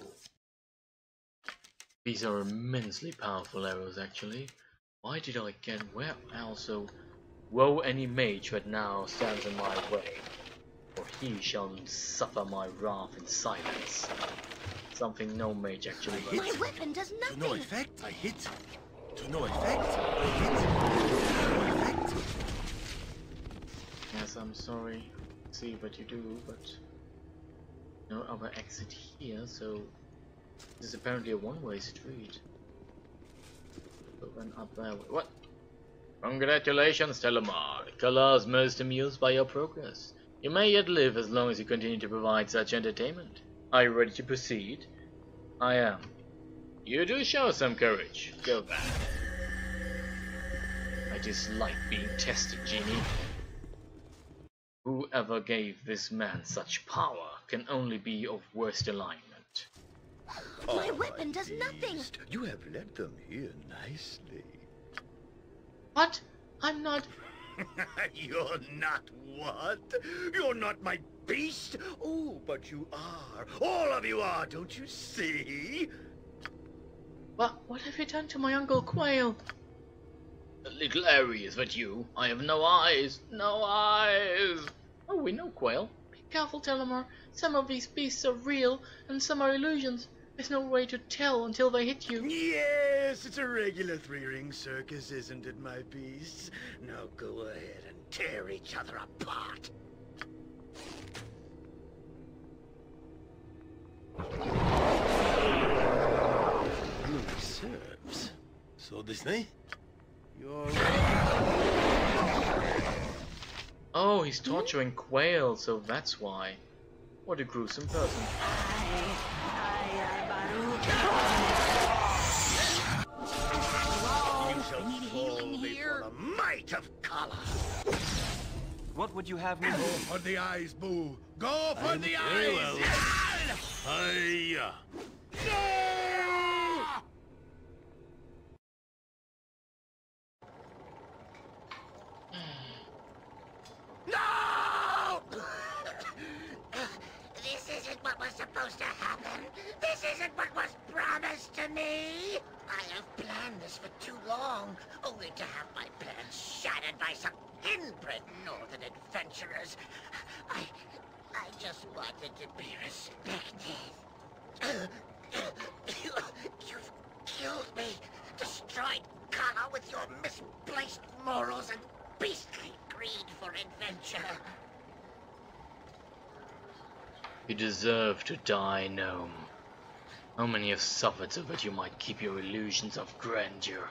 These are immensely powerful arrows, actually. Why did I get where also? Woe any mage that now stands in my way, for he shall suffer my wrath in silence. Something no mage actually does. My weapon does nothing. To no effect, I hit. To no effect, I hit. To no effect. Yes, I'm sorry. See what you do, but no other exit here, so this is apparently a one-way street. Open up there. What? Congratulations, Telemar. Kala's most amused by your progress. You may yet live as long as you continue to provide such entertainment. Are you ready to proceed? I am. You do show some courage. Go back. I dislike being tested, Genie. Whoever gave this man such power can only be of worst alignment. My weapon does nothing. You have led them here nicely. What? I'm not... You're not what? You're not my beast? Oh, but you are. All of you are, don't you see? What have you done to my Uncle Quail? Little Harry, is that you? I have no eyes. No eyes! Oh, we know, Quail. Be careful, Telemar. Some of these beasts are real, and some are illusions. There's no way to tell until they hit you. Yes, it's a regular three-ring circus, isn't it, my beasts? Now go ahead and tear each other apart. Good serves. So this night, you're... Oh, he's torturing Quail, so that's why. What a gruesome person. You shall fall before the might of Kala. What would you have me do? Go for the eyes, Boo. Go for the very eyes. well. Hiya. No! This isn't what was supposed to happen. This isn't what was promised to me. I have planned this for too long, only to have my plans shattered by some inbred northern adventurers. I just wanted to be respected. You've killed me, destroyed Kala with your misplaced morals and beastly greed for adventure. You deserve to die, Gnome. How many have suffered so that you might keep your illusions of grandeur?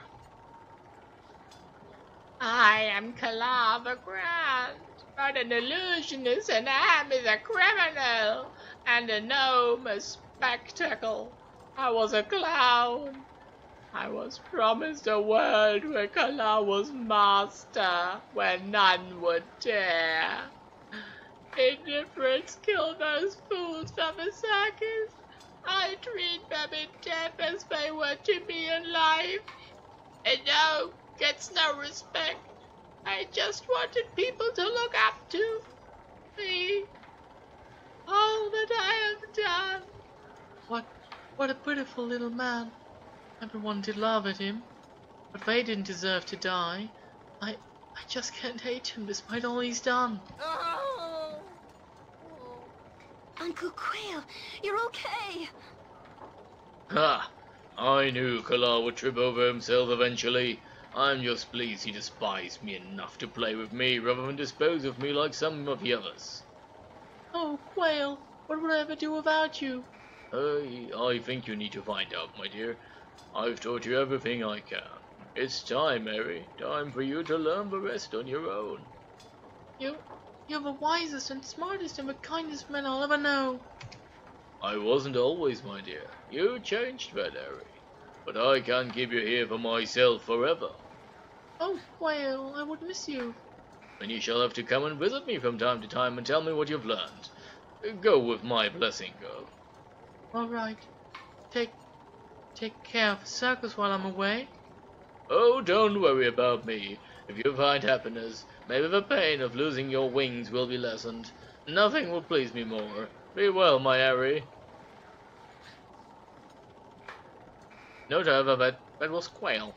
I am Kala the Grand, but an illusionist and Am is a criminal, and a gnome a spectacle. I was a clown. I was promised a world where Kala was master, where none would dare. Indifference killed those fools from the circus. I treat them in death as they were to me in life. And no, gets no respect. I just wanted people to look up to me. All that I have done. What a pitiful little man. Everyone did laugh at him, but they didn't deserve to die. I just can't hate him despite all he's done. Uncle Quail, you're okay. Ha! I knew Kala would trip over himself eventually. I'm just pleased he despised me enough to play with me rather than dispose of me like some of the others. Oh, Quail, what would I ever do without you? I think you need to find out, my dear. I've taught you everything I can. It's time, Mary. Time for you to learn the rest on your own. You're the wisest and smartest and the kindest man I'll ever know. I wasn't always, my dear. You changed that, Harry. But I can't keep you here for myself forever. Oh, Quail, I would miss you. Then you shall have to come and visit me from time to time and tell me what you've learned. Go with my blessing, girl. All right. Take care of the circus while I'm away. Oh, don't worry about me. If you find happiness, maybe the pain of losing your wings will be lessened. Nothing will please me more. Be well, my Harry. Note, however, that was Quail.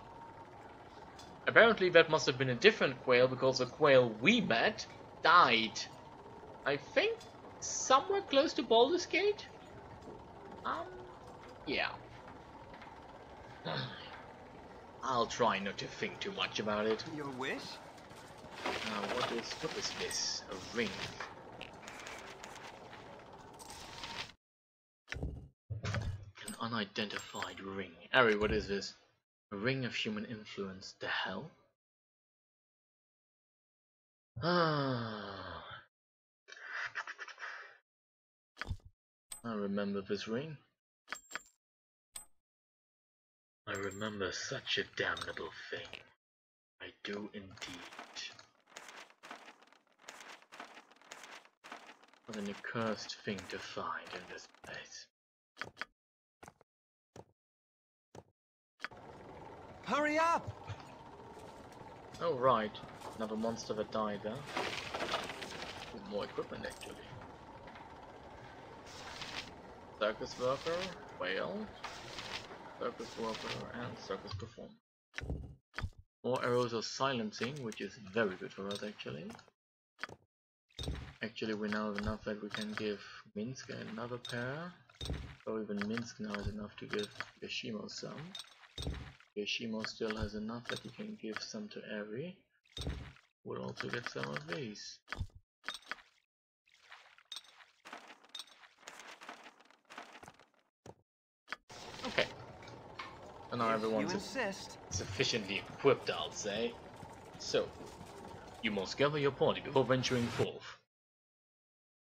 Apparently that must have been a different Quail, because the Quail we met died. I think somewhere close to Baldur's Gate? Yeah. I'll try not to think too much about it. Your wish? What is this? A ring. An unidentified ring. Ari, what is this? A ring of human influence. The hell? I remember this ring. I remember such a damnable thing. I do indeed. What an accursed thing to find in this place. Hurry up! Oh right, another monster that died there. More equipment actually. Circus worker, whale, circus worker, and circus performer. More arrows of silencing, which is very good for us actually. Actually, we now have enough that we can give Minsk another pair. Or even Minsk now is enough to give Yoshimo some. Yoshimo still has enough that he can give some to Eri. We'll also get some of these. Okay. So now everyone's sufficiently equipped, I'll say. So, you must gather your party before venturing forth.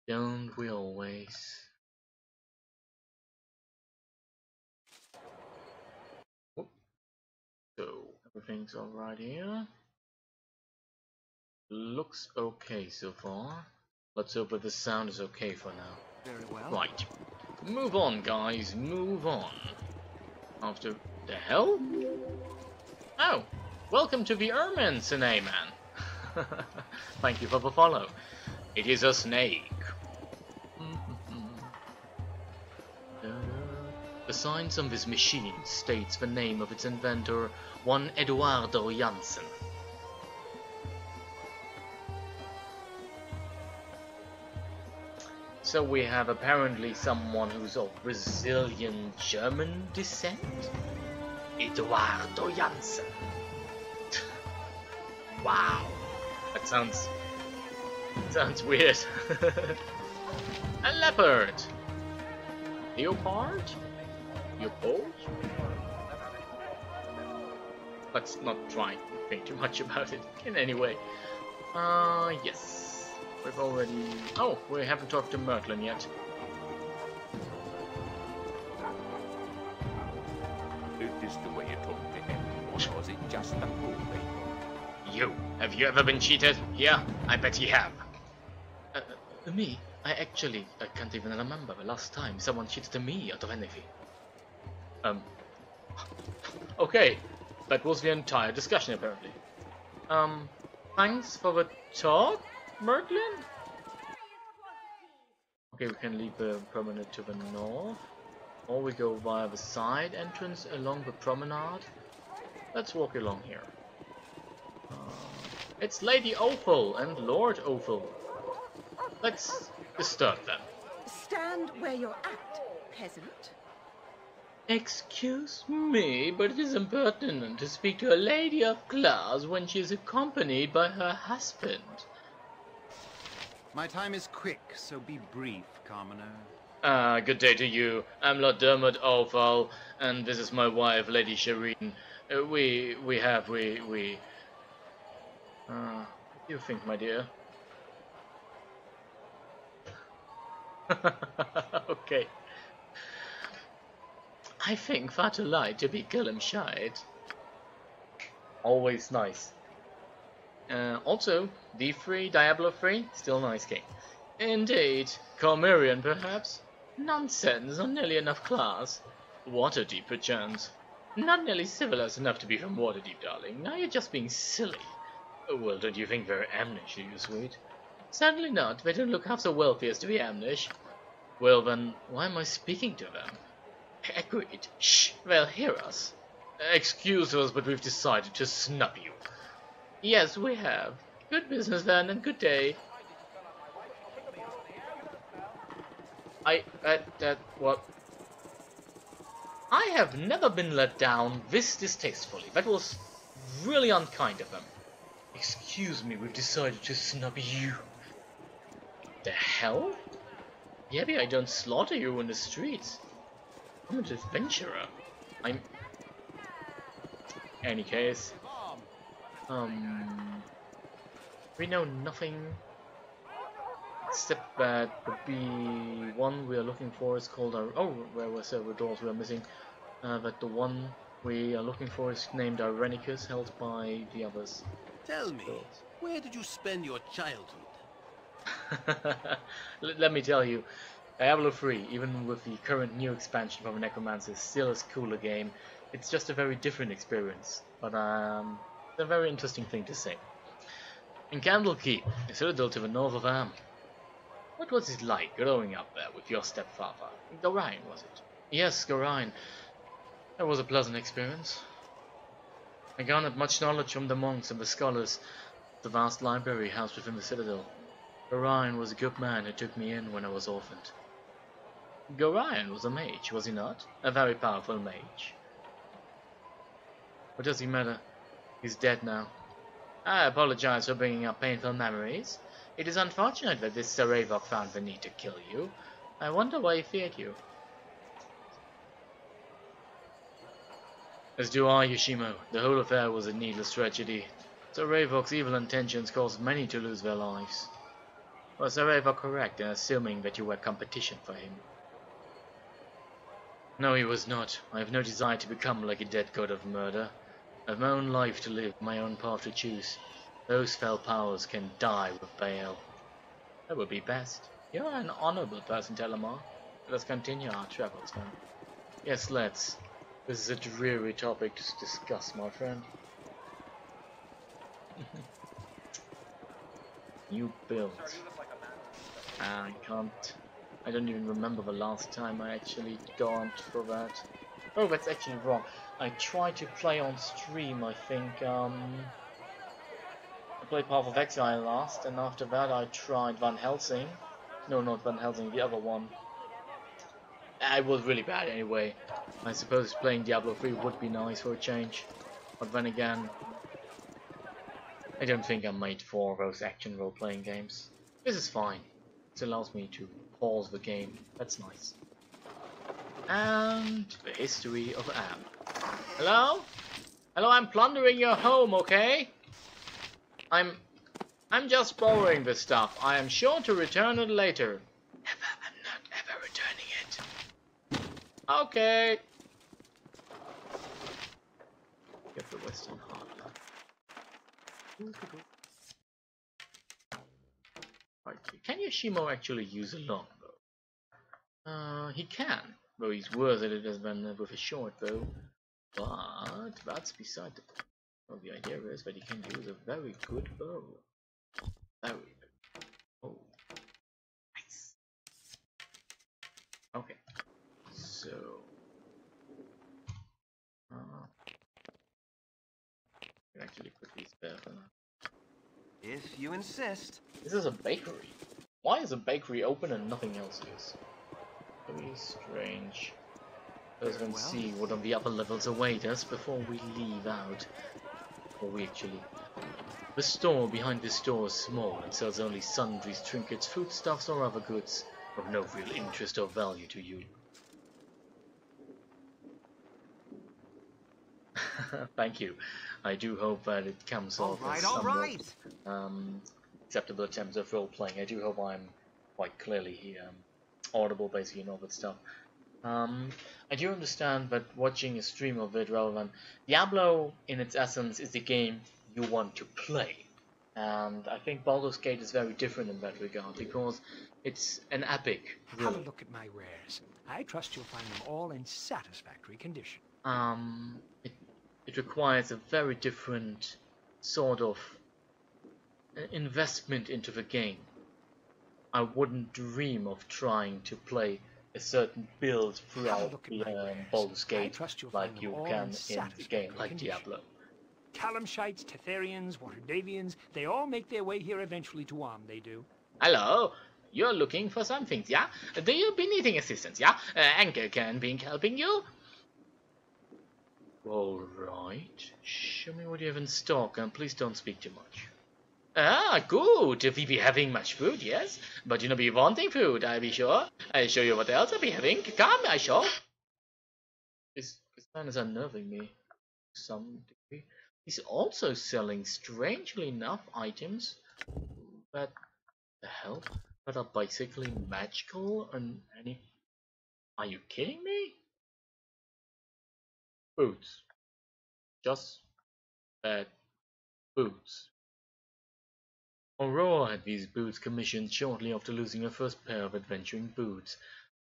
Don't we always? Whoop. So, everything's alright here. Looks okay so far. Let's hope that the sound is okay for now. Very well. Right. Move on, guys. Move on. After the hell? Oh, welcome to the Ermin, Sine Man. Thank you for the follow. It is a snake. The signs on this machine states the name of its inventor, one Eduardo Janssen. So we have apparently someone who's of Brazilian German descent? Eduardo Janssen. Wow. That sounds weird. A leopard. Leopard? Leopold? Let's not try and think too much about it in any way. Yes. We've already... Oh, we haven't talked to Merklin yet. Is this the way you talk to him, or was it just a bully? You! Have you ever been cheated? Yeah, I bet you have. Me? I can't even remember the last time someone cheated me out of anything. Okay, that was the entire discussion apparently. Thanks for the talk, Merklin? Okay, we can leave the promenade to the north. Or we go via the side entrance along the promenade. Let's walk along here. It's Lady Ophel and Lord Ophel. Let's disturb them. Stand where you're at, peasant. Excuse me, but it is impertinent to speak to a lady of class when she is accompanied by her husband. My time is quick, so be brief, commoner. Good day to you. I'm Lord Dermot Ophel, and this is my wife, Lady Shireen. What do you think, my dear? Okay. I think far too light to be Gilliam-shide. Always nice. Also, D3, Diablo 3, still nice game. Indeed. Cormyrian, perhaps? Nonsense, not nearly enough class. Waterdeep, perchance. Not nearly civilized enough to be from Waterdeep, darling. Now you're just being silly. Well, don't you think they're Amnish, you sweet? Certainly not. They don't look half so wealthy as to be Amnish. Well then, why am I speaking to them? Agreed. Shh, they'll hear us. Excuse us, but we've decided to snub you. Yes, we have. Good business then, and good day. What? I have never been let down this distastefully. That was really unkind of them. Excuse me, we've decided to snub you. The hell? Maybe I don't slaughter you in the streets. I'm an adventurer. Any case. We know nothing except that the B1 we are looking for is called our... Oh, where were several doors we are missing. That the one we are looking for is named Irenicus, held by the others. Tell me, where did you spend your childhood? Let me tell you, Diablo 3, even with the current new expansion from Necromancer, is still a cooler game. It's just a very different experience, but it's a very interesting thing to say. In Candlekeep, a citadel to the north of Am. What was it like growing up there with your stepfather? Gorion, was it? Yes, Gorion. That was a pleasant experience. I garnered much knowledge from the monks and the scholars of the vast library housed within the citadel. Gorion was a good man who took me in when I was orphaned. Gorion was a mage, was he not? A very powerful mage. What does he matter? He's dead now. I apologize for bringing up painful memories. It is unfortunate that this Sir Ravok found the need to kill you. I wonder why he feared you. As do I, Yoshimo. The whole affair was a needless tragedy. Sir Ravok's evil intentions caused many to lose their lives. Was Sir Ravok correct in assuming that you were competition for him? No, he was not. I have no desire to become like a dead god of murder. I have my own life to live, my own path to choose. Those fell powers can die with Baal. That would be best. You are an honorable person, Telemar. Let us continue our travels, then. Yes, let's. This is a dreary topic to discuss, my friend. New build. I can't. I don't even remember the last time I actually gone for that. Oh, that's actually wrong. I tried to play on stream, I think. I played Path of Exile last, and after that I tried Van Helsing. No, not Van Helsing, the other one. It was really bad anyway. I suppose playing Diablo 3 would be nice for a change. But then again, I don't think I'm made for those action role-playing games. This is fine. It allows me to pause the game. That's nice. And the history of Am. Hello? Hello, I'm plundering your home, okay? I'm just borrowing this stuff. I am sure to return it later. I'm not ever returning it. Okay. Get the Western Harbor. Right. Can Yoshimo actually use a longbow? He can, though he's worse at it than with a short bow. But that's beside the point. Well, the idea is that he can use a very good bow. Very good. Oh, nice. Okay, so can actually put these there for now. If you insist. This is a bakery. Why is a bakery open and nothing else is? Very strange. Let's go see what on the upper levels await us before we leave out. Or we actually... The store behind this store is small and sells only sundries, trinkets, foodstuffs or other goods of no real interest or value to you. Thank you. I do hope that it comes off as somewhat acceptable attempts of role-playing. I do hope I'm quite clearly audible, basically, and all that stuff. I do understand that watching a stream of it rather than Diablo, in its essence, is the game you want to play, and I think Baldur's Gate is very different in that regard because it's an epic. Really. Have a look at my wares. I trust you'll find them all in satisfactory condition. It requires a very different sort of investment into the game. I wouldn't dream of trying to play a certain build throughout the Baldur's Gate like you can in the game like Diablo. Calamshites, Tetherians, Waterdavians, they all make their way here eventually to Arm, they do. Hello? You're looking for some things, yeah? Do you be needing assistance, yeah? Anchor can be helping you? Alright. Show me what you have in stock and please don't speak too much. Ah, good. We be having much food, yes? But you know be wanting food, I be sure. I'll show you what else I be having. Come, I show. This man is unnerving me to some degree. He's also selling, strangely enough, items that the hell that are basically magical and any. Are you kidding me? Boots. Just bad boots. Aurora had these boots commissioned shortly after losing her first pair of adventuring boots,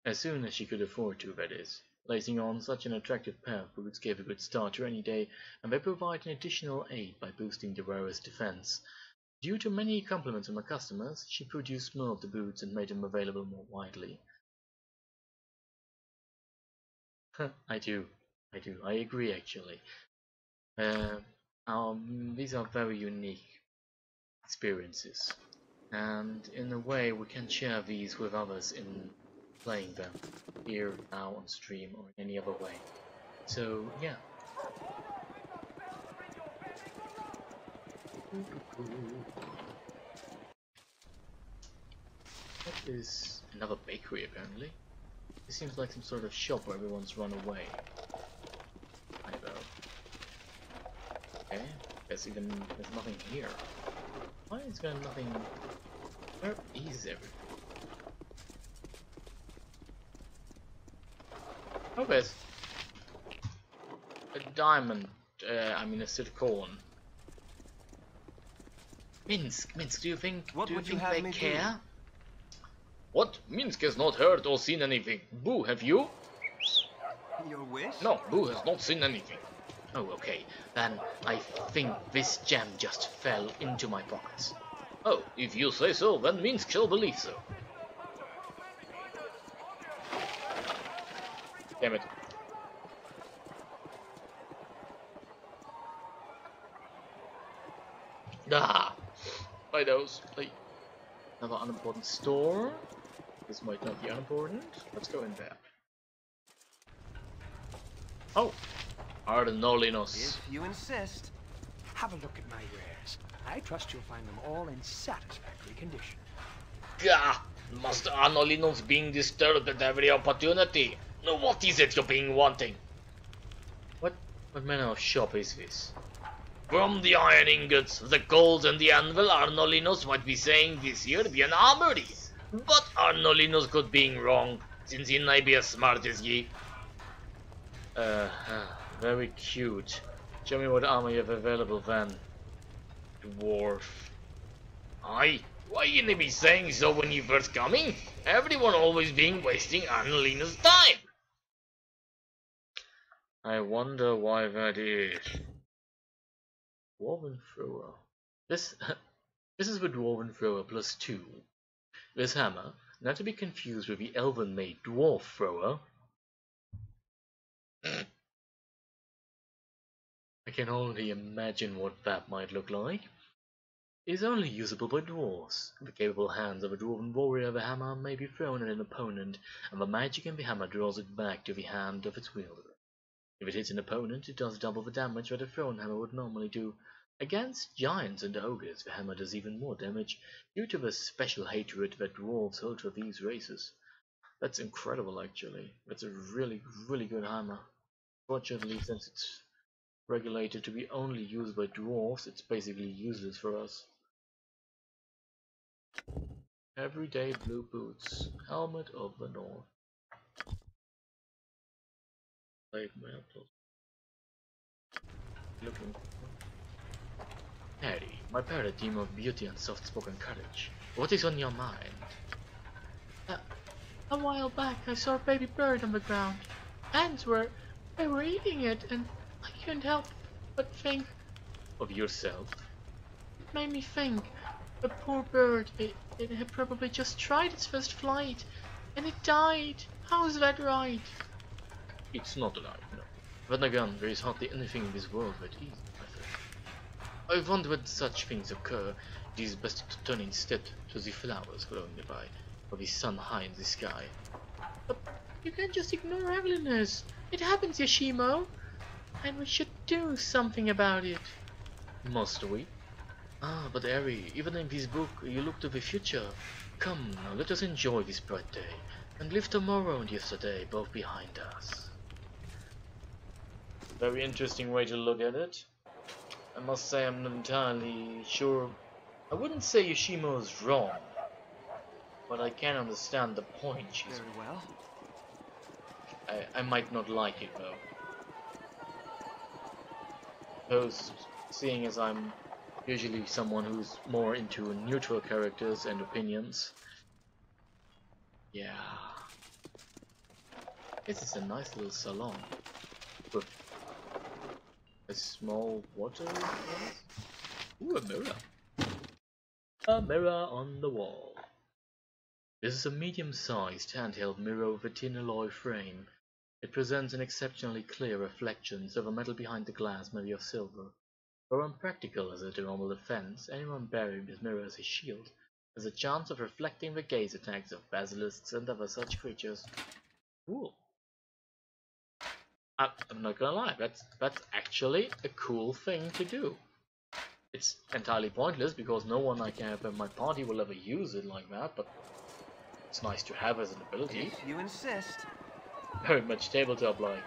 as soon as she could afford to, that is. Lacing on such an attractive pair of boots gave a good start to any day, and they provide an additional aid by boosting the wearer's defense. Due to many compliments from her customers, she produced more of the boots and made them available more widely. I do. I agree, actually. These are very unique experiences, and in a way we can share these with others in playing them here, now, on stream, or in any other way. So, yeah. That is another bakery, apparently. It seems like some sort of shop where everyone's run away. I know. Okay, there's nothing here. Why is there nothing? Where is everything? Oh, there's a diamond. A silicone. Minsk, do you think? What do you would you think have they me do? care? What? Minsk has not heard or seen anything. Boo, have you? Your wish? No, Boo has not seen anything. Oh, okay. Then I think this gem just fell into my pockets. Oh, if you say so, then Minsk shall believe so. Damn it. Ah! Buy those. Like, another unimportant store. This might not be unimportant. Let's go in there. Oh! Arnolinos. If you insist. Have a look at my wares. I trust you'll find them all in satisfactory condition. Gah! Master Arnolinos being disturbed at every opportunity. No, what is it you're being wanting? What manner of shop is this? From the iron ingots, the gold and the anvil, Arnolinos might be saying this here be an armory. But Arnolinos could being wrong, since he may be as smart as ye. Very cute. Show me what armor you have available then. Dwarf. Aye, why you be saying so when you first coming? Everyone always being wasting Arnolino's time. I wonder why that is. Dwarven thrower. This is the dwarven thrower +2. This hammer, not to be confused with the elven made dwarf thrower. I can only imagine what that might look like. It is only usable by dwarves. In the capable hands of a dwarven warrior, the hammer may be thrown at an opponent, and the magic in the hammer draws it back to the hand of its wielder. If it hits an opponent, it does double the damage that a thrown hammer would normally do. Against giants and ogres, the hammer does even more damage, due to the special hatred that dwarves hold for these races. That's incredible, actually. That's a really, really good hammer. Fortunately, since it's regulated to be only used by dwarves, it's basically useless for us. Everyday blue boots. Helmet of the North. Slave mantle. Looking. Harry, my paradigm of beauty and soft-spoken courage. What is on your mind? A while back, I saw a baby bird on the ground. Ants were eating it, and I couldn't help but think of yourself. It made me think. The poor bird, it had probably just tried its first flight, and it died. How's that right? It's not right, no. Then again, there is hardly anything in this world that is, I wonder when such things occur, it is best to turn instead to the flowers growing nearby, or the sun high in the sky. But you can't just ignore ugliness. It happens, Yashimo. And we should do something about it. Must we? Ah, but Eri, even in this book, you look to the future. Come, now let us enjoy this bright day, and leave tomorrow and yesterday both behind us. Very interesting way to look at it. I must say I'm not entirely sure. I wouldn't say Yoshimo is wrong, but I can understand the point she's Very well. I might not like it though. suppose, seeing as I'm usually someone who's more into neutral characters and opinions. Yeah. This is a nice little salon. With a small water glass. Ooh, a mirror. A mirror on the wall. This is a medium-sized handheld mirror with a tin alloy frame. It presents an exceptionally clear reflection, so the metal behind the glass may be of silver. Though unpractical as a normal defense, anyone bearing this mirror as a shield has a chance of reflecting the gaze attacks of basilisks and other such creatures. Cool. I'm not gonna lie, that's actually a cool thing to do. It's entirely pointless because no one I can have in my party will ever use it like that, but it's nice to have as an ability. If you insist. Very much tabletop-like.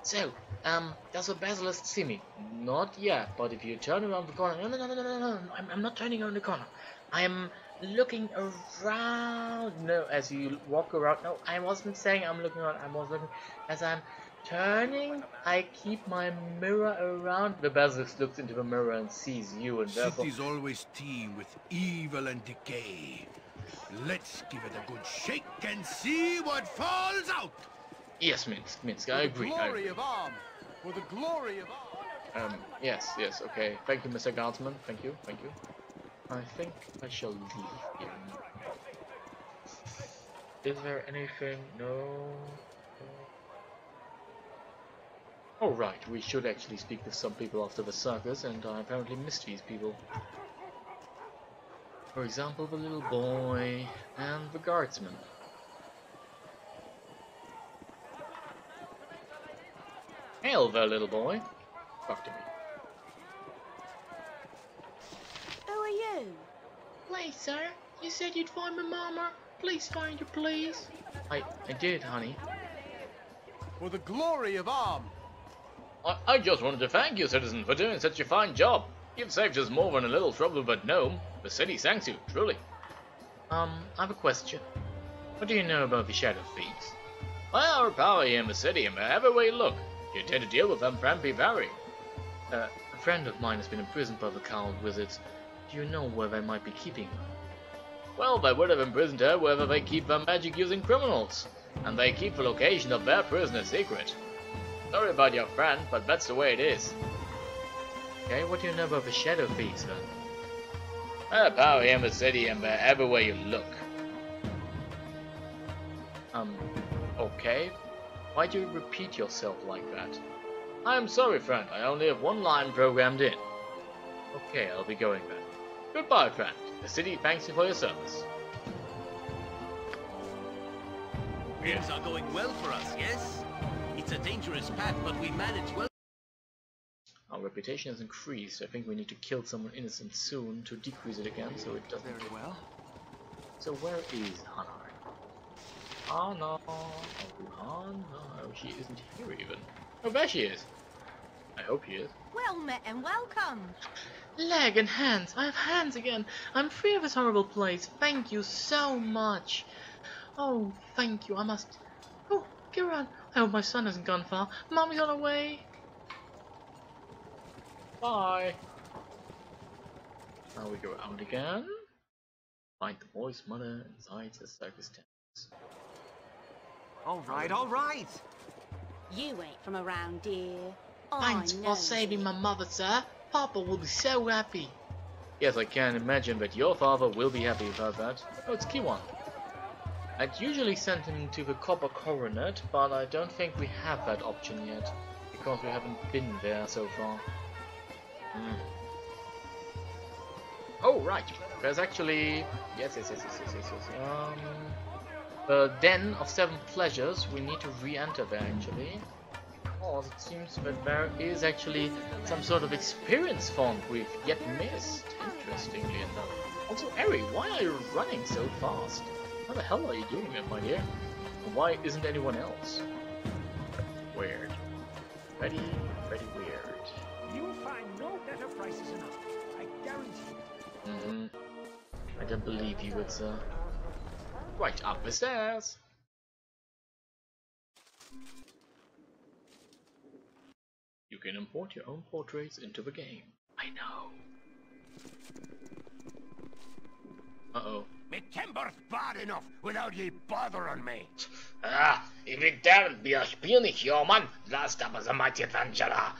So, does the basilisk see me? Not yet, but if you turn around the corner... No, I'm not turning around the corner. I am looking around. No, as you walk around... No, I wasn't saying I'm looking around. I was looking... As I'm turning, I keep my mirror around. The basilisk looks into the mirror and sees you, and therefore... Cities always teem with evil and decay. Let's give it a good shake and see what falls out! Yes, Minsk, I agree. For the glory of Arm! For the glory of Arm! Yes, okay. Thank you, Mr. Guardsman. Thank you. I think I shall leave here. Is there anything? No. Oh right, we should actually speak with some people after the circus, and I apparently missed these people. For example, the little boy and the guardsman. Hail there, little boy. Talk to me. Who are you? Please, sir. You said you'd find my mama. Please find her, please. I did, honey. For the glory of Arm! I just wanted to thank you, citizen, for doing such a fine job. You've saved us more than a little trouble with gnome. The city thanks you, truly. I have a question. What do you know about the Shadow Thieves? Well, our power here in the city, and wherever we look, you tend to deal with them frankly vary. A friend of mine has been imprisoned by the cowled wizards. Do you know where they might be keeping her? Well, they would have imprisoned her wherever they keep their magic-using criminals, and they keep the location of their prison a secret. Sorry about your friend, but that's the way it is. Okay, what do you know about the Shadow Thieves then? Our power here in the city and everywhere you look. Okay. Why do you repeat yourself like that? I'm sorry, friend. I only have one line programmed in. Okay, I'll be going then. Goodbye, friend. The city thanks you for your service. Things are going well for us, yes? It's a dangerous path, but we manage well. Our reputation has increased. I think we need to kill someone innocent soon to decrease it again, so it doesn't. Very well. So where is Hannah? Hannah. Oh, Hannah. Oh, she isn't here even. Oh, there she is. I hope she is. Well met and welcome. Leg and hands. I have hands again. I'm free of this horrible place. Thank you so much. Oh, thank you. I must... Oh, Kiran. I hope my son hasn't gone far. Mommy's on her way. Bye. Now we go out again. Find the boy's mother inside the circus tent. All right. You ain't from around here. Thanks for saving my mother, sir. Papa will be so happy. Yes, I can imagine that your father will be happy about that. Oh, it's Kiwan. I'd usually send him to the Copper Coronet, but I don't think we have that option yet, because we haven't been there so far. Oh, right. There's actually... Yes. The Den of Seven Pleasures. We need to re-enter there, actually. Because it seems that there is actually some sort of experience font we've yet missed, interestingly enough. Also, Eri, why are you running so fast? How the hell are you doing that, my dear? And why isn't anyone else? Weird. Very weird. You'll find no better prices enough. I guarantee it. I don't believe you would, sir. Right up the stairs. You can import your own portraits into the game. I know. Uh-oh. Me timber's bad enough without ye bothering me. If it daren't be a puny human, last time was a mighty adventurer,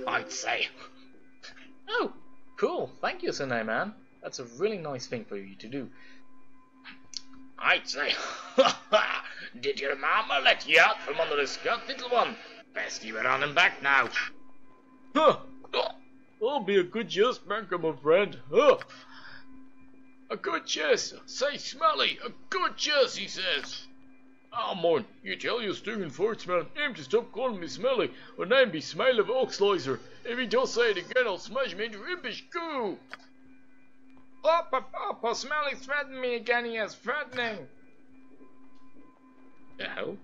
I'd say. Oh, cool. Thank you, Senai Man. That's a really nice thing for you to do. I'd say. Did your mama let you out from under the skirt, little one? Best you were running back now. Huh. I'll be a good chess banker, my friend. Huh. A good chess. Say, Smelly, a good chess, he says. Ah, man, you tell your stinging farts, man. Him to stop calling me Smelly. My name be Smile of Oxlizer. If he does say it again, I'll smash him into impish goo. Papa, Smelly threatened me again, he is threatening. The hell?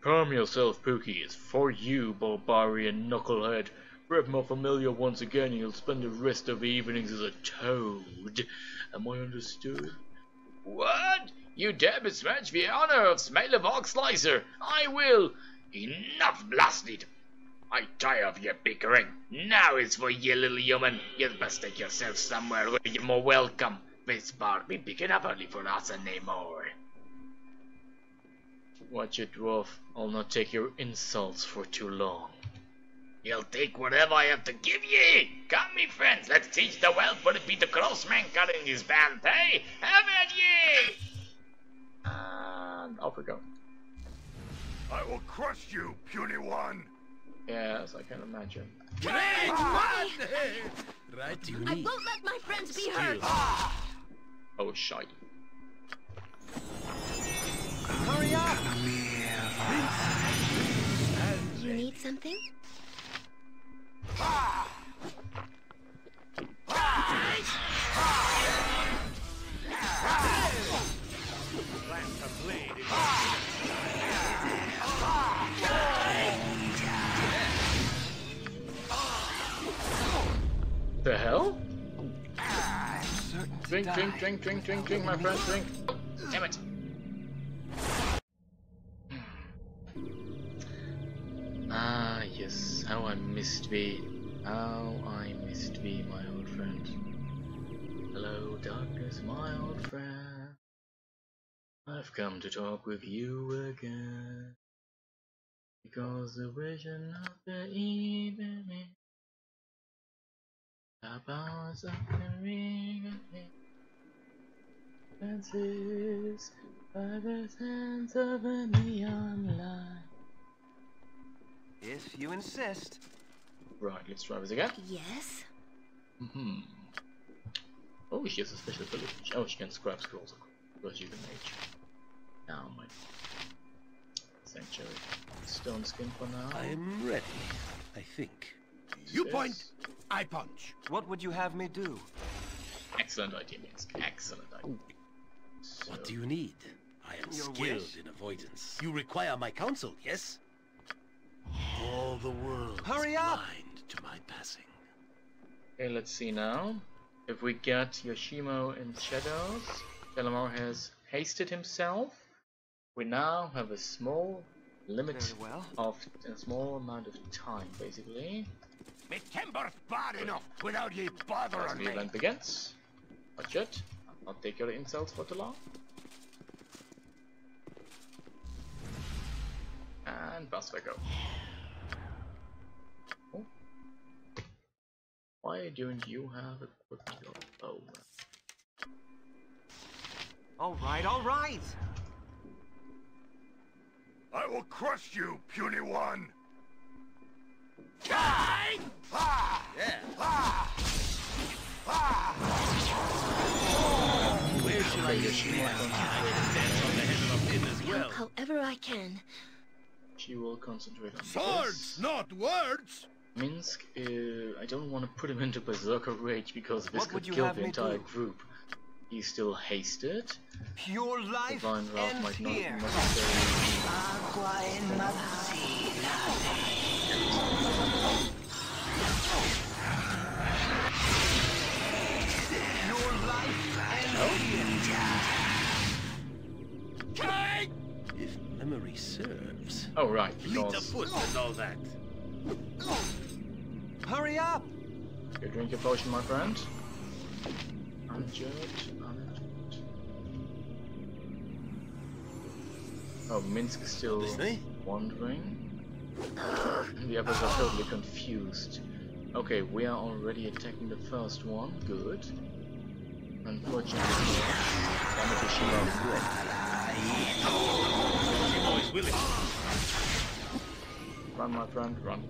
Calm yourself, Pookie. It's for you, barbarian knucklehead. Rep my familiar once again and you'll spend the rest of the evenings as a toad. Am I understood? What? You dare besmirch the honor of Smile of Oxlizer? I will. Enough blasted. I tire of your bickering. Now it's for you, little human. You'd best take yourself somewhere where you're more welcome. This bar be big enough only for us anymore. Watch it, dwarf. I'll not take your insults for too long. You'll take whatever I have to give ye. Come, me friends, let's teach the wealth what it be to cross man cutting his band, hey? Have at ye! And off we go. I will crush you, puny one. Yes, I can imagine. Great one! Right, you I won't let my friends be hurt. Oh, shite. Hurry up! You need something? The hell? Drink, my friend, drink. Damn it. Ah, yes, how I missed thee. How I missed thee, my old friend. Hello, darkness, my old friend. I've come to talk with you again. Because the vision of the evening, the powers of the ring, dances by the sands of a neon light. If you insist. Right, let's try this again. Yes. Oh, she has a special ability. Oh, she can scrap scrolls, because you can mage. Now, my sanctuary stone skin for now. I'm ready, I think. You point, I punch. What would you have me do? Excellent idea, Minsk. Excellent idea. So, What do you need? I am Your skilled wish? in avoidance. You require my counsel, yes? All the world Hurry is up! blind to my passing. okay, let's see now. If we get Yoshimo in shadows, Delamar has hasted himself. We now have a small limit Very well. of a small amount of time, basically. Me timber's bad enough without ye As bothering the me. event begins. Watch it. I'll not take your insults for too long. And bust we go. Oh. Why don't you have equipped your bow? All right. I will crush you, puny one. Yeah. Where shall I stand? I can dance on the head of a pin as well. Help however I can. She will concentrate on Swords, this. not words. Minsk, I don't want to put him into berserker rage because this What could would you kill have the me entire do? group. He's still hasted. Pure life Divine Wrath ends might not here. necessarily. Your life ends here. If memory serves. Oh right, Fleet of because foot and all that. Hurry up! You drink your potion, my friend. Unjert. Oh, Minsk is still wandering. The others are totally confused. Okay, we are already attacking the first one. Good. Unfortunately, run, my friend, run.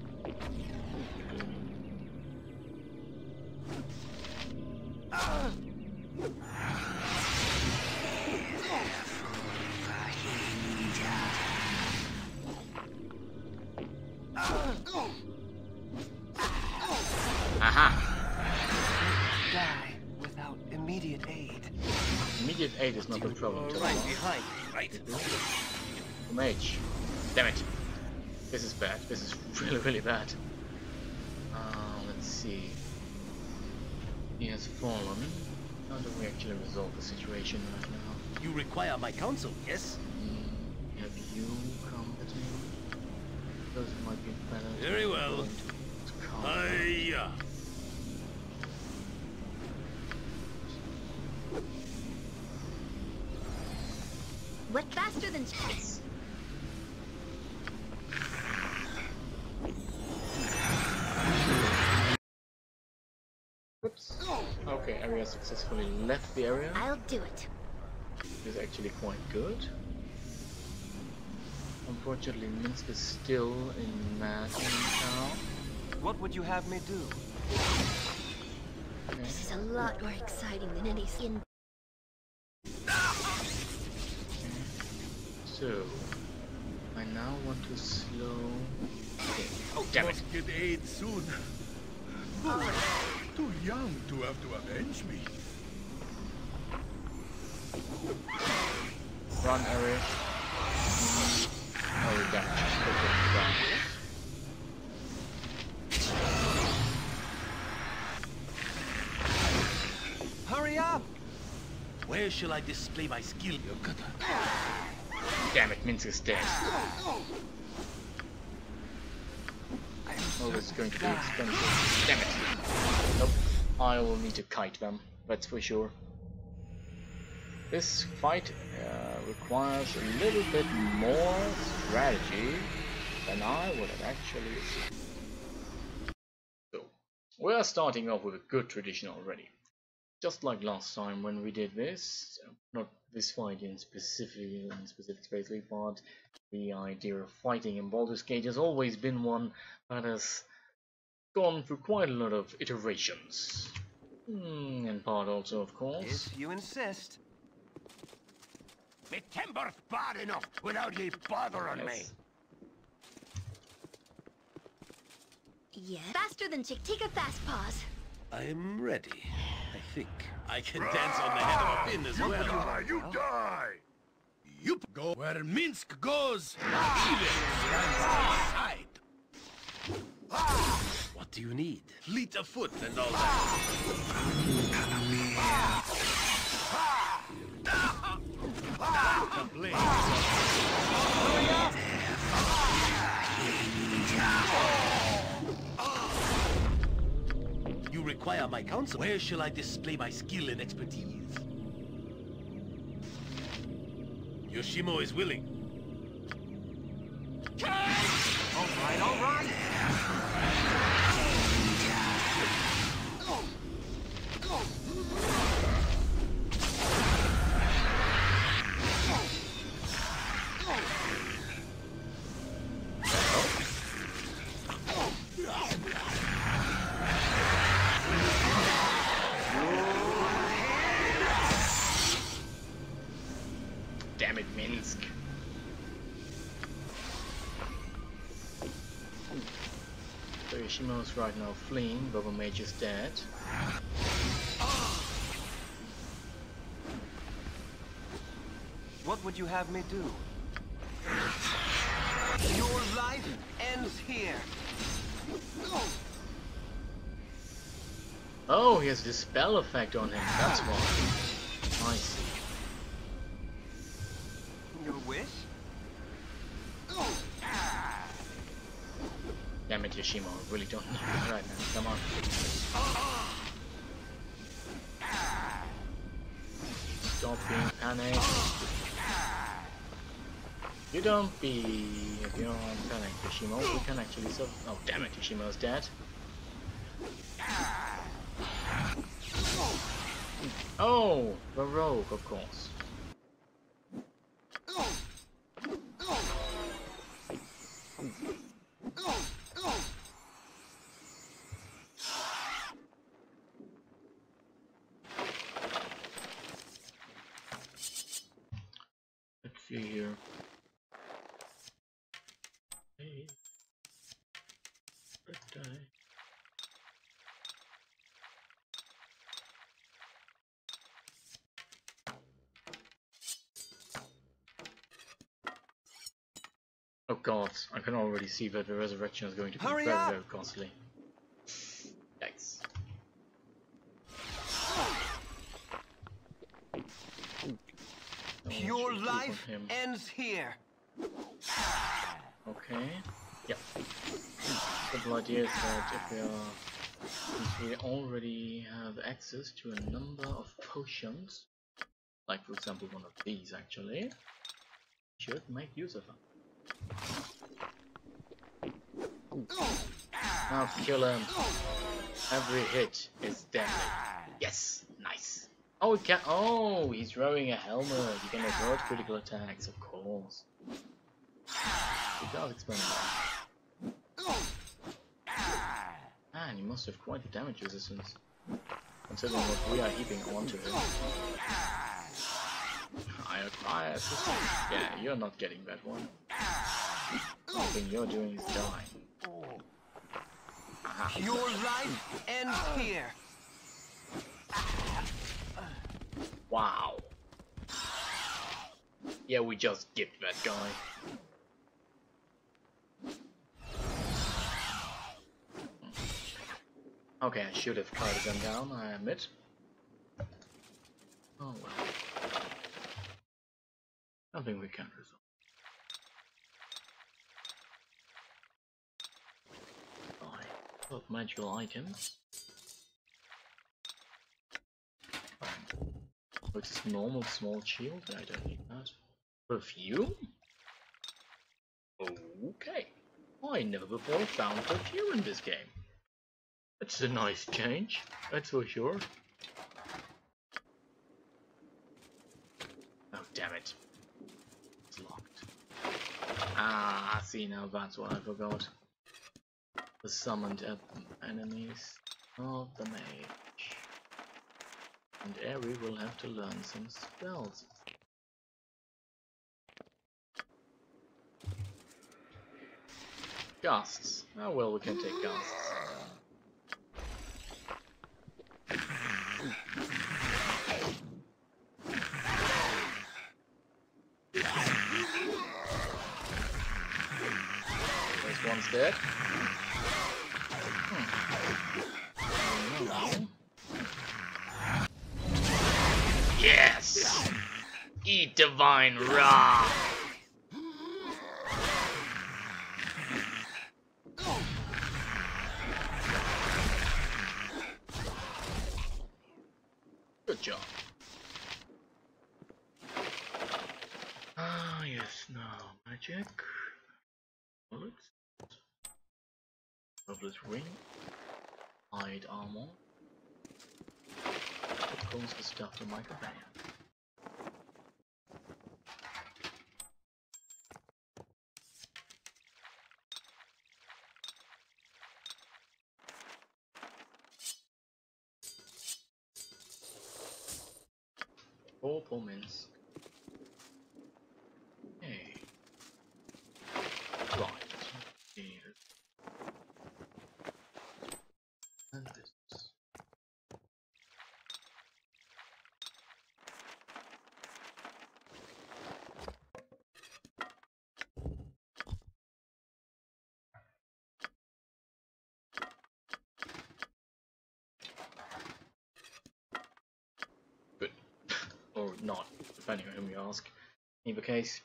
Aha! Die without immediate aid. Immediate aid is not a problem. Right behind me, right? Mage. Damn it. This is bad. This is really, really bad. Let's see. He has fallen. How do we actually resolve the situation right now? You require my counsel, yes? Have you come with me? Those might be better. Very well. Hiya! What faster than space? Oops. Okay, area successfully left the area. I'll do it. This is actually quite good. Unfortunately, Minsk is still in madness now. What would you have me do? Okay. This is a lot more exciting than any skin. So, I now want to slow. Okay. Oh, damn it! Get aid soon. Too young to have to avenge me. Run, area. Oh, damn it! Okay, run. Hurry up! Where shall I display my skill? Damn it, Minsk is dead. Oh, this is going to be expensive. Damn it. Nope. I will need to kite them, that's for sure. This fight requires a little bit more strategy than I would have actually assumed. So, we are starting off with a good tradition already. Just like last time when we did this, not this fight in specific basically, but the idea of fighting in Baldur's Gate has always been one that has gone through quite a lot of iterations. In part also, of course. If you insist. Me timber's bad enough without ye bothering me. Yeah. Faster than Chick. Take a fast pause. I'm ready, I think. I can dance on the head of a pin as well. You die! You go where Minsk goes! Even stands outside! What do you need? Fleet of foot and all that. You require my counsel. Where shall I display my skill and expertise? Yoshimo is willing. All right, all right. Damn it, Minsk. So Yoshimo's right now fleeing, Baba Mage is dead. What would you have me do? Your life ends here. Oh, he has this spell effect on him, that's why. I see. Your wish? Damn damn it, Yoshimo, I really don't need it right now. Come on. Stop being panicked. You don't be... If you don't panic, Yoshimo, we can actually solve... Oh, damn it, Yoshimo's dead. Oh, the rogue, of course. Let's see here. Hey. Birthday. Oh god, I can already see that the resurrection is going to be very, very costly. Yikes. Your life ends here. Okay. Yeah. The whole idea is that if we already have access to a number of potions, like for example one of these actually, should make use of them. Now kill him. Every hit is deadly. Yes, nice. Oh, we can. Oh, he's wearing a helmet. You can avoid critical attacks, of course. It does explain that. Man, he must have quite the damage resistance, considering what we are heaping onto him. I acquire assistance. Yeah, you're not getting that one. The only thing you're doing is dying. Aha. Your life ends here. Wow. Yeah, we just gipped that guy. Okay, I should have cut them down, I admit. Oh well. Nothing we can't resolve. Of magical items. It's normal small shield. I don't need that. Perfume? Okay. I never before found perfume in this game. It's a nice change, that's for sure. Oh damn it. It's locked. Ah, see now that's what I forgot. The summoned enemies of the mage. And Eri will have to learn some spells. Ghasts. Oh well, we can take ghasts. There's one's dead. Yes! Eat divine raw! Good job. Ah, yes, now magic. Bullets. Robles ring. Hide armor. Of course, the stuff in my companion. Four mints. Hey. Right. Here. And this. Good. Or not, depending on whom you ask. In either case,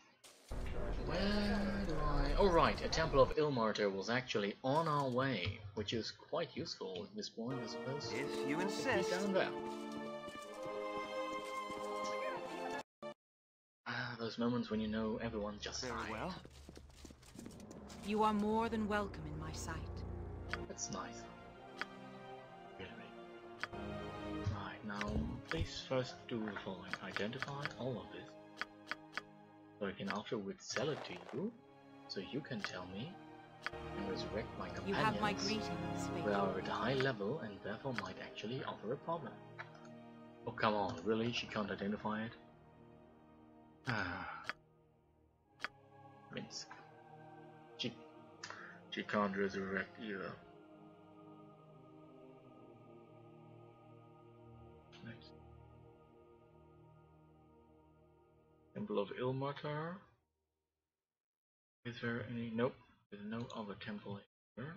Where do I... Oh right, a Temple of Ilmarter was actually on our way, which is quite useful at this point, I suppose. If you insist. Down there. Ah, those moments when you know everyone just Very well. You are more than welcome in my sight. That's nice. Really. Right, now please first do the following. Identify all of this. So I can afterwards sell it to you, so you can tell me and resurrect my companions. You have my greetings, who are at a high level and therefore might actually offer a problem. Oh come on, really? She can't identify it? Ah. Minsk. She can't resurrect either. Next. Temple of Ilmatar. Is there any? Nope. There's no other temple here.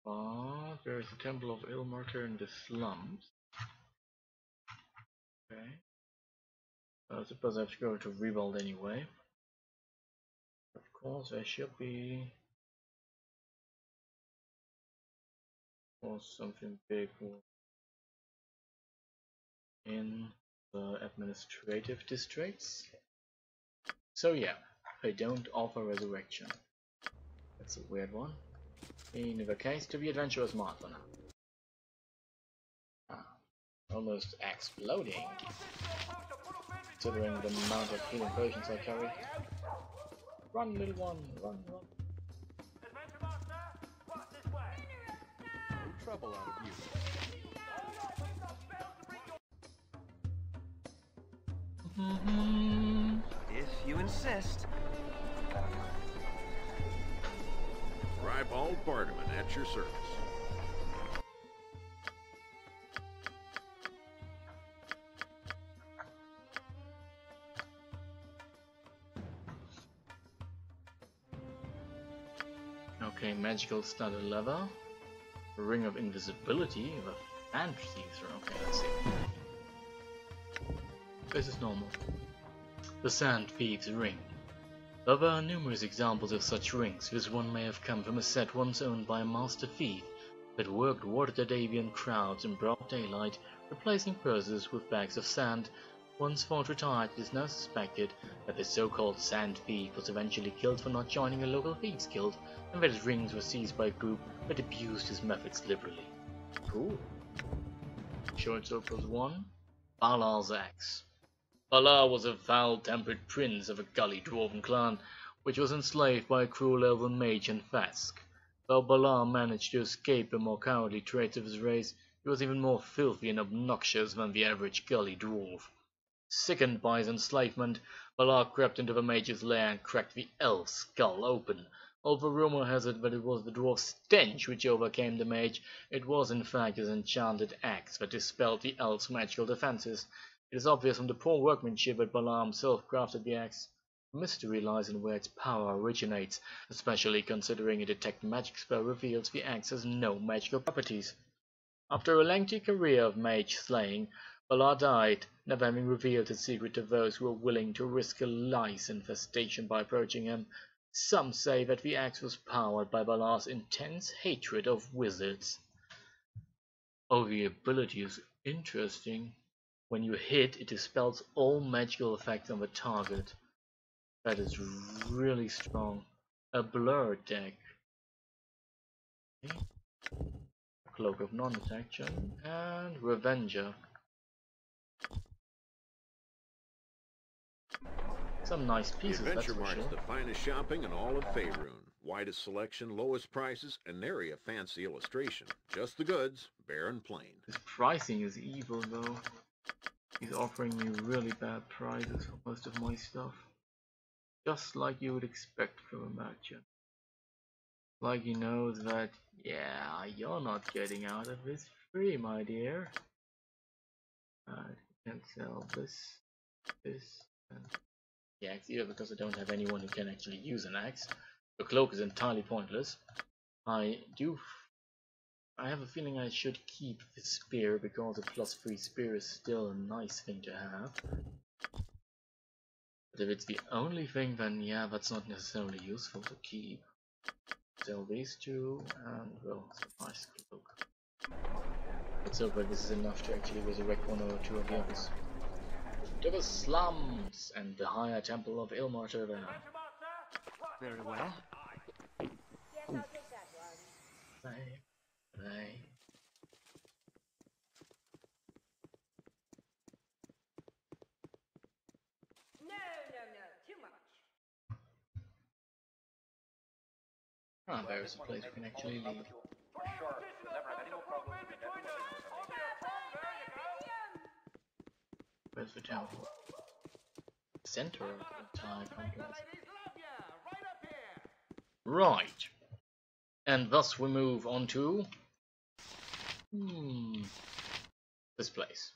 But there is a Temple of Ilmatar in the slums. Okay. I suppose I have to go to Rebuild anyway. Of course, there should be something big in the administrative districts. So yeah, they don't offer resurrection. That's a weird one. In the case, to be adventurous smart for now. Ah, almost exploding. Considering the amount of healing potions I carry. Run, little one, run, run. No trouble out of you. If you insist. Ribald Bardaman at your service. Okay, magical studded leather. A ring of invisibility of a fantasy throw. Okay, let's see. This is normal. The Sand Thief's Ring. Though there are numerous examples of such rings, this one may have come from a set once owned by a master thief that worked Wartadavian crowds in broad daylight, replacing purses with bags of sand. Once thought retired, it is now suspected that the so-called Sand Thief was eventually killed for not joining a local thieves guild, and that his rings were seized by a group that abused his methods liberally. Cool. Short circles 1. Balar's Axe. Balar was a foul-tempered prince of a gully dwarven clan, which was enslaved by a cruel elven mage and Fask. Though Balar managed to escape the more cowardly traits of his race, he was even more filthy and obnoxious than the average gully dwarf. Sickened by his enslavement, Balar crept into the mage's lair and cracked the elf's skull open. Although rumor has it that it was the dwarf's stench which overcame the mage, it was in fact his enchanted axe that dispelled the elf's magical defenses. It is obvious from the poor workmanship that Balar himself crafted the axe. The mystery lies in where its power originates, especially considering a detect magic spell reveals the axe has no magical properties. After a lengthy career of mage slaying, Balar died, never having revealed his secret to those who were willing to risk a lice infestation by approaching him. Some say that the axe was powered by Balar's intense hatred of wizards. Oh, the ability is interesting. When you hit, it dispels all magical effects on the target. That is really strong. A blur deck. Okay. Cloak of Non-Detection and Revenger. Some nice pieces, The Adventure that's for Mart's sure. the finest shopping in all of Faerun. Widest selection, lowest prices, and nary a fancy illustration. Just the goods, bare and plain. This pricing is evil though. He's offering me really bad prices for most of my stuff. Just like you would expect from a merchant. Like he knows that, yeah, you're not getting out of this free, my dear. You can sell this, and the axe either because I don't have anyone who can actually use an axe. The cloak is entirely pointless. I have a feeling I should keep the spear because a +3 spear is still a nice thing to have. But if it's the only thing, then yeah, that's not necessarily useful to keep. Sell these two, and well, suffice the book. Let's hope that this is enough to actually resurrect one or two of the others. To the slums and the higher temple of Ilmarter there. Very well. Play. No, too much. Ah, there's a place we can actually leave. Where's the temple? Center of the entire complex. Right. And thus we move on to this place.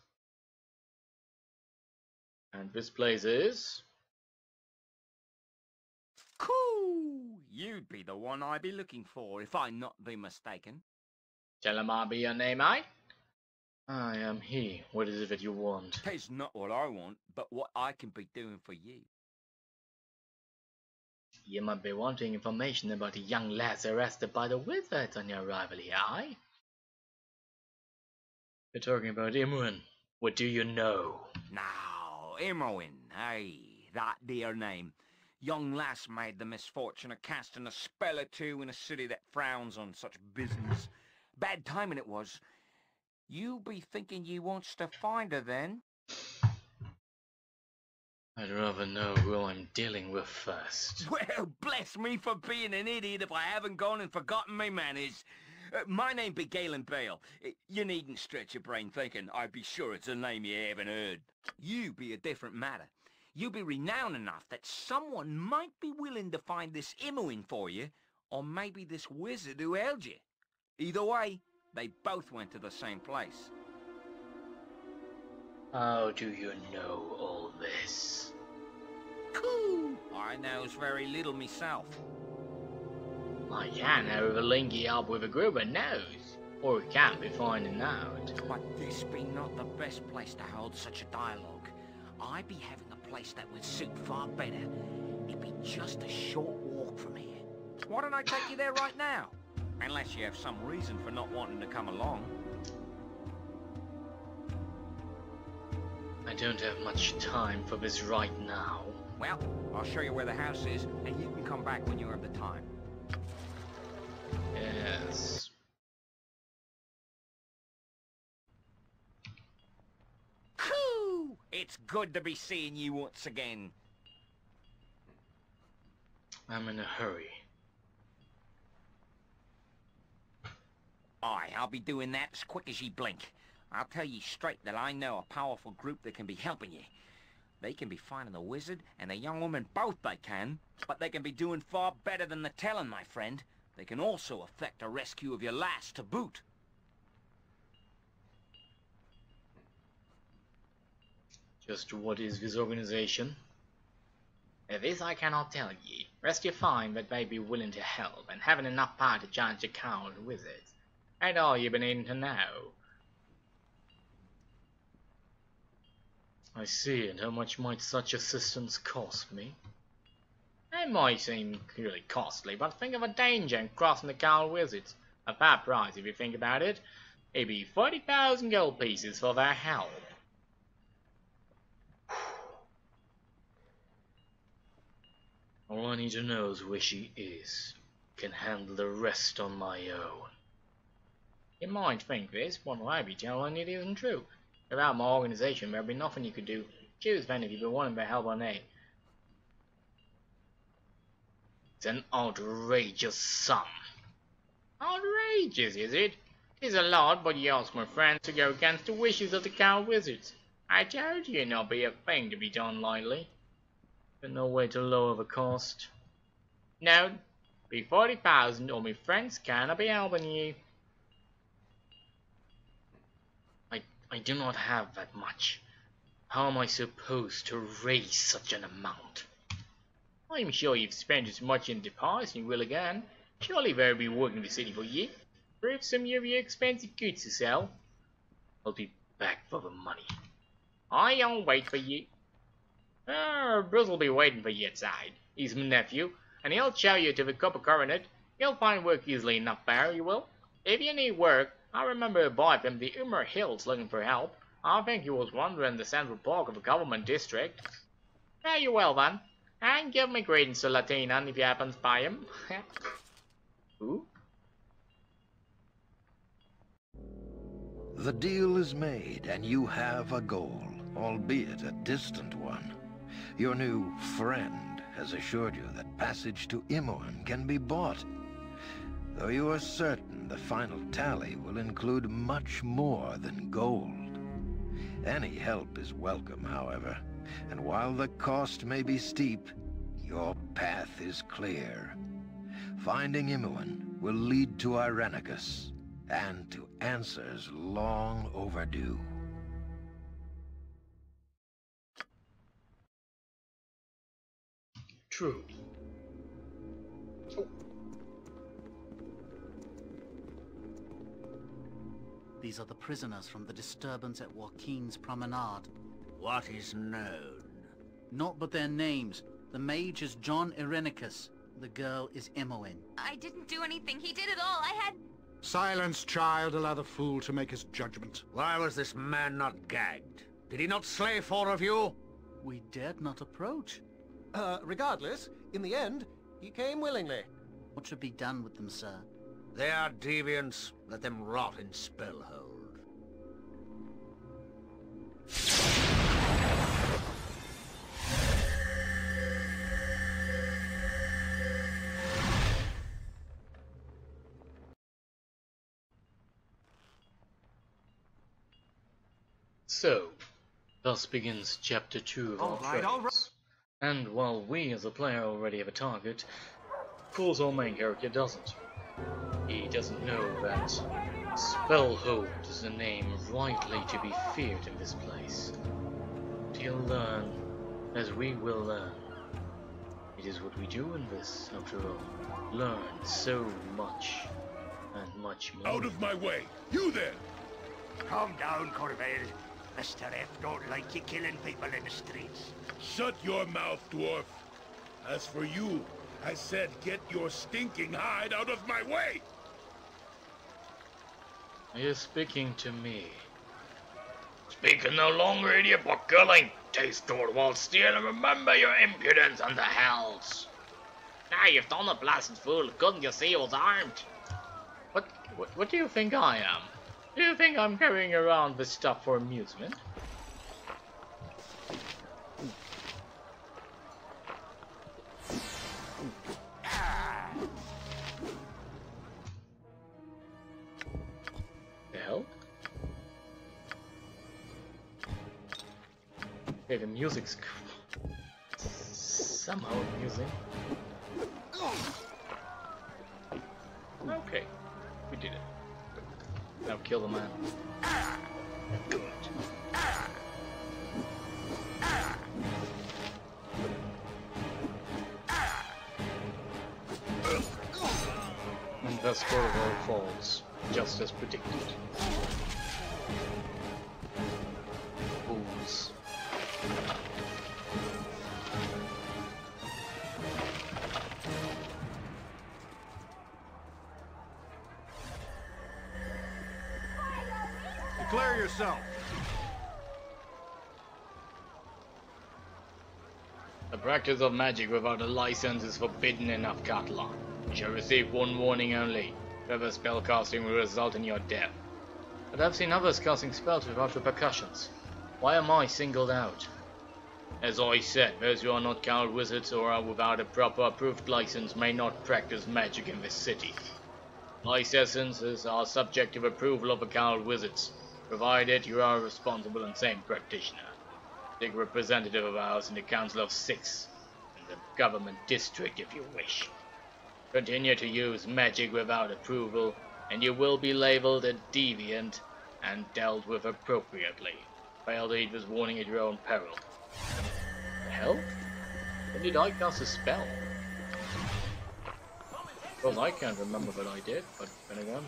And this place is Cool! You'd be the one I'd be looking for, if I not be mistaken. Tell him I be your name, I? I am he. What is it that you want? Tis not what I want, but what I can be doing for you. You might be wanting information about the young lads arrested by the wizards on your arrival here, aye? You're talking about Imran. What do you know? Now, Imoen, aye, that dear name. Young lass made the misfortune of casting a spell or two in a city that frowns on such business. Bad timing it was. You be thinking you wants to find her then? I'd rather know who I'm dealing with first. Well, bless me for being an idiot if I haven't gone and forgotten my manners. My name be Galen Bale. You needn't stretch your brain thinking I'd be sure it's a name you haven't heard. You be a different matter. You be renowned enough that someone might be willing to find this Imoen for you, or maybe this wizard who held you. Either way, they both went to the same place. How do you know all this? Cool! I knows very little myself. I can have a linky up with a group of nose, or it can be finding out. But this be not the best place to hold such a dialogue. I be having a place that would suit far better. It'd be just a short walk from here. Why don't I take you there right now? Unless you have some reason for not wanting to come along. I don't have much time for this right now. Well, I'll show you where the house is, and you can come back when you have the time. Yes. Cool! It's good to be seeing you once again. I'm in a hurry. Aye, I'll be doing that as quick as ye blink. I'll tell ye straight that I know a powerful group that can be helping ye. They can be finding the wizard and the young woman both they can, but they can be doing far better than the telling, my friend. They can also effect a rescue of your lass to boot. Just what is this organization? This I cannot tell ye. Rest you find that they be willing to help, and having enough power to challenge the coward wizards. And all you been needing to know. I see, and how much might such assistance cost me? It might seem really costly, but think of the danger in crossing the coward wizards. A fair price if you think about it. It'd be 40,000 gold pieces for their help. All I need to know is where she is. Can handle the rest on my own. You might think this, but I be telling it isn't true. Without my organization, there'd be nothing you could do. Choose then if you've been wanting their help or nay. It's an outrageous sum. Outrageous, is it? 'Tis a lot, but you ask my friends to go against the wishes of the coward wizards. I told you not be a thing to be done lightly. There's no way to lower the cost. No, be 40,000 or my friends cannot be helping you. I do not have that much. How am I supposed to raise such an amount? I'm sure you've spent as much in the past and you will again. Surely they'll be working the city for you. Prove some of your expensive goods to sell. I'll be back for the money. I'll wait for you. Bruce will be waiting for you outside. He's my nephew, and he'll show you to the copper coronet. You'll find work easily enough there, you will. If you need work, I remember a boy from the Umar Hills looking for help. I think he was wandering the central park of a government district. Fare you well then, and give me greetings to Latina if you happen by him. Who? The deal is made, and you have a goal, albeit a distant one. Your new friend has assured you that passage to Imoen can be bought, though you are certain the final tally will include much more than gold. Any help is welcome, however, and while the cost may be steep, your path is clear. Finding Imoen will lead to Irenicus, and to answers long overdue. True. Oh. These are the prisoners from the disturbance at Joaquin's Promenade. What is known? Not but their names. The mage is John Irenicus. The girl is Imoen. I didn't do anything. He did it all. I had... Silence, child. Allow the fool to make his judgment. Why was this man not gagged? Did he not slay 4 of you? We dared not approach. Regardless, in the end, he came willingly. What should be done with them, sir? They are deviants. Let them rot in Spellhold. So, thus begins Chapter 2 of our Trials. And while we as a player already have a target, of course our main character doesn't. He doesn't know that Spellhold is a name rightly to be feared in this place. But he'll learn, as we will learn. It is what we do in this, after all. Learn so much, and much more. Out of my way! You there! Calm down, Corvale. Mr. F don't like you killing people in the streets. Shut your mouth, dwarf. As for you, I said get your stinking hide out of my way! Are you speaking to me? Speaking no longer, idiot, but killing. Taste sword while still, and remember your impudence and the hells. Now you've done a blasted fool. Couldn't you see I was armed? What do you think I am? Do you think I'm carrying around this stuff for amusement? The hell? Okay, the music's somehow amusing. Okay, we did it. Now kill the man. Good. And thus Corvo falls, just as predicted. Fools. Declare yourself. The practice of magic without a license is forbidden in Athkatla. You shall receive one warning only. Further spell casting will result in your death. But I've seen others casting spells without repercussions. Why am I singled out? As I said, those who are not coward wizards or are without a proper approved license may not practice magic in this city. Licenses are subject to approval of the coward wizards, provided you are a responsible and sane practitioner. Take a representative of ours in the Council of Six, in the government district if you wish. Continue to use magic without approval, and you will be labeled a deviant and dealt with appropriately. Fail to heed this warning at your own peril. The hell? When did I cast a spell? Well, I can't remember what I did, but then again,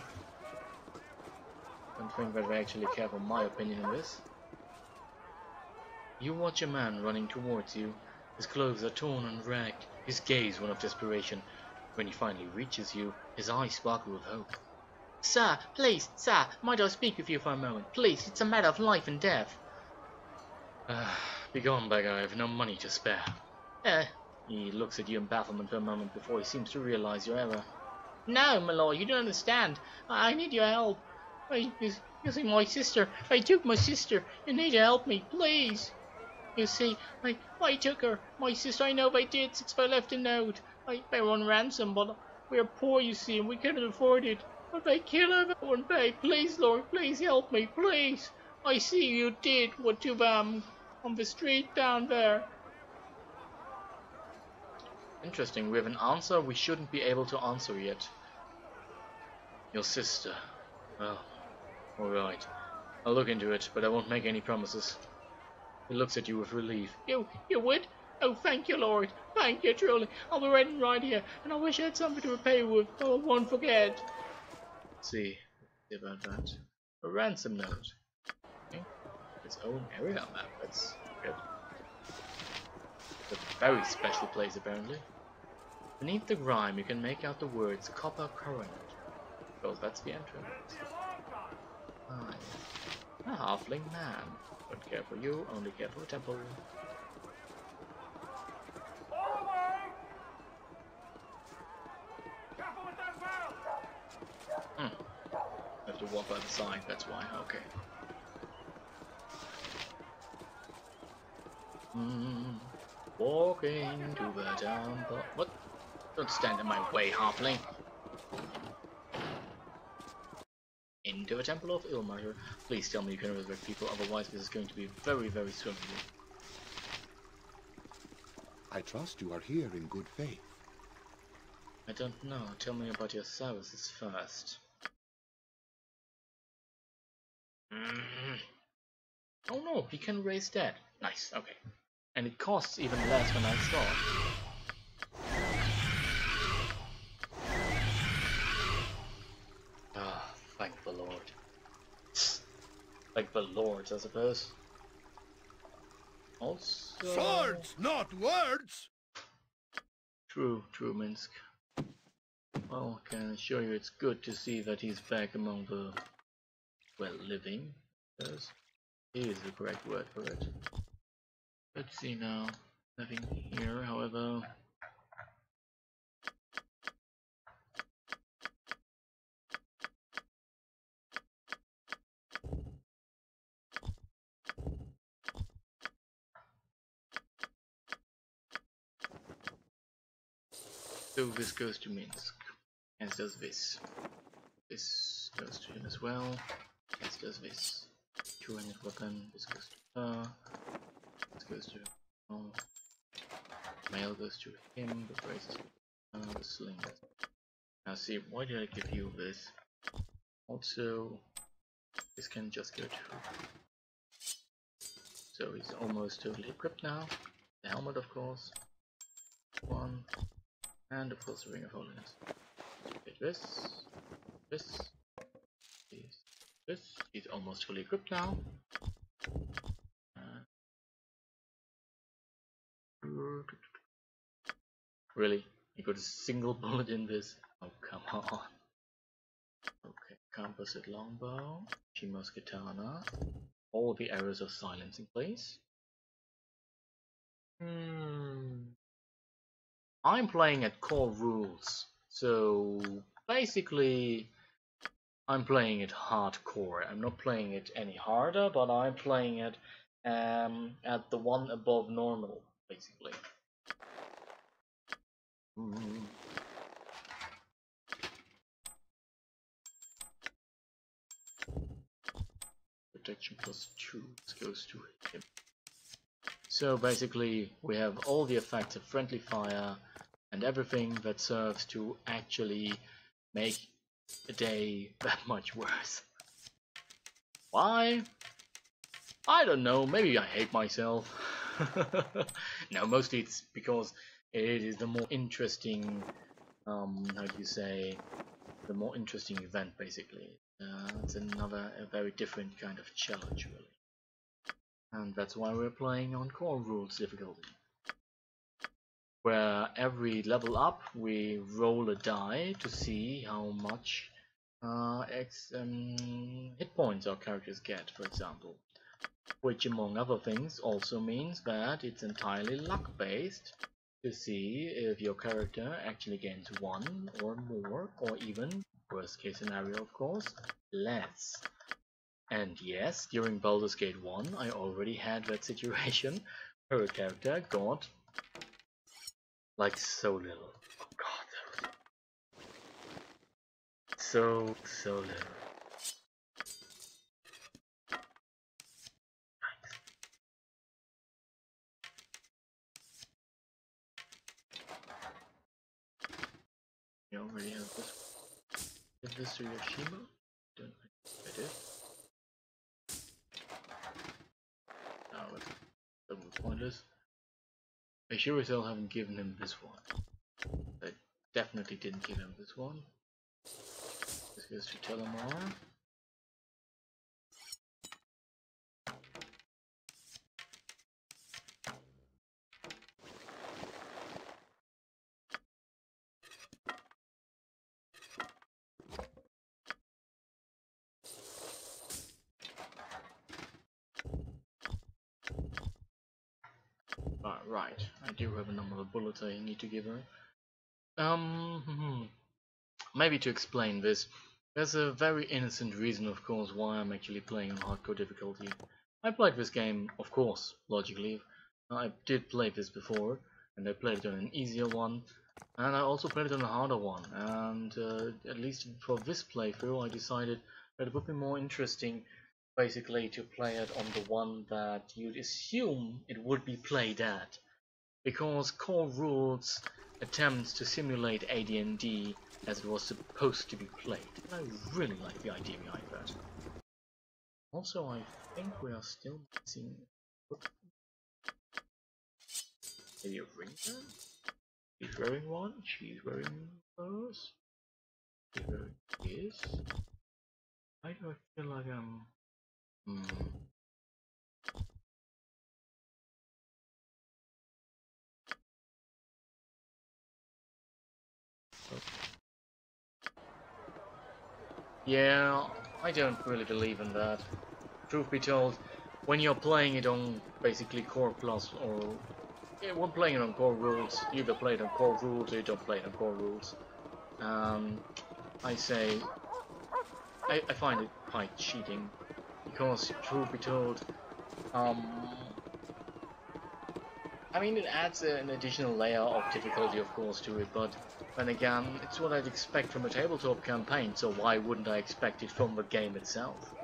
I don't think that they actually care for my opinion on this. You watch a man running towards you. His clothes are torn and ragged, his gaze one of desperation. When he finally reaches you, his eyes sparkle with hope. Sir, please, sir, might I speak with you for a moment? Please, it's a matter of life and death. Begone, beggar, I have no money to spare. He looks at you in bafflement for a moment before he seems to realize your error. No, my lord, you don't understand. I need your help. You see, my sister. I took my sister. You need to help me, please. You see, I took her. My sister, I know I did, since I left a note. They were on ransom, but we're poor, you see, and we couldn't afford it. But they kill her, I won't pay. Please, Lord, please help me, please. I see you did what you, on the street down there. Interesting, we have an answer we shouldn't be able to answer yet. Your sister. Well, alright. I'll look into it, but I won't make any promises. He looks at you with relief. You would? Oh, thank you, Lord. Thank you, truly. I'll be waiting right here, and I wish I had something to repay you with. Oh, I won't forget. Let's see about that. A ransom note. Okay. Its own area map. That's good. It's a very special place, apparently. Beneath the grime, you can make out the words Copper Coronet. Because that's the entrance. Ah, yes. A halfling man. Don't care for you, only care for a temple. Have to walk by the side, that's why, okay. Walking to the temple. What? Don't stand in my way, halfling. Into the Temple of Ilmater. Please tell me you can resurrect people, otherwise this is going to be very, very swimming. I trust you are here in good faith. I don't know. Tell me about your services first. Oh no, he can raise dead. Nice, okay. And it costs even less when I start. Ah, thank the Lord. Thank the Lord, I suppose. Also... Swords, not words! True, Minsk. Well, I can assure you it's good to see that he's back among the, well, living. Because he is the correct word for it. Let's see now. Nothing here, however. So this goes to Minsk, as does this. This goes to him as well, as does this. Two-handed weapon, this goes to her, this goes to her. Mail goes to him, the braces to her, the sling. Now see, why did I give you this? Also, this can just go to her. So he's almost totally equipped now. The helmet, of course. One. And of course the Ring of Holiness. Get this. He's almost fully equipped now. Really? You got a single bullet in this? Oh, come on. Okay, composite longbow, Shimos katana, all the arrows of silence in place. I'm playing at core rules, so basically I'm playing it hardcore. I'm not playing it any harder, but I'm playing it at the one above normal, basically. Protection +2 goes to him. So basically we have all the effects of friendly fire and everything that serves to actually make a day that much worse. Why? I don't know, maybe I hate myself. No, mostly it's because it is the more interesting, how do you say, the more interesting event basically. It's a very different kind of challenge really. And that's why we're playing on core rules difficulty, where every level up we roll a die to see how much hit points our characters get, for example. Which, among other things, also means that it's entirely luck based to see if your character actually gains 1 or more, or even, worst case scenario of course, less. And yes, during Baldur's Gate 1 I already had that situation where a character got like so little. Oh god, that was so little. You already have this. Give this to Yoshima? Don't think I did. No, that's totally pointless. I sure as hell haven't given him this one. I definitely didn't give him this one. This goes to Telemar. Right, I do have a number of bullets I need to give her. Maybe to explain this, there's a very innocent reason, of course, why I'm actually playing on hardcore difficulty. I played this game, of course, logically. I did play this before, and I played it on an easier one, and I also played it on a harder one, and at least for this playthrough I decided that it would be more interesting basically to play it on the one that you'd assume it would be played at, because Core Rules attempts to simulate AD&D as it was supposed to be played, and I really like the idea behind that. Also, I think we are still missing maybe a ring there? He's wearing one, she's wearing hers, he's wearing his. Why do I feel like Yeah, I don't really believe in that. Truth be told, when you're playing it on basically Core Plus, or when playing it on Core Rules, you either play it on Core Rules or you don't play it on Core Rules. I say, I find it quite cheating, because truth be told, I mean, it adds an additional layer of difficulty, of course, to it, but then again, it's what I'd expect from a tabletop campaign, so why wouldn't I expect it from the game itself?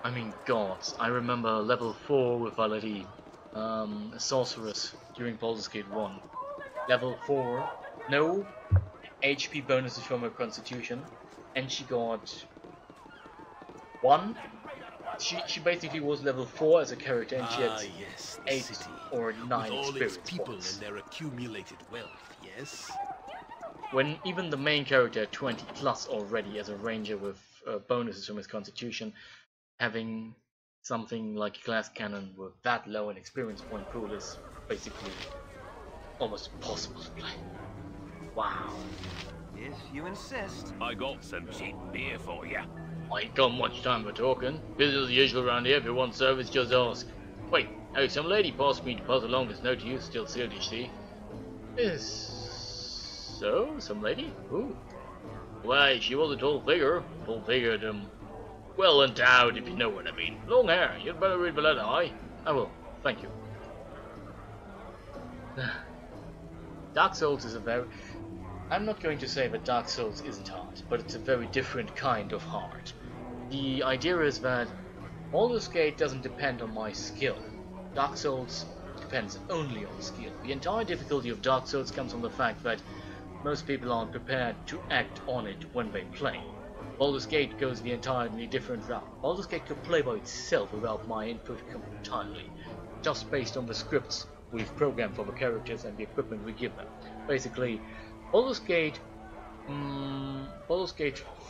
I mean, gods, I remember level 4 with Valadi, a sorceress, during Baldur's Gate 1. Level 4, no HP bonuses from her constitution, and she got 1. She basically was level 4 as a character, and she had yes, 8 city. or 9 With all experience its people points. and their accumulated wealth, yes? When even the main character had 20 plus already as a ranger with bonuses from his constitution, having something like a glass cannon with that low an experience point pool is basically almost impossible to play. Wow. If you insist. I got some cheap beer for you. I ain't got much time for talking. Business as usual around here. If you want service, just ask. Wait, hey, some lady passed me to pass along this note to you. Still sealed, you see. So? Some lady? Who? Why, she was a tall figure. Tall figured, well endowed, if you know what I mean. Long hair. You'd better read the letter, aye? I will. Thank you. Dark Souls is a very... I'm not going to say that Dark Souls isn't hard, but it's a very different kind of hard. The idea is that Baldur's Gate doesn't depend on my skill. Dark Souls depends only on skill. The entire difficulty of Dark Souls comes from the fact that most people aren't prepared to act on it when they play. Baldur's Gate goes the entirely different route. Baldur's Gate could play by itself without my input entirely, just based on the scripts we've programmed for the characters and the equipment we give them. Basically, Baldur's Gate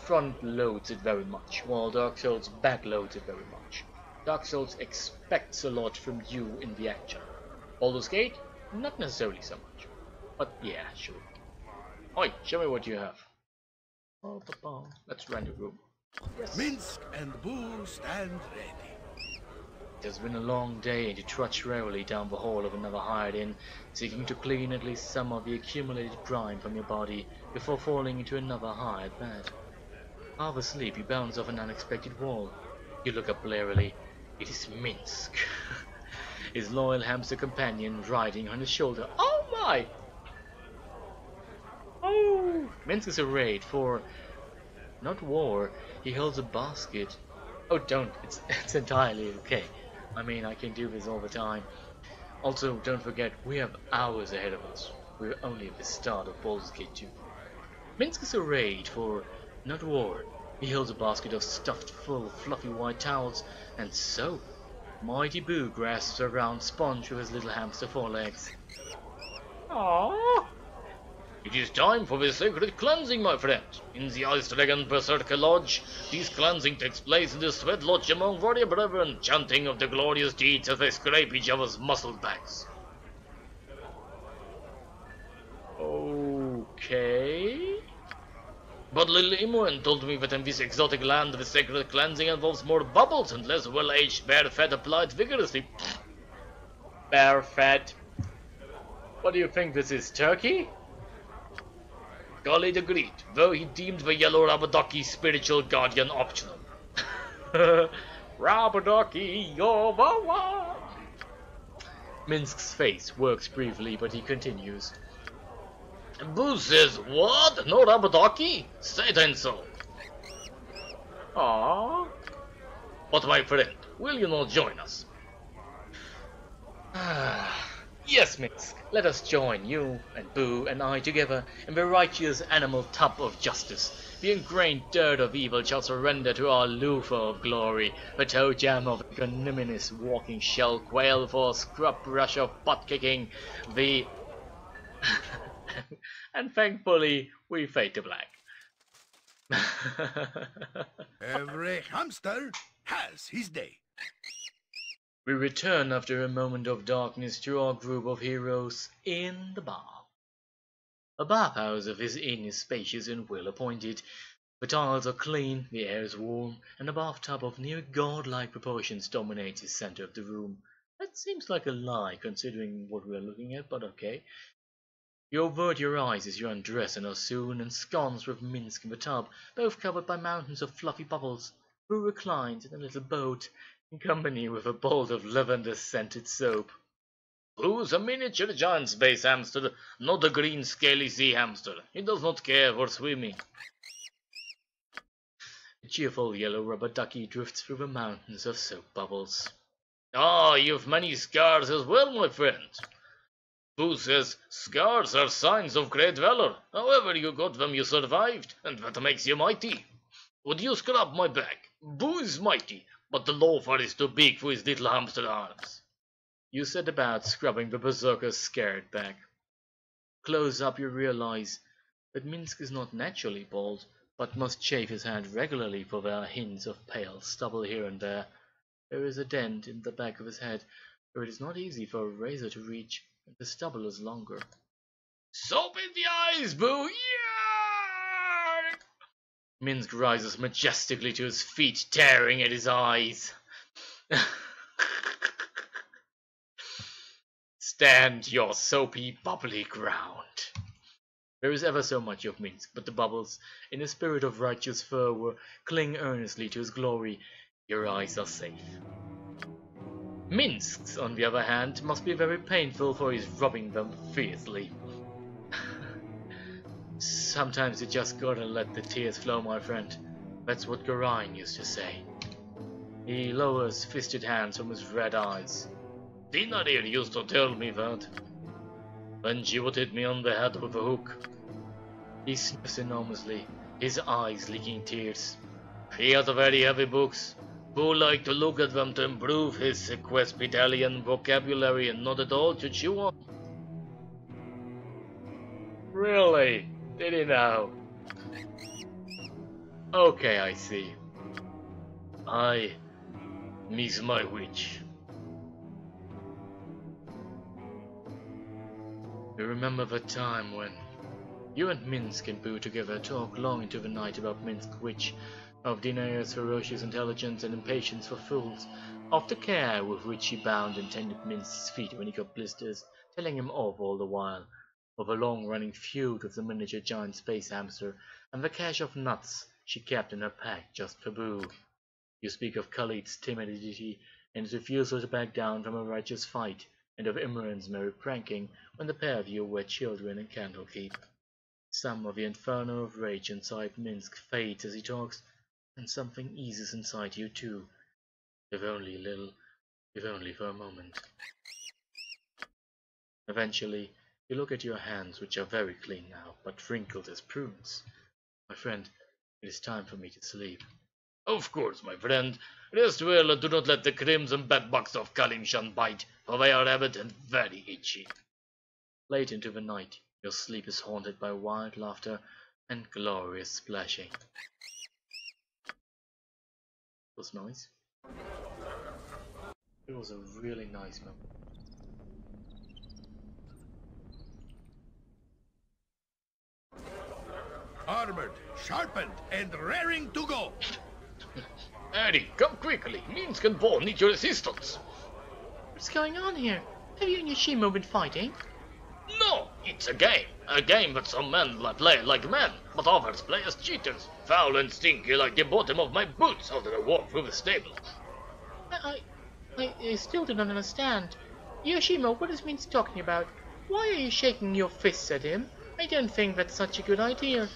front loads it very much, while Dark Souls back loads it very much. Dark Souls expects a lot from you in the action. Baldur's Gate, not necessarily so much. But yeah, sure. Oi, show me what you have. Oh, papa. Let's rent a room. Yes. Minsk and Boo stand ready. It has been a long day, and you trudge wearily down the hall of another hired inn, seeking to clean at least some of the accumulated grime from your body before falling into another hired bed. Half asleep, you bounce off an unexpected wall. You look up blearily. It is Minsk. His loyal hamster companion riding on his shoulder. Oh my! Oh! Minsk is arrayed for... not war. He holds a basket. Oh, don't. It's entirely okay. I mean, I can do this all the time. Also, don't forget, we have hours ahead of us. We're only at the start of Baldur's Gate 2. Minsk is arrayed for... not war. He holds a basket of stuffed full of fluffy white towels and soap. Mighty Boo grasps a round sponge with his little hamster forelegs. Aww! It is time for the sacred cleansing, my friend. In the Ice Dragon Berserker Lodge, this cleansing takes place in the Sweat Lodge among warrior brethren, chanting of the glorious deeds as they scrape each other's muscled backs. Okay... But little Imoen told me that in this exotic land the sacred cleansing involves more bubbles and less well-aged bear fat applied vigorously. Bear fat? What do you think this is, turkey? Khalid agreed, though he deemed the yellow Rabadaki spiritual guardian optional. Rabadaki, you're the one! Minsk's face works briefly, but he continues. Boo says, what? No Rabadaki? Say then so. Aww. But my friend, will you not join us? Yes, Minsk. Let us join you and Boo and I together in the righteous animal tub of justice. The ingrained dirt of evil shall surrender to our loofah of glory, the toe jam of ignominious walking shell quail for scrub brush of butt kicking, the... and thankfully, we fade to black. Every hamster has his day. We return after a moment of darkness to our group of heroes in the bar. The bathhouse of his inn is spacious and well appointed. The tiles are clean, the air is warm, and a bathtub of near godlike proportions dominates the center of the room. That seems like a lie considering what we are looking at, but okay. You avert your eyes as you undress and are soon ensconced with Minsk in the tub, both covered by mountains of fluffy bubbles. Boo reclines in a little boat, in company with a bowl of lavender-scented soap. Boo's a miniature giant space hamster, not a green scaly sea hamster. He does not care for swimming. A cheerful yellow rubber ducky drifts through the mountains of soap bubbles. Ah, you've many scars as well, my friend. Boo says, scars are signs of great valor. However you got them, you survived, and that makes you mighty. Would you scrub my back? Boo is mighty, but the loafer is too big for his little hamster arms. You set about scrubbing the berserker's scared back. Close up you realize that Minsk is not naturally bald, but must shave his head regularly for there are hints of pale stubble here and there. There is a dent in the back of his head, where it is not easy for a razor to reach, and the stubble is longer. Soap in the eyes, Boo! Yeah! Minsk rises majestically to his feet, tearing at his eyes. Stand your soapy, bubbly ground. There is ever so much of Minsk, but the bubbles, in a spirit of righteous fervour, cling earnestly to his glory. Your eyes are safe. Minsk's, on the other hand, must be very painful, for he's rubbing them fiercely. Sometimes you just gotta let the tears flow, my friend. That's what Garain used to say. He lowers fisted hands from his red eyes. Dinarir used to tell me that. When she would hit me on the head with a hook. He sniffs enormously, his eyes leaking tears. He has very heavy books. Boo liked to look at them to improve his Sequespitalian vocabulary and not at all to chew on. Really? Did he know? Okay, I see. Miss my witch. You remember the time when you and Minsk and Boo together talked long into the night about Minsk witch, of Dinaya's ferocious intelligence and impatience for fools, of the care with which she bound and tended Minsk's feet when he got blisters, telling him off all the while, of a long-running feud with the miniature giant space hamster, and the cache of nuts she kept in her pack just for Boo. You speak of Khalid's timidity and his refusal to back down from a righteous fight, and of Imran's merry pranking when the pair of you were children in Candlekeep. Some of the inferno of rage inside Minsk fades as he talks, and something eases inside you too, if only a little, if only for a moment. Eventually, you look at your hands, which are very clean now, but wrinkled as prunes. My friend, it is time for me to sleep. Of course, my friend. Rest well and do not let the crimson bedbugs of Kalimshan bite, for they are rabid and very itchy. Late into the night, your sleep is haunted by wild laughter and glorious splashing. It was nice. It was a really nice moment. Armored, sharpened, and raring to go. Eddie, come quickly. Minsk and Vaughn need your assistance. What's going on here? Have you and Yoshimo been fighting? No, it's a game. A game that some men play like men, but others play as cheaters. Foul and stinky like the bottom of my boots after a walk through the stable. I still do not understand. Yoshimo, what is Minsk talking about? Why are you shaking your fists at him? I don't think that's such a good idea.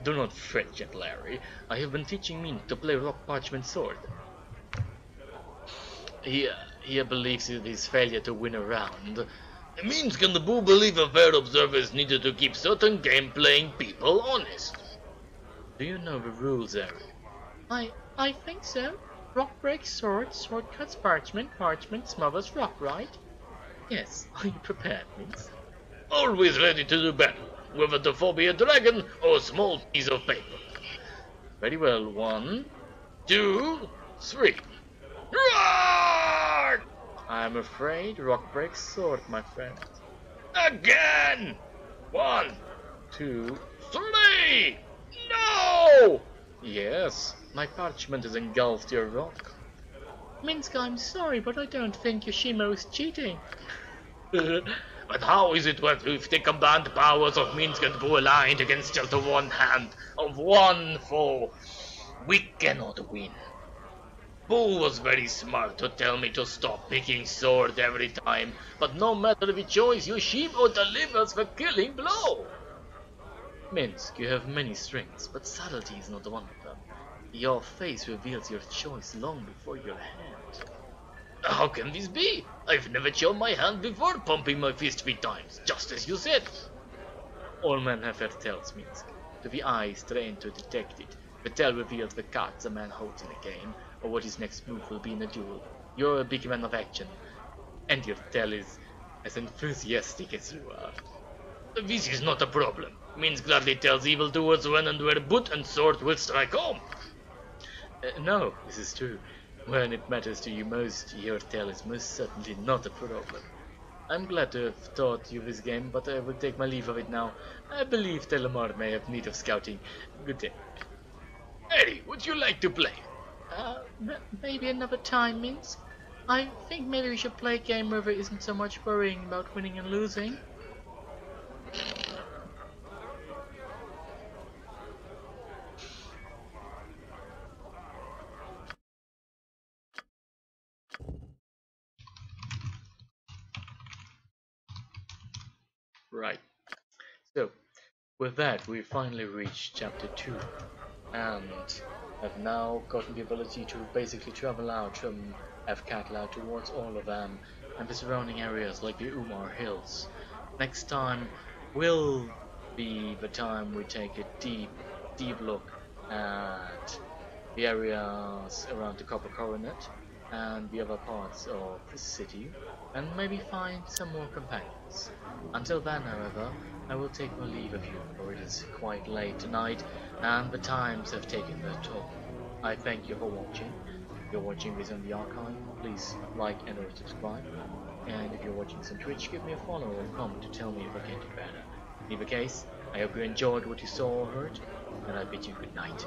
Do not fret yet, Larry. I have been teaching Minsk to play rock parchment sword. He believes in his failure to win a round. Minsk and the Boo believe a fair observer is needed to keep certain game-playing people honest. Do you know the rules, Eric? I think so. Rock breaks sword, sword cuts parchment, parchment smothers rock, right? Yes, are you prepared, Minsk? Always ready to do battle, whether the foe be a dragon or a small piece of paper. Very well, 1, 2, 3. Roar! I'm afraid rock breaks sword, my friend. Again! 1, 2, 3! No! Yes, my parchment has engulfed your rock. Minsk, I'm sorry, but I don't think Yoshimo is cheating. But how is it worth if the combined powers of Minsk and Boo aligned against just one hand of one foe? We cannot win. Boo was very smart to tell me to stop picking sword every time, but no matter the choice, Yoshimo delivers the killing blow. Minsk, you have many strengths, but subtlety is not one of them. Your face reveals your choice long before your hand. How can this be? I've never shown my hand before pumping my fist 3 times, just as you said. All men have their tells, Minsk. To the eyes trained to detect it, the tell reveals the cards a man holds in a game, or what his next move will be in a duel. You're a big man of action, and your tell is as enthusiastic as you are. This is not a problem. Minsk gladly tells evildoers when and where boot and sword will strike home. No, this is true. When it matters to you most, your tale is most certainly not a problem. I'm glad to have taught you this game, but I will take my leave of it now. I believe Telemar may have need of scouting. Good day. Eddie, would you like to play? Maybe another time, Minsk. I think maybe we should play a game where there isn't so much worrying about winning and losing. Right. So, with that, we finally reached chapter 2, and have now gotten the ability to basically travel out from Athkatla towards all of them and the surrounding areas like the Umar Hills. Next time will be the time we take a deep look at the areas around the Copper Coronet and the other parts of the city, and maybe find some more companions. Until then, however, I will take my leave of you, for it is quite late tonight, and the times have taken their toll. I thank you for watching, If you're watching this on the archive, please like and or subscribe. And if you're watching this on Twitch, give me a follow or a comment to tell me if I can do better. In either case, I hope you enjoyed what you saw or heard, and I bid you good night.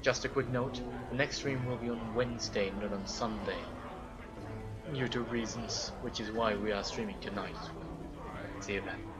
Just a quick note, the next stream will be on Wednesday, not on Sunday. YouTube reasons, which is why we are streaming tonight as well. See you then.